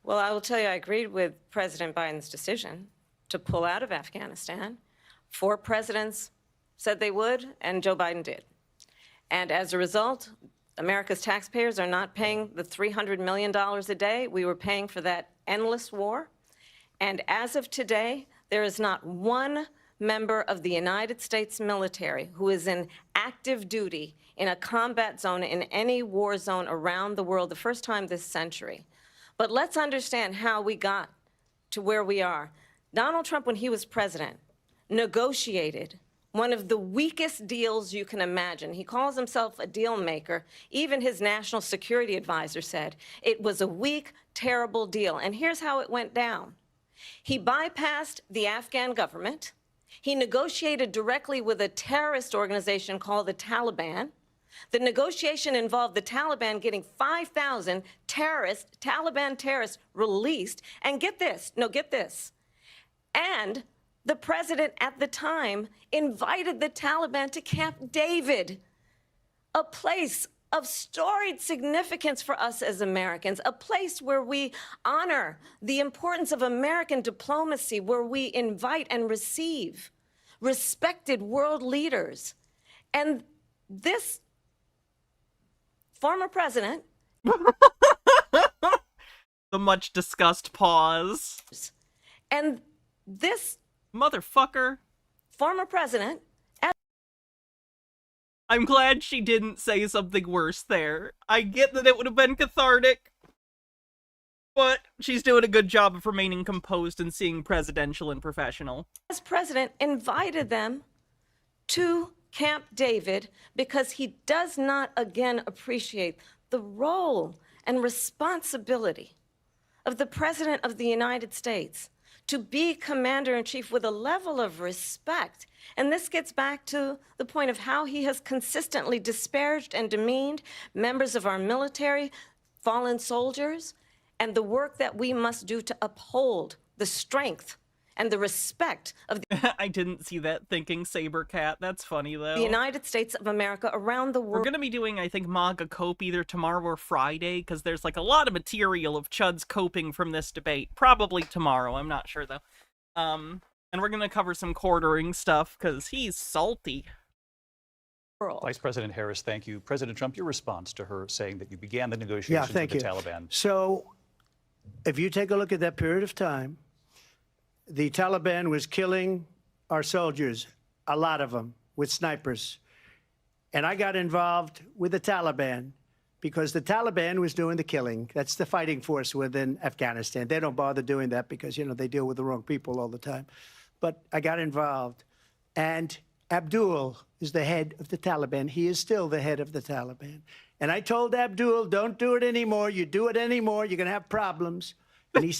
Well, I will tell you, I agreed with President Biden's decision to pull out of Afghanistan. 4 presidents said they would, and Joe Biden did. And as a result, America's taxpayers are not paying the $300 million a day we were paying for that endless war. And as of today, there is not one member of the United States military who is in active duty in a combat zone in any war zone around the world, the first time this century. But let's understand how we got to where we are. Donald Trump, when he was president, negotiated one of the weakest deals you can imagine. He calls himself a deal maker. Even his national security advisor said it was a weak, terrible deal. And here's how it went down. He bypassed the Afghan government. He negotiated directly with a terrorist organization called the Taliban. The negotiation involved the Taliban getting 5,000 Taliban terrorists released. And get this, and the president at the time invited the Taliban to Camp David, a place of storied significance for us as Americans, a place where we honor the importance of American diplomacy, where we invite and receive respected world leaders. And this former president... The much discussed pause. And this... Motherfucker. Former president... I'm glad she didn't say something worse there. I get that it would have been cathartic, but she's doing a good job of remaining composed and seeing presidential and professional. As president, invited them to Camp David because he does not again appreciate the role and responsibility of the President of the United States to be commander-in-chief with a level of respect. And this gets back to the point of how he has consistently disparaged and demeaned members of our military, fallen soldiers, and the work that we must do to uphold the strength and the respect of the I didn't see that thinking saber cat. That's funny, though. the United States of America around the We're world. going to be doing, I think, MAGA Cope either tomorrow or Friday, because there's like a lot of material of Chud's coping from this debate. Probably tomorrow, I'm not sure, though. And we're going to cover some quartering stuff, because he's salty. Vice President Harris, thank you. President Trump, your response to her saying that you began the negotiations with the Taliban. So if you take a look at that period of time, the Taliban was killing our soldiers, a lot of them, with snipers. And I got involved with the Taliban because the Taliban was doing the killing. That's the fighting force within Afghanistan. They don't bother doing that because, you know, they deal with the wrong people all the time. But I got involved. And Abdul is the head of the Taliban. He is still the head of the Taliban. And I told Abdul, don't do it anymore. You do it anymore, you're going to have problems. And he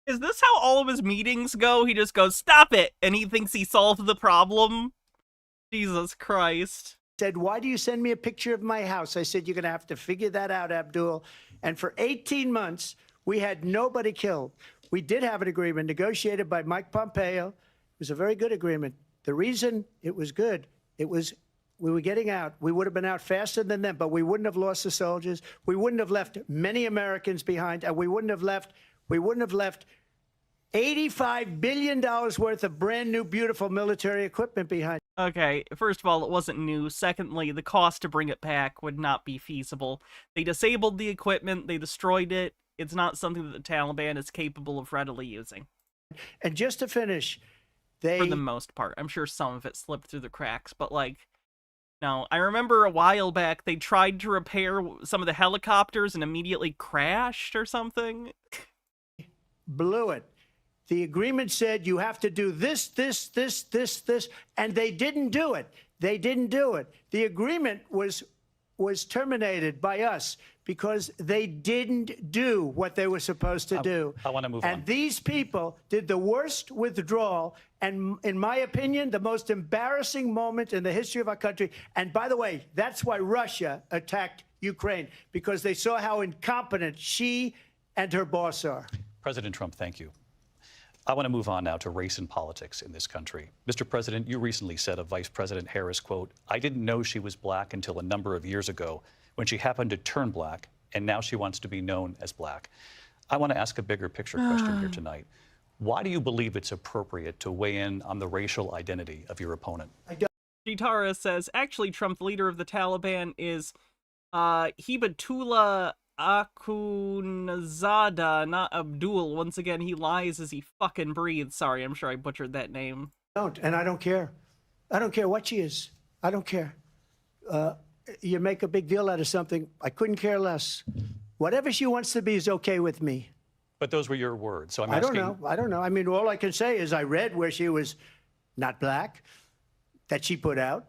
Is this how all of his meetings go? He just goes, stop it, and he thinks he solved the problem? Jesus Christ. said, why do you send me a picture of my house? I said, you're going to have to figure that out, Abdul. And for 18 months, we had nobody killed. We did have an agreement negotiated by Mike Pompeo. It was a very good agreement. The reason it was good, it was we were getting out. We would have been out faster than them, but we wouldn't have lost the soldiers. We wouldn't have left many Americans behind, and we wouldn't have left $85 billion worth of brand new, beautiful military equipment behind. Okay, first of all, it wasn't new. Secondly, the cost to bring it back would not be feasible. They disabled the equipment, they destroyed it. It's not something that the Taliban is capable of readily using. And just to finish, for the most part. I'm sure some of it slipped through the cracks, but like, no. I remember a while back they tried to repair some of the helicopters and immediately crashed or something. Blew it. The agreement said you have to do this, and they didn't do it. They didn't do it. The agreement was terminated by us because they didn't do what they were supposed to do. I want to move on. And these people did the worst withdrawal, and in my opinion, the most embarrassing moment in the history of our country. And by the way, that's why Russia attacked Ukraine, because they saw how incompetent she and her boss are. President Trump, thank you. I want to move on now to race and politics in this country. Mr. President, you recently said of Vice President Harris, quote, I didn't know she was black until a number of years ago when she happened to turn black, and now she wants to be known as black. I want to ask a bigger picture question here tonight. Why do you believe it's appropriate to weigh in on the racial identity of your opponent? Jitara says, actually, Trump, the leader of the Taliban, is Hibatullah Akhundzada, not Abdul. Once again, he lies as he fucking breathes. Sorry, I'm sure I butchered that name. And I don't care. I don't care what she is. I don't care. You make a big deal out of something. I couldn't care less. Whatever she wants to be is okay with me. But those were your words, so I'm asking. asking... I don't know. I mean, all I can say is I read where she was not black, that she put out,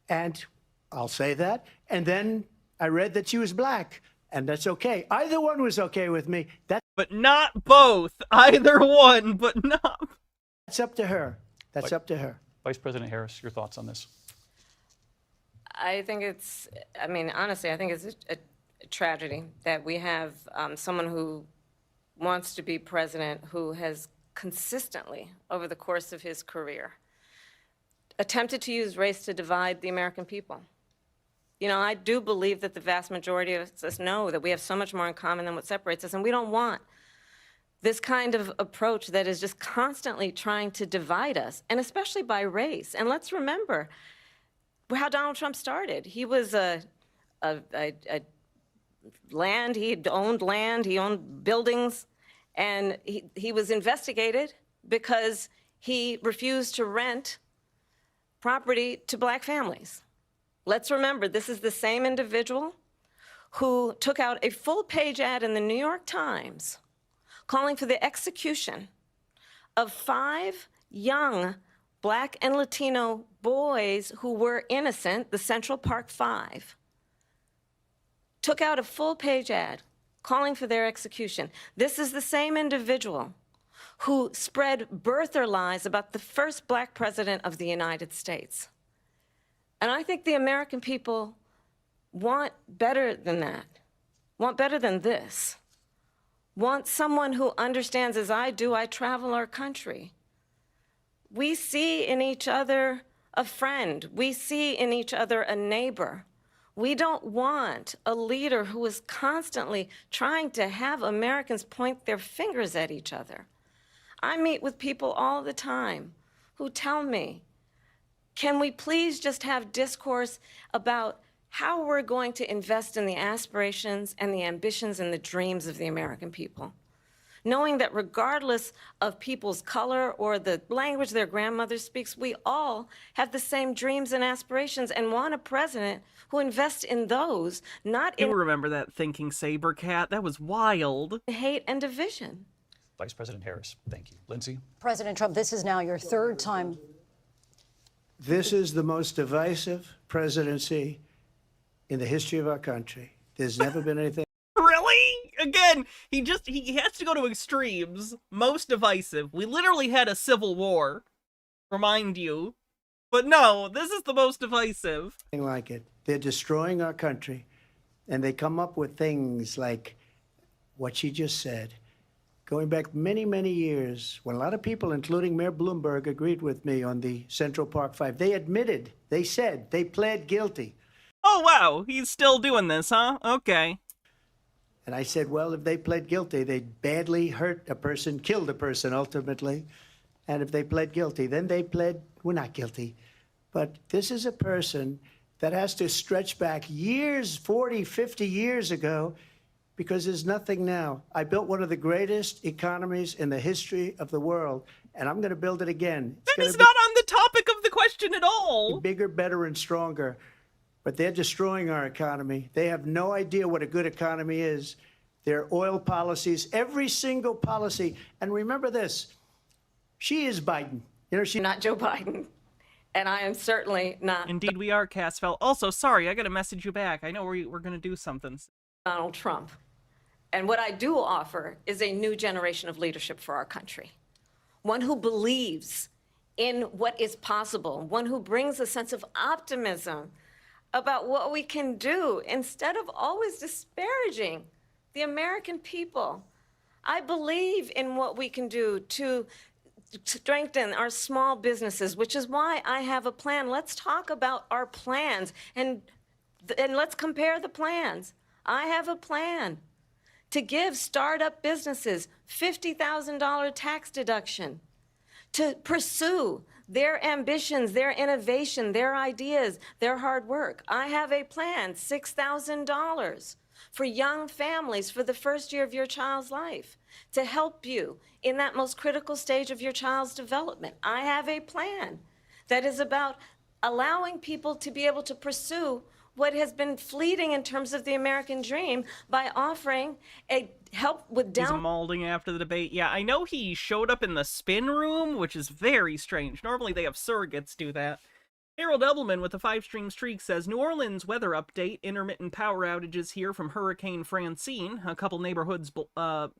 and I'll say that. And then I read that she was black, and that's okay. Either one was okay with me. That's but not both. Either one, but not. That's up to her. That's up to her. Vice President Harris, your thoughts on this? I think it's, I mean, honestly, I think it's a tragedy that we have someone who wants to be president who has consistently, over the course of his career, attempted to use race to divide the American people. You know, I do believe that the vast majority of us know that we have so much more in common than what separates us, and we don't want this kind of approach that is just constantly trying to divide us, and especially by race. And let's remember how Donald Trump started. He was land, he owned buildings, and he was investigated because he refused to rent property to black families. Let's remember, this is the same individual who took out a full-page ad in the New York Times calling for the execution of 5 young black and Latino boys who were innocent, the Central Park 5. Took out a full-page ad calling for their execution. This is the same individual who spread birther lies about the first black president of the United States. And I think the American people want better than that, want better than this, want someone who understands, as I do, I travel our country. We see in each other a friend. We see in each other a neighbor. We don't want a leader who is constantly trying to have Americans point their fingers at each other. I meet with people all the time who tell me, can we please just have discourse about how we're going to invest in the aspirations and the ambitions and the dreams of the American people? Knowing that regardless of people's color or the language their grandmother speaks, we all have the same dreams and aspirations and want a president who invests in those, not You in remember that thinking saber cat? That was wild. hate and division. Vice President Harris, thank you. Lindsay? President Trump, this is now your 3rd time. This is the most divisive presidency in the history of our country. There's never been anything. Really? Again, he has to go to extremes. Most divisive. We literally had a civil war. Remind you. But no, this is the most divisive. Like it. They're destroying our country, and they come up with things like what she just said. Going back many, many years, when a lot of people, including Mayor Bloomberg, agreed with me on the Central Park 5, they admitted, they said, they pled guilty. Oh, wow. He's still doing this, huh? Okay. And I said, well, if they pled guilty, they badly hurt a person, killed a person ultimately. And if they pled guilty, then they pled, we're not guilty. But this is a person that has to stretch back years, 40, 50 years ago, because there's nothing now. I built one of the greatest economies in the history of the world, and I'm going to build it again. That is not on the topic of the question at all. Bigger, better, and stronger. But they're destroying our economy. They have no idea what a good economy is. Their oil policies, every single policy. And remember this, she is Biden. You know, she's Not Joe Biden. And I am certainly not Indeed we are, Casfell. Also, sorry, I gotta message you back. I know we're gonna do something. Donald Trump. And what I do offer is a new generation of leadership for our country. One who believes in what is possible, one who brings a sense of optimism about what we can do instead of always disparaging the American people. I believe in what we can do to strengthen our small businesses, which is why I have a plan. Let's talk about our plans and let's compare the plans. I have a plan to give startup businesses $50,000 tax deduction, to pursue their ambitions, their innovation, their ideas, their hard work. I have a plan, $6,000 for young families for the first year of your child's life, to help you in that most critical stage of your child's development. I have a plan that is about allowing people to be able to pursue what has been fleeting in terms of the American dream by offering a help with He's mauling after the debate. Yeah, I know he showed up in the spin room, which is very strange. Normally they have surrogates do that. Harold Edelman with a 5-stream streak says, New Orleans weather update. Intermittent power outages here from Hurricane Francine. A couple neighborhoods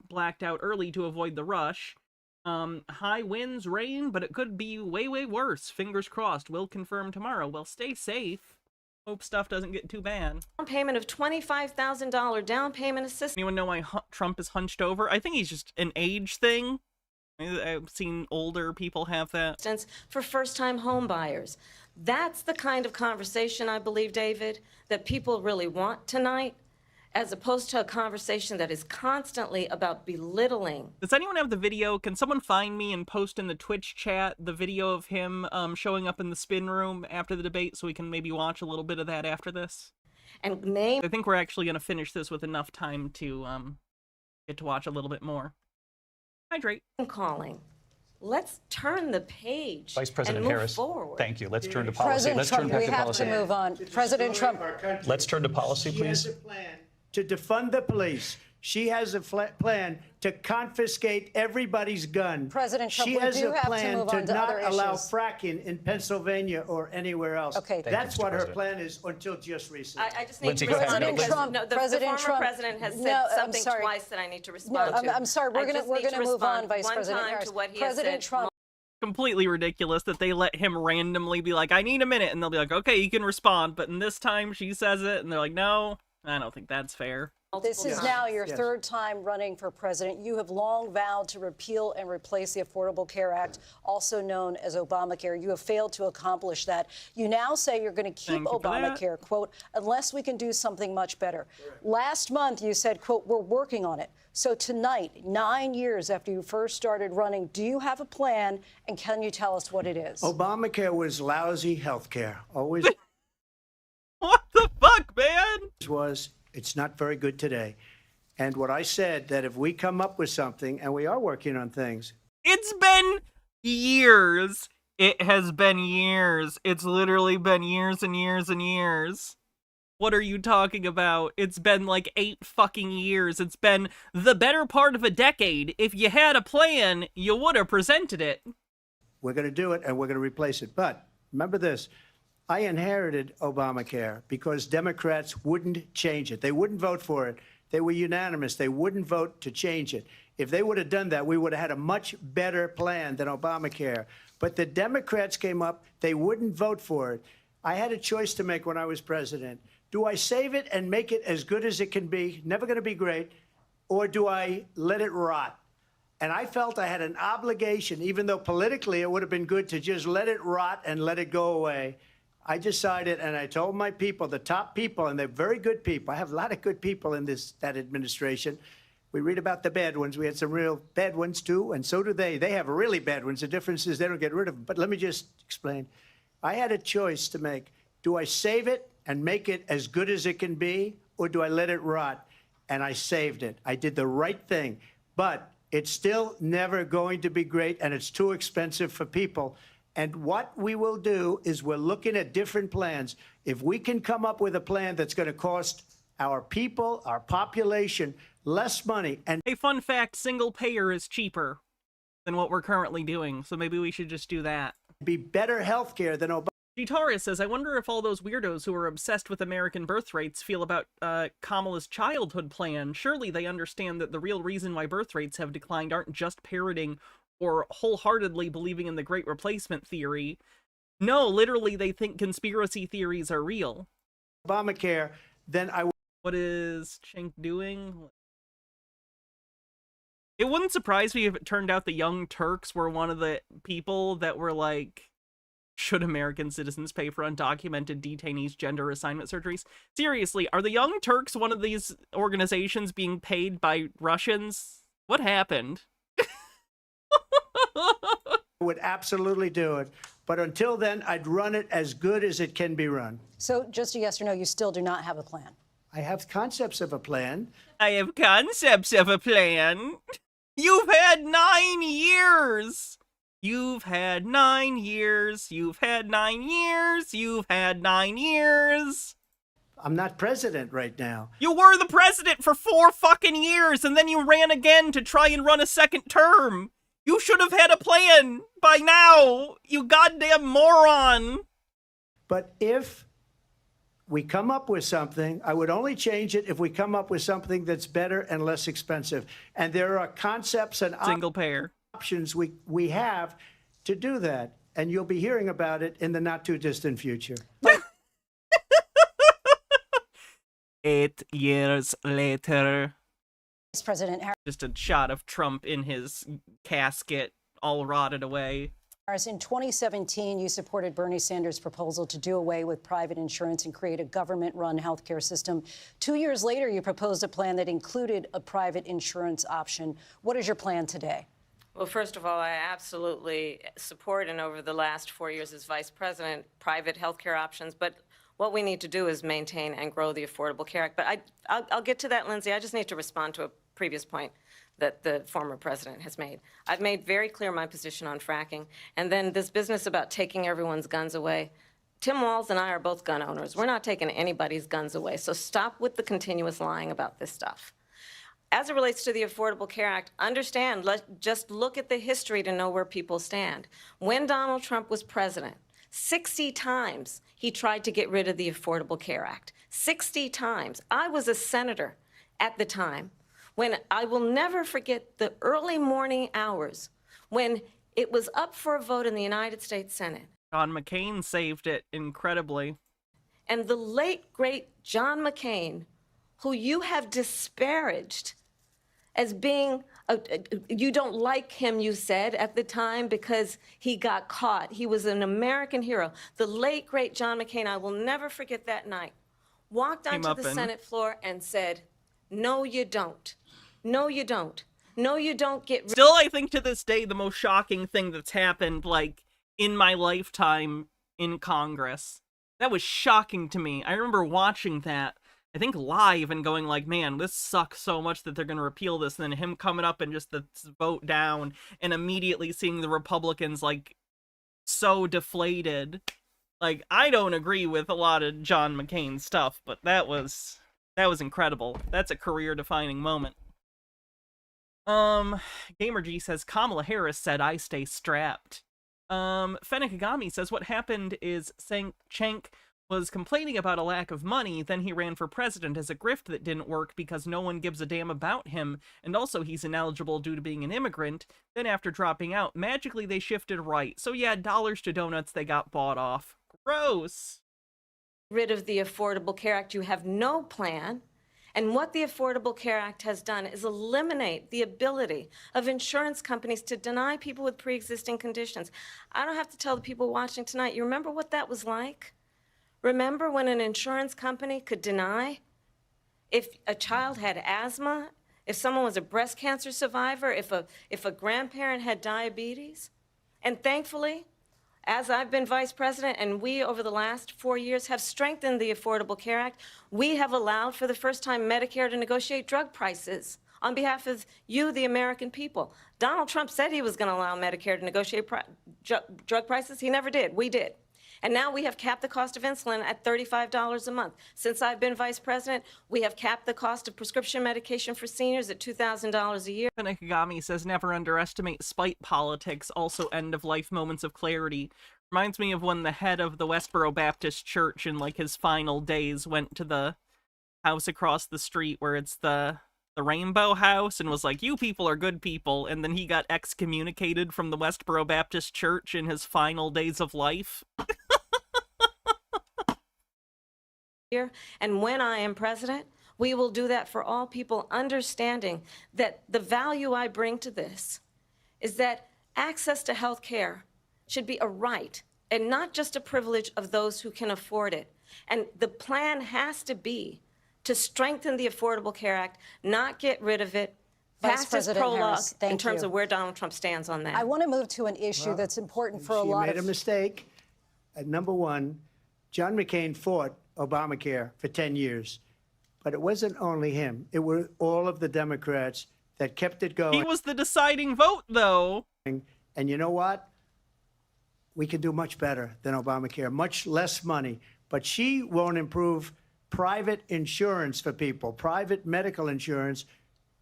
blacked out early to avoid the rush. High winds, rain, but it could be way, way worse. Fingers crossed. We'll confirm tomorrow. Well, stay safe. Hope stuff doesn't get too bad. Down payment of $25,000 down payment assistance. Anyone know why Trump is hunched over? I think he's just an age thing. I've seen older people have that. For first-time home buyers. That's the kind of conversation, I believe, David, that people really want tonight, as opposed to a conversation that is constantly about belittling. Does anyone have the video? Can someone find me and post in the Twitch chat the video of him showing up in the spin room after the debate so we can maybe watch a little bit of that after this? And name. I think we're actually going to finish this with enough time to get to watch a little bit more. Hydrate. Calling. Let's turn the page. Vice President and move Harris, forward. thank you. Let's turn to policy. President Let's Trump, turn back we to have policy. to move on. President Trump. Let's turn to policy, She has please. a plan to defund the police. She has a plan to confiscate everybody's gun. President Trump, she we has do a have to plan move to on to not other allow issues. fracking in Pennsylvania or anywhere else. Okay. Thank That's you, Mr. what her President. plan is until just recently. I just need Lindsay, to go ahead. respond President because Trump, no, the President former Trump, president has said no, I'm something sorry. twice that I need to No, respond to. I'm sorry. We're I just need gonna move respond on, Vice one President time Harris. to what he President has said. Trump. Completely ridiculous that they let him randomly be like, I need a minute, and they'll be like, okay, you can respond, but in this time she says it, and they're like, no, I don't think that's fair. This is now your third time running for president. You have long vowed to repeal and replace the Affordable Care Act, also known as Obamacare. You have failed to accomplish that. You now say you're going to keep Thank you for that. Obamacare, quote, unless we can do something much better. Last month, you said, quote, we're working on it. So tonight, 9 years after you first started running, do you have a plan, and can you tell us what it is? Obamacare was lousy health care. Always What the fuck, man? was. It's not very good today. And what I said, that if we come up with something, and we are working on things. It's been years. It has been years. It's literally been years and years and years. What are you talking about? It's been like 8 fucking years. It's been the better part of a decade. If you had a plan, you would have presented it. We're going to do it, and we're going to replace it. But remember this. I inherited Obamacare because Democrats wouldn't change it. They wouldn't vote for it. They were unanimous. They wouldn't vote to change it. If they would have done that, we would have had a much better plan than Obamacare. But the Democrats came up. They wouldn't vote for it. I had a choice to make when I was president. Do I save it and make it as good as it can be, never going to be great, or do I let it rot? And I felt I had an obligation, even though politically it would have been good to just let it rot and let it go away. I decided, and I told my people, the top people, and they're very good people. I have a lot of good people in that administration. We read about the bad ones. We had some real bad ones, too, and so do they. They have really bad ones. The difference is they don't get rid of them. But let me just explain. I had a choice to make. Do I save it and make it as good as it can be, or do I let it rot? And I saved it. I did the right thing. But it's still never going to be great, and it's too expensive for people. And what we will do is we're looking at different plans. If we can come up with a plan that's going to cost our people, our population, less money. And A fun fact, single payer is cheaper than what we're currently doing, so maybe we should just do that. be better health care than Obama. Gitaria says, I wonder if all those weirdos who are obsessed with American birth rates feel about Kamala's childhood plan. Surely they understand that the real reason why birth rates have declined aren't just parroting or wholeheartedly believing in the Great Replacement theory. No, literally they think conspiracy theories are real. Obamacare, then I would. What is Chink doing? It wouldn't surprise me if it turned out the Young Turks were one of the people that were like, should American citizens pay for undocumented detainees' gender assignment surgeries? Seriously, are the Young Turks one of these organizations being paid by Russians? What happened? Would absolutely do it. But until then, I'd run it as good as it can be run. So just a yes or no, you still do not have a plan. I have concepts of a plan. I have concepts of a plan. You've had 9 years. You've had 9 years. You've had 9 years. You've had 9 years. I'm not president right now. You were the president for 4 fucking years, and then you ran again to try and run a second term. You should have had a plan by now, you goddamn moron. But if we come up with something, I would only change it if we come up with something that's better and less expensive. And there are concepts and Single payer. options we have to do that. And you'll be hearing about it in the not too distant future. 8 years later. Vice President Just a shot of Trump in his casket, all rotted away. Harris, in 2017, you supported Bernie Sanders' proposal to do away with private insurance and create a government-run healthcare system. 2 years later, you proposed a plan that included a private insurance option. What is your plan today? Well, first of all, I absolutely support, and over the last 4 years as vice president, private health care options. But what we need to do is maintain and grow the Affordable Care Act. But I'll get to that, Lindsay. I just need to respond to a previous point that the former president has made. I've made very clear my position on fracking. And then this business about taking everyone's guns away. Tim Walz and I are both gun owners. We're not taking anybody's guns away. So stop with the continuous lying about this stuff. As it relates to the Affordable Care Act, understand, just look at the history to know where people stand. When Donald Trump was president, 60 times he tried to get rid of the Affordable Care Act. 60 times. I was a senator at the time when I will never forget the early morning hours when it was up for a vote in the United States Senate. John McCain saved it incredibly. And the late, great John McCain, who you have disparaged as being, you don't like him, you said, at the time because he got caught. He was an American hero. The late, great John McCain, I will never forget that night, walked onto the Senate floor and said, no, you don't. No, you don't. No, you don't get rid. Still, I think to this day, the most shocking thing that's happened, like, in my lifetime in Congress. That was shocking to me. I remember watching that, I think live, and going like, man, this sucks so much that they're going to repeal this. And then him coming up and just the vote down and immediately seeing the Republicans, like, so deflated. Like, I don't agree with a lot of John McCain's stuff, but that was incredible. That's a career-defining moment. GamerG says, Kamala Harris said, I stay strapped. Fennikagami says, what happened is Cenk was complaining about a lack of money, then he ran for president as a grift that didn't work because no one gives a damn about him, and also he's ineligible due to being an immigrant. Then after dropping out, magically they shifted right. So yeah, dollars to donuts, they got bought off. Gross. Rid of the Affordable Care Act. You have no plan. And what the Affordable Care Act has done is eliminate the ability of insurance companies to deny people with pre-existing conditions. I don't have to tell the people watching tonight, you remember what that was like? Remember when an insurance company could deny if a child had asthma, if someone was a breast cancer survivor, if a grandparent had diabetes? And thankfully, as I've been vice president and we over the last 4 years have strengthened the Affordable Care Act, we have allowed for the first time Medicare to negotiate drug prices on behalf of you, the American people. Donald Trump said he was going to allow Medicare to negotiate drug prices. He never did. We did. And now we have capped the cost of insulin at $35 a month. Since I've been vice president, we have capped the cost of prescription medication for seniors at $2,000 a year. Fennikagami says, never underestimate spite politics, also end-of-life moments of clarity. Reminds me of when the head of the Westboro Baptist Church in, like, his final days went to the house across the street where it's the Rainbow House and was like, you people are good people, and then he got excommunicated from the Westboro Baptist Church in his final days of life. And when I am president, we will do that for all people, understanding that the value I bring to this is that access to health care should be a right and not just a privilege of those who can afford it. And the plan has to be to strengthen the Affordable Care Act, not get rid of it, pass as prologue in terms of where Donald Trump stands on that. I want to move to an issue that's important for a lot of... She made a mistake. Number one, John McCain fought Obamacare for 10 years. But it wasn't only him. It were all of the Democrats that kept it going. He was the deciding vote, though. And you know what? We could do much better than Obamacare, much less money. But she won't improve private insurance for people, private medical insurance.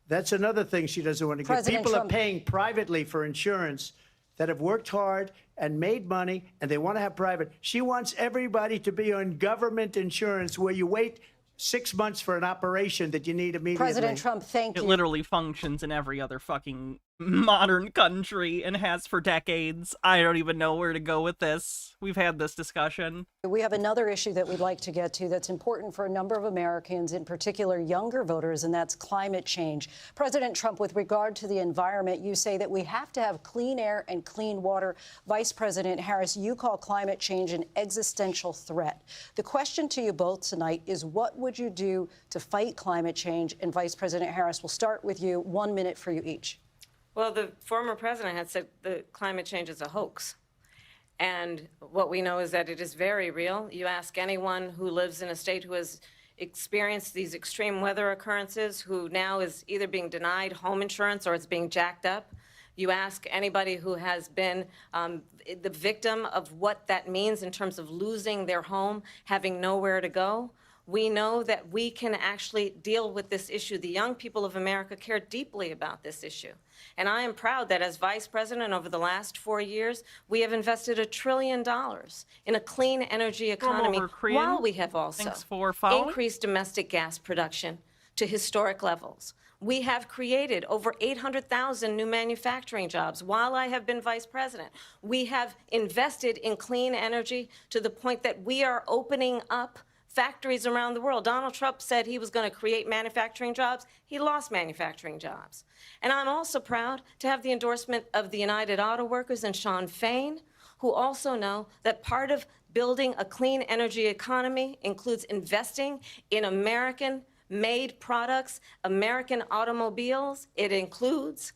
That's another thing she doesn't want to get. People are paying privately for insurance that have worked hard and made money, and they want to have private. She wants everybody to be on government insurance where you wait 6 months for an operation that you need immediately. President Trump, thank It you. literally functions in every other fucking modern country and has for decades. I don't even know where to go with this. We've had this discussion. We have another issue that we'd like to get to that's important for a number of Americans, in particular younger voters, and that's climate change. President Trump, with regard to the environment, you say that we have to have clean air and clean water. Vice President Harris, you call climate change an existential threat. The question to you both tonight is, what would you do to fight climate change? And Vice President Harris, we'll start with you. 1 minute for you each. Well, the former president had said that climate change is a hoax. And what we know is that it is very real. You ask anyone who lives in a state who has experienced these extreme weather occurrences, who now is either being denied home insurance or it's being jacked up. You ask anybody who has been the victim of what that means in terms of losing their home, having nowhere to go. We know that we can actually deal with this issue. The young people of America care deeply about this issue. And I am proud that as vice president over the last 4 years, we have invested $1 trillion in a clean energy economy, while we have also increased domestic gas production to historic levels. We have created over 800,000 new manufacturing jobs while I have been vice president. We have invested in clean energy to the point that we are opening up factories around the world. Donald Trump said he was going to create manufacturing jobs. He lost manufacturing jobs. And I'm also proud to have the endorsement of the United Auto Workers and Sean Fain, who also know that part of building a clean energy economy includes investing in American-made products, American automobiles. It includes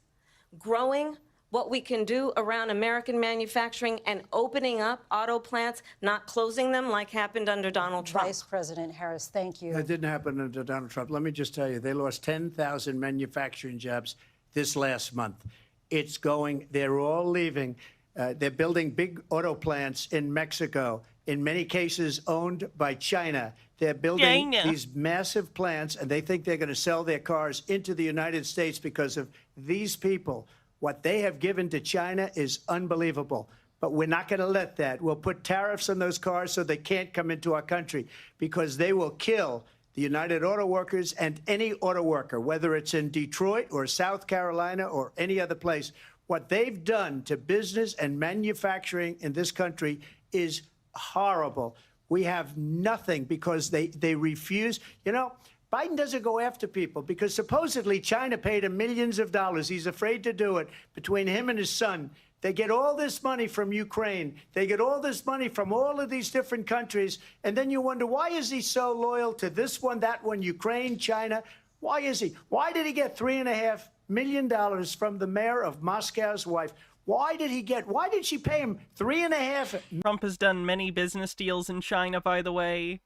growing what we can do around American manufacturing and opening up auto plants, not closing them like happened under Donald Trump. Vice President Harris, thank you. That didn't happen under Donald Trump. Let me just tell you, they lost 10,000 manufacturing jobs this last month. It's going, they're all leaving. They're building big auto plants in Mexico, in many cases owned by China. They're building these massive plants, and they think they're going to sell their cars into the United States because of these people. What they have given to China is unbelievable. But we're not going to let that. We'll put tariffs on those cars so they can't come into our country, because they will kill the United Auto Workers and any auto worker, whether it's in Detroit or South Carolina or any other place. What they've done to business and manufacturing in this country is horrible. We have nothing because they refuse. You know, Biden doesn't go after people because supposedly China paid him millions of dollars. He's afraid to do it. Between him and his son, they get all this money from Ukraine. They get all this money from all of these different countries. And then you wonder, why is he so loyal to this one, that one, Ukraine, China? Why is he? Why did he get $3.5 million from the mayor of Moscow's wife? Why did she pay him $3.5? Trump has done many business deals in China, by the way.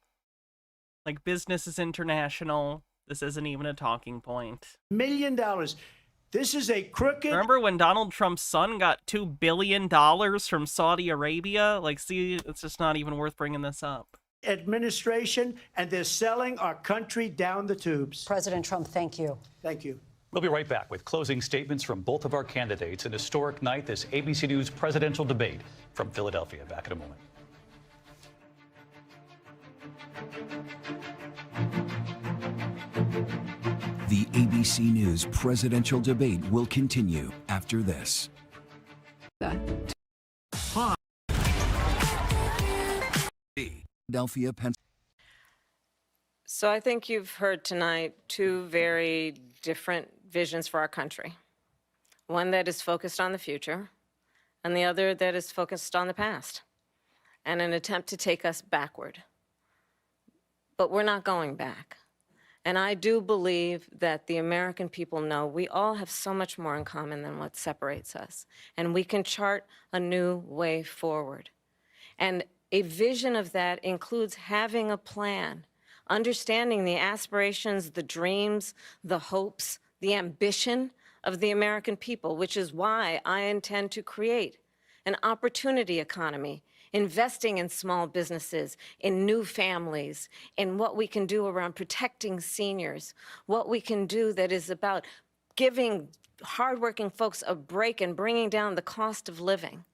Like, business is international. This isn't even a talking point. $1 million. This is a crooked... Remember when Donald Trump's son got $2 billion from Saudi Arabia? Like, see, it's just not even worth bringing this up. Administration, and they're selling our country down the tubes. President Trump, thank you. Thank you. We'll be right back with closing statements from both of our candidates. An historic night, this ABC News presidential debate from Philadelphia. Back in a moment. The ABC News presidential debate will continue after this. Philadelphia, Pennsylvania. So I think you've heard tonight two very different visions for our country. One that is focused on the future, and the other that is focused on the past, and an attempt to take us backward. But we're not going back. And I do believe that the American people know we all have so much more in common than what separates us. And we can chart a new way forward. And a vision of that includes having a plan, understanding the aspirations, the dreams, the hopes, the ambition of the American people, which is why I intend to create an opportunity economy, investing in small businesses, in new families, in what we can do around protecting seniors, what we can do that is about giving hardworking folks a break and bringing down the cost of living.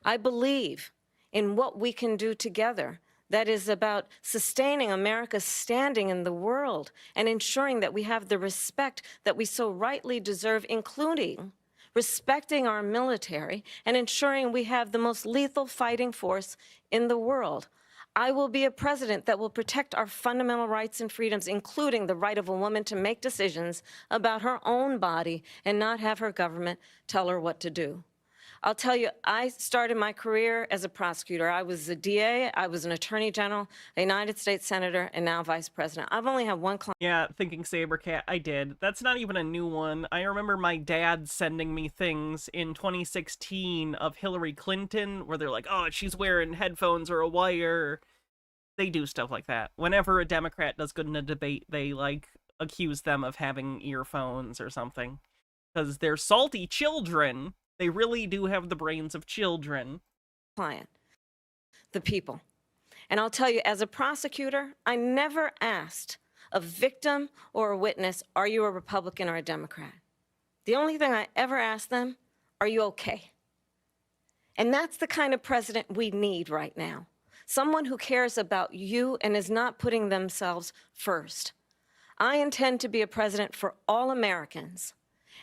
I believe in what we can do together that is about sustaining America's standing in the world and ensuring that we have the respect that we so rightly deserve, including respecting our military and ensuring we have the most lethal fighting force in the world. I will be a president that will protect our fundamental rights and freedoms, including the right of a woman to make decisions about her own body and not have her government tell her what to do. I'll tell you, I started my career as a prosecutor. I was a DA, I was an attorney general, a United States senator, and now vice president. I've only had one client. Yeah, thinking Sabercat, I did. That's not even a new one. I remember my dad sending me things in 2016 of Hillary Clinton where they're like, oh, she's wearing headphones or a wire. They do stuff like that. Whenever a Democrat does good in a debate, they, like, accuse them of having earphones or something. Because they're salty children. They really do have the brains of children. Client, the people. And I'll tell you, as a prosecutor, I never asked a victim or a witness, are you a Republican or a Democrat? The only thing I ever asked them, are you okay? And that's the kind of president we need right now. Someone who cares about you and is not putting themselves first. I intend to be a president for all Americans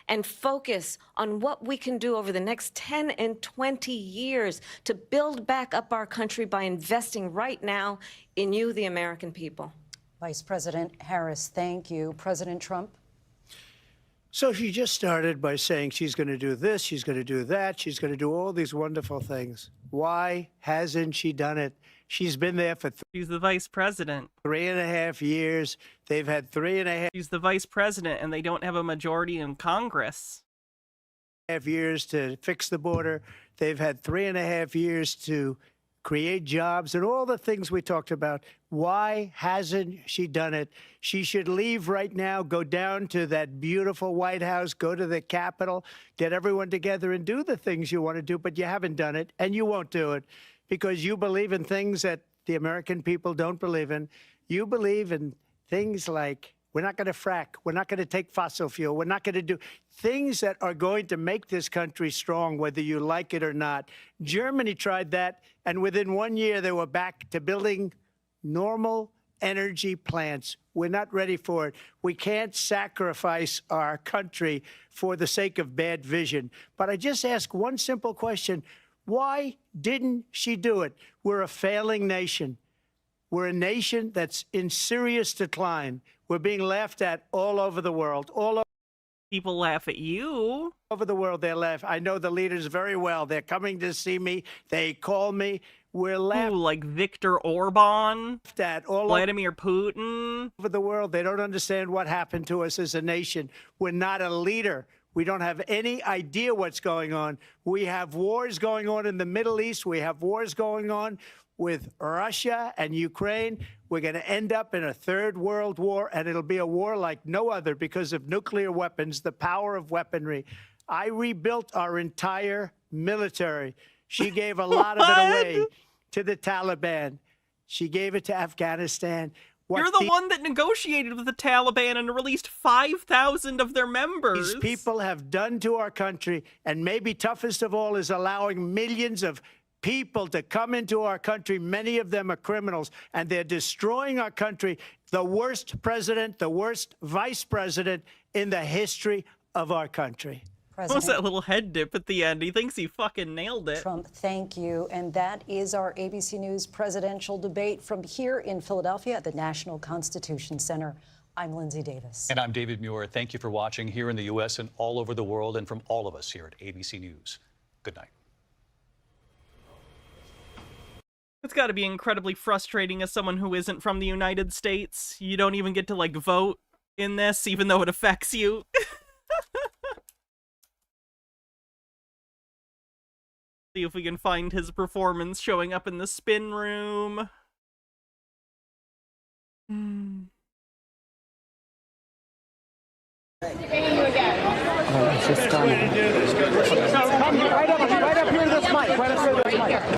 and focus on what we can do over the next 10 and 20 years to build back up our country by investing right now in you, the American people. Vice President Harris, thank you. President Trump? So she just started by saying she's going to do this, she's going to do that, she's going to do all these wonderful things. Why hasn't she done it? She's been there for She's the vice president. 3.5 years. They've had 3.5 She's the vice president, and they don't have a majority in Congress. years to fix the border. They've had 3.5 years to create jobs and all the things we talked about. Why hasn't she done it? She should leave right now, go down to that beautiful White House, go to the Capitol, get everyone together and do the things you want to do, but you haven't done it, and you won't do it because you believe in things that the American people don't believe in. You believe in things like we're not going to frack. We're not going to take fossil fuel. We're not going to do things that are going to make this country strong, whether you like it or not. Germany tried that, and within 1 year, they were back to building normal energy plants. We're not ready for it. We can't sacrifice our country for the sake of bad vision. But I just ask one simple question. Why didn't she do it? We're a failing nation. We're a nation that's in serious decline. We're being laughed at all over the world. People laugh at you. Over the world, they laugh. I know the leaders very well. They're coming to see me. They call me. We're laughed Ooh, like Viktor Orban, at all Vladimir Putin. over the world. They don't understand what happened to us as a nation. We're not a leader. We don't have any idea what's going on. We have wars going on in the Middle East. We have wars going on with Russia and Ukraine. We're going to end up in a third world war, and it'll be a war like no other because of nuclear weapons, the power of weaponry. I rebuilt our entire military. She gave a lot of it away to the Taliban. She gave it to Afghanistan. You're the one that negotiated with the Taliban and released 5,000 of their members. These people have done to our country, and maybe toughest of all is allowing millions of people to come into our country. Many of them are criminals, and they're destroying our country. The worst president, the worst vice president in the history of our country. What was that little head dip at the end? He thinks he fucking nailed it. Trump, thank you. And that is our ABC News presidential debate from here in Philadelphia at the National Constitution Center. I'm Lindsay Davis. And I'm David Muir. Thank you for watching here in the U.S. and all over the world, and from all of us here at ABC News. Good night. It's got to be incredibly frustrating as someone who isn't from the United States. You don't even get to, like, vote in this, even though it affects you. See if we can find his performance showing up in the spin room. To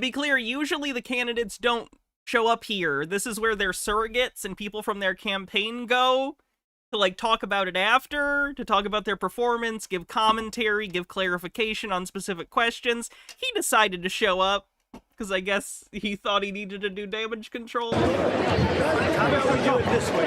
be clear, usually the candidates don't show up here. This is where their surrogates and people from their campaign go. to like talk about it after, to talk about their performance, give commentary, give clarification on specific questions. He decided to show up because I guess he thought he needed to do damage control. How about we do it this way?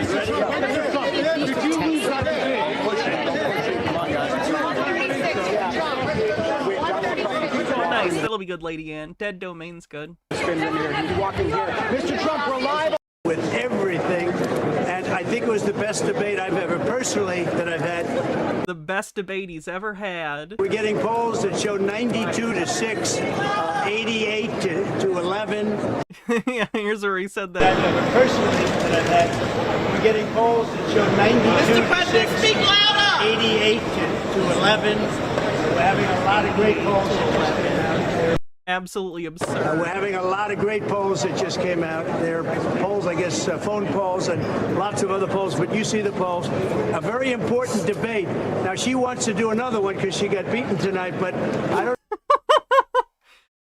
Nice, that'll be good, Lady Ann. Dead domain's good. Mr. Trump, we're live with everything, and I think it was the best debate I've ever personally that I've had. The best debate he's ever had. We're getting polls that show 92 to 6, 88 to 11. Yeah, here's where he said that. Personally that I've had, we're getting polls that show 92 to 6, 88 to 11. We're having a lot of great polls that just came out. Absolutely absurd. We're having a lot of great polls that just came out. They're polls, I guess, phone polls and lots of other polls, but you see the polls. A very important debate. Now, she wants to do another one because she got beaten tonight, but I don't...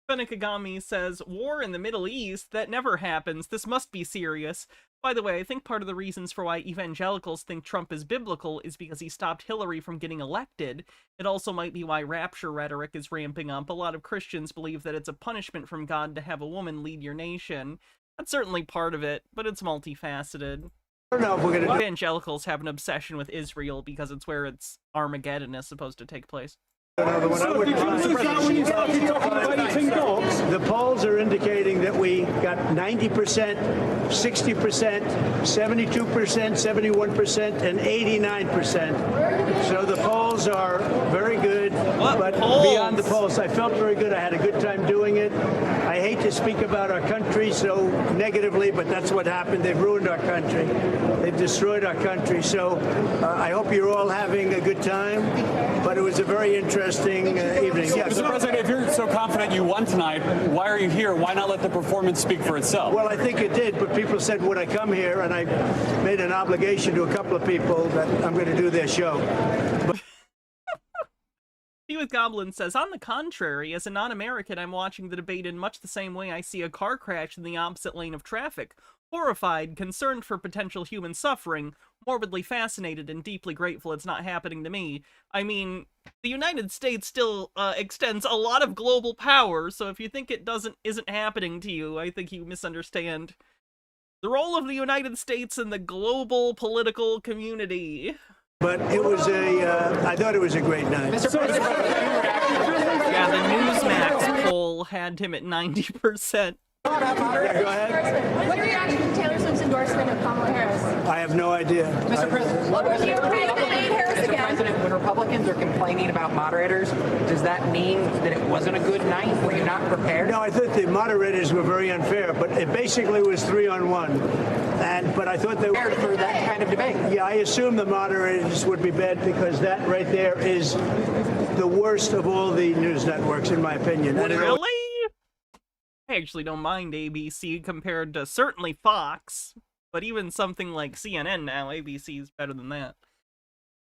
Kagami says, war in the Middle East? That never happens. This must be serious. By the way, I think part of the reasons for why evangelicals think Trump is biblical is because he stopped Hillary from getting elected. It also might be why rapture rhetoric is ramping up. A lot of Christians believe that it's a punishment from God to have a woman lead your nation. That's certainly part of it, but it's multifaceted. I don't know if we're going to... Evangelicals have an obsession with Israel because it's where its Armageddon is supposed to take place. The polls are indicating that we got 90%, 60%, 72%, 71%, and 89%. So the polls are very good. But beyond the polls, I felt very good. I had a good time doing it. I hate to speak about our country so negatively, but that's what happened. They've ruined our country. They've destroyed our country. So I hope you're all having a good time. But it was a very interesting evening. Yes. Mr. President, if you're so confident you won tonight, why are you here? Why not let the performance speak for itself? Well, I think it did, but people said, would I come here? And I made an obligation to a couple of people that I'm going to do their show. Tea with Goblin says, on the contrary, as a non-American, I'm watching the debate in much the same way I see a car crash in the opposite lane of traffic. Horrified, concerned for potential human suffering, morbidly fascinated, and deeply grateful it's not happening to me. I mean, the United States still extends a lot of global power, so if you think it isn't happening to you, I think you misunderstand the role of the United States in the global political community. But it was I thought it was a great night. Yeah, the Newsmax poll had him at 90%. Yeah, go ahead. What are your reaction to Taylor Swift's endorsement of Kamala Harris? I have no idea. Mr. President, when Republicans are complaining about moderators, does that mean that it wasn't a good night? Were you not prepared? No, I thought the moderators were very unfair, but it basically was 3-on-1. But I thought they were for that kind of debate. Yeah, I assume the moderators would be bad because that right there is the worst of all the news networks, in my opinion. Really? I actually don't mind ABC compared to certainly Fox, but even something like CNN now, ABC is better than that.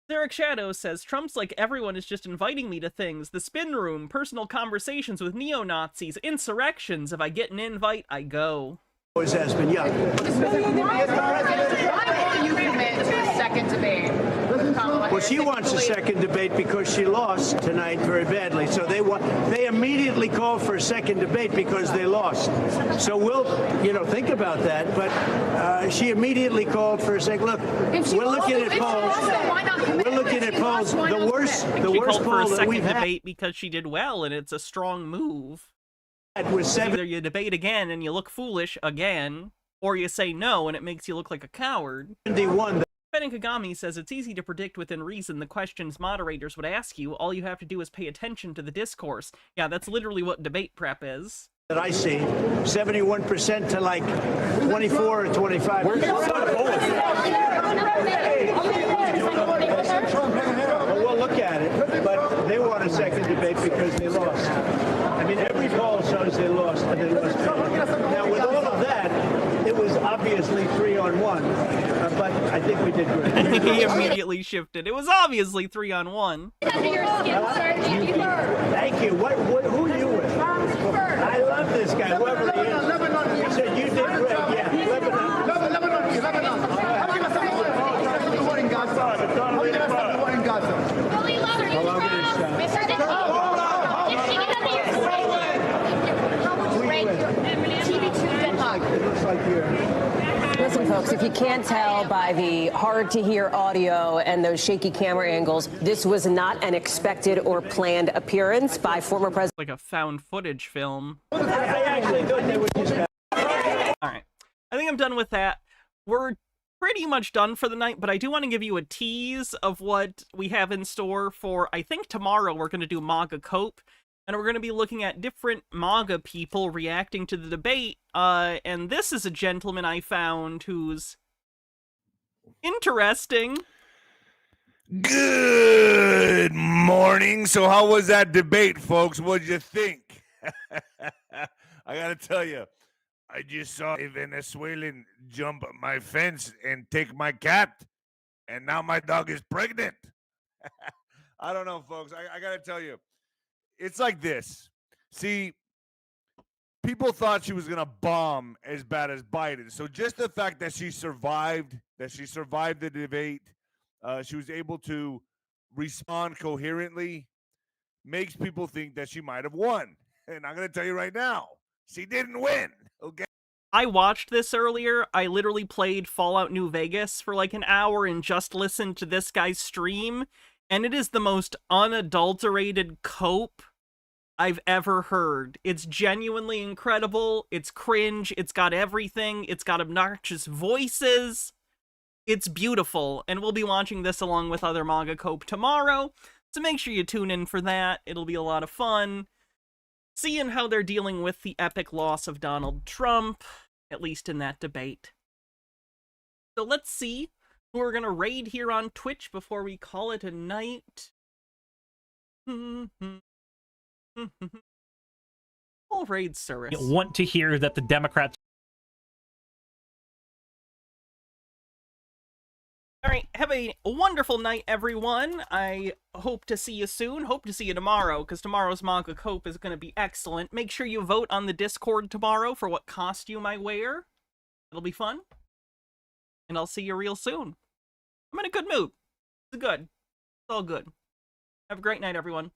Derek Shadow says, Trump's like everyone is just inviting me to things. The spin room, personal conversations with neo-Nazis, insurrections. If I get an invite, I go. Always has been, yeah. Why will you commit to a second debate with Kamala Harris? Well, she wants a second debate because she lost tonight very badly. So they immediately called for a second debate because they lost. So we'll, think about that. But she immediately called for a second. Look, we're looking at polls. We're looking at polls. The worst poll that we've had. Debate because she did well, and it's a strong move. It was either you debate again and you look foolish again, or you say no and it makes you look like a coward. 71. Ben Kagami says it's easy to predict within reason the questions moderators would ask you. All you have to do is pay attention to the discourse. Yeah, that's literally what debate prep is. That I see 71% to like 24 or 25. Where's the We'll look at it, but they want a second debate because they lost. I mean, every poll shows they lost, and they lost. Now, with all of that, it was obviously 3-on-1, but I think we did good. He immediately shifted. It was obviously 3-on-1. Thank you. Who are you with? I love this guy, whoever he is. You said you did great. Yeah, Lebanon. folks, if you can't tell by the hard-to-hear audio and those shaky camera angles, this was not an expected or planned appearance by former President. Like a found footage film. All right. I think I'm done with that. We're pretty much done for the night, but I do want to give you a tease of what we have in store for, I think tomorrow we're going to do MAGA Cope. And we're going to be looking at different MAGA people reacting to the debate. And this is a gentleman I found who's interesting. Good morning. So how was that debate, folks? What'd you think? I got to tell you, I just saw a Venezuelan jump my fence and take my cat. And now my dog is pregnant. I don't know, folks. I got to tell you. It's like this. See, people thought she was going to bomb as bad as Biden. So just the fact that she survived the debate, she was able to respond coherently, makes people think that she might have won. And I'm going to tell you right now, she didn't win. Okay. I watched this earlier. I literally played Fallout New Vegas for like an hour and just listened to this guy's stream. And it is the most unadulterated cope I've ever heard. It's genuinely incredible. It's cringe. It's got everything. It's got obnoxious voices. It's beautiful. And we'll be watching this along with other MAGA Cope tomorrow. So make sure you tune in for that. It'll be a lot of fun. Seeing how they're dealing with the epic loss of Donald Trump, at least in that debate. So let's see who we're going to raid here on Twitch before we call it a night. We'll raid Cirrus. Want to hear that the Democrats... Alright, have a wonderful night, everyone. I hope to see you soon. Hope to see you tomorrow, because tomorrow's MAGA Cope is going to be excellent. Make sure you vote on the Discord tomorrow for what costume I wear. It'll be fun. And I'll see you real soon. I'm in a good mood. It's good. It's all good. Have a great night, everyone.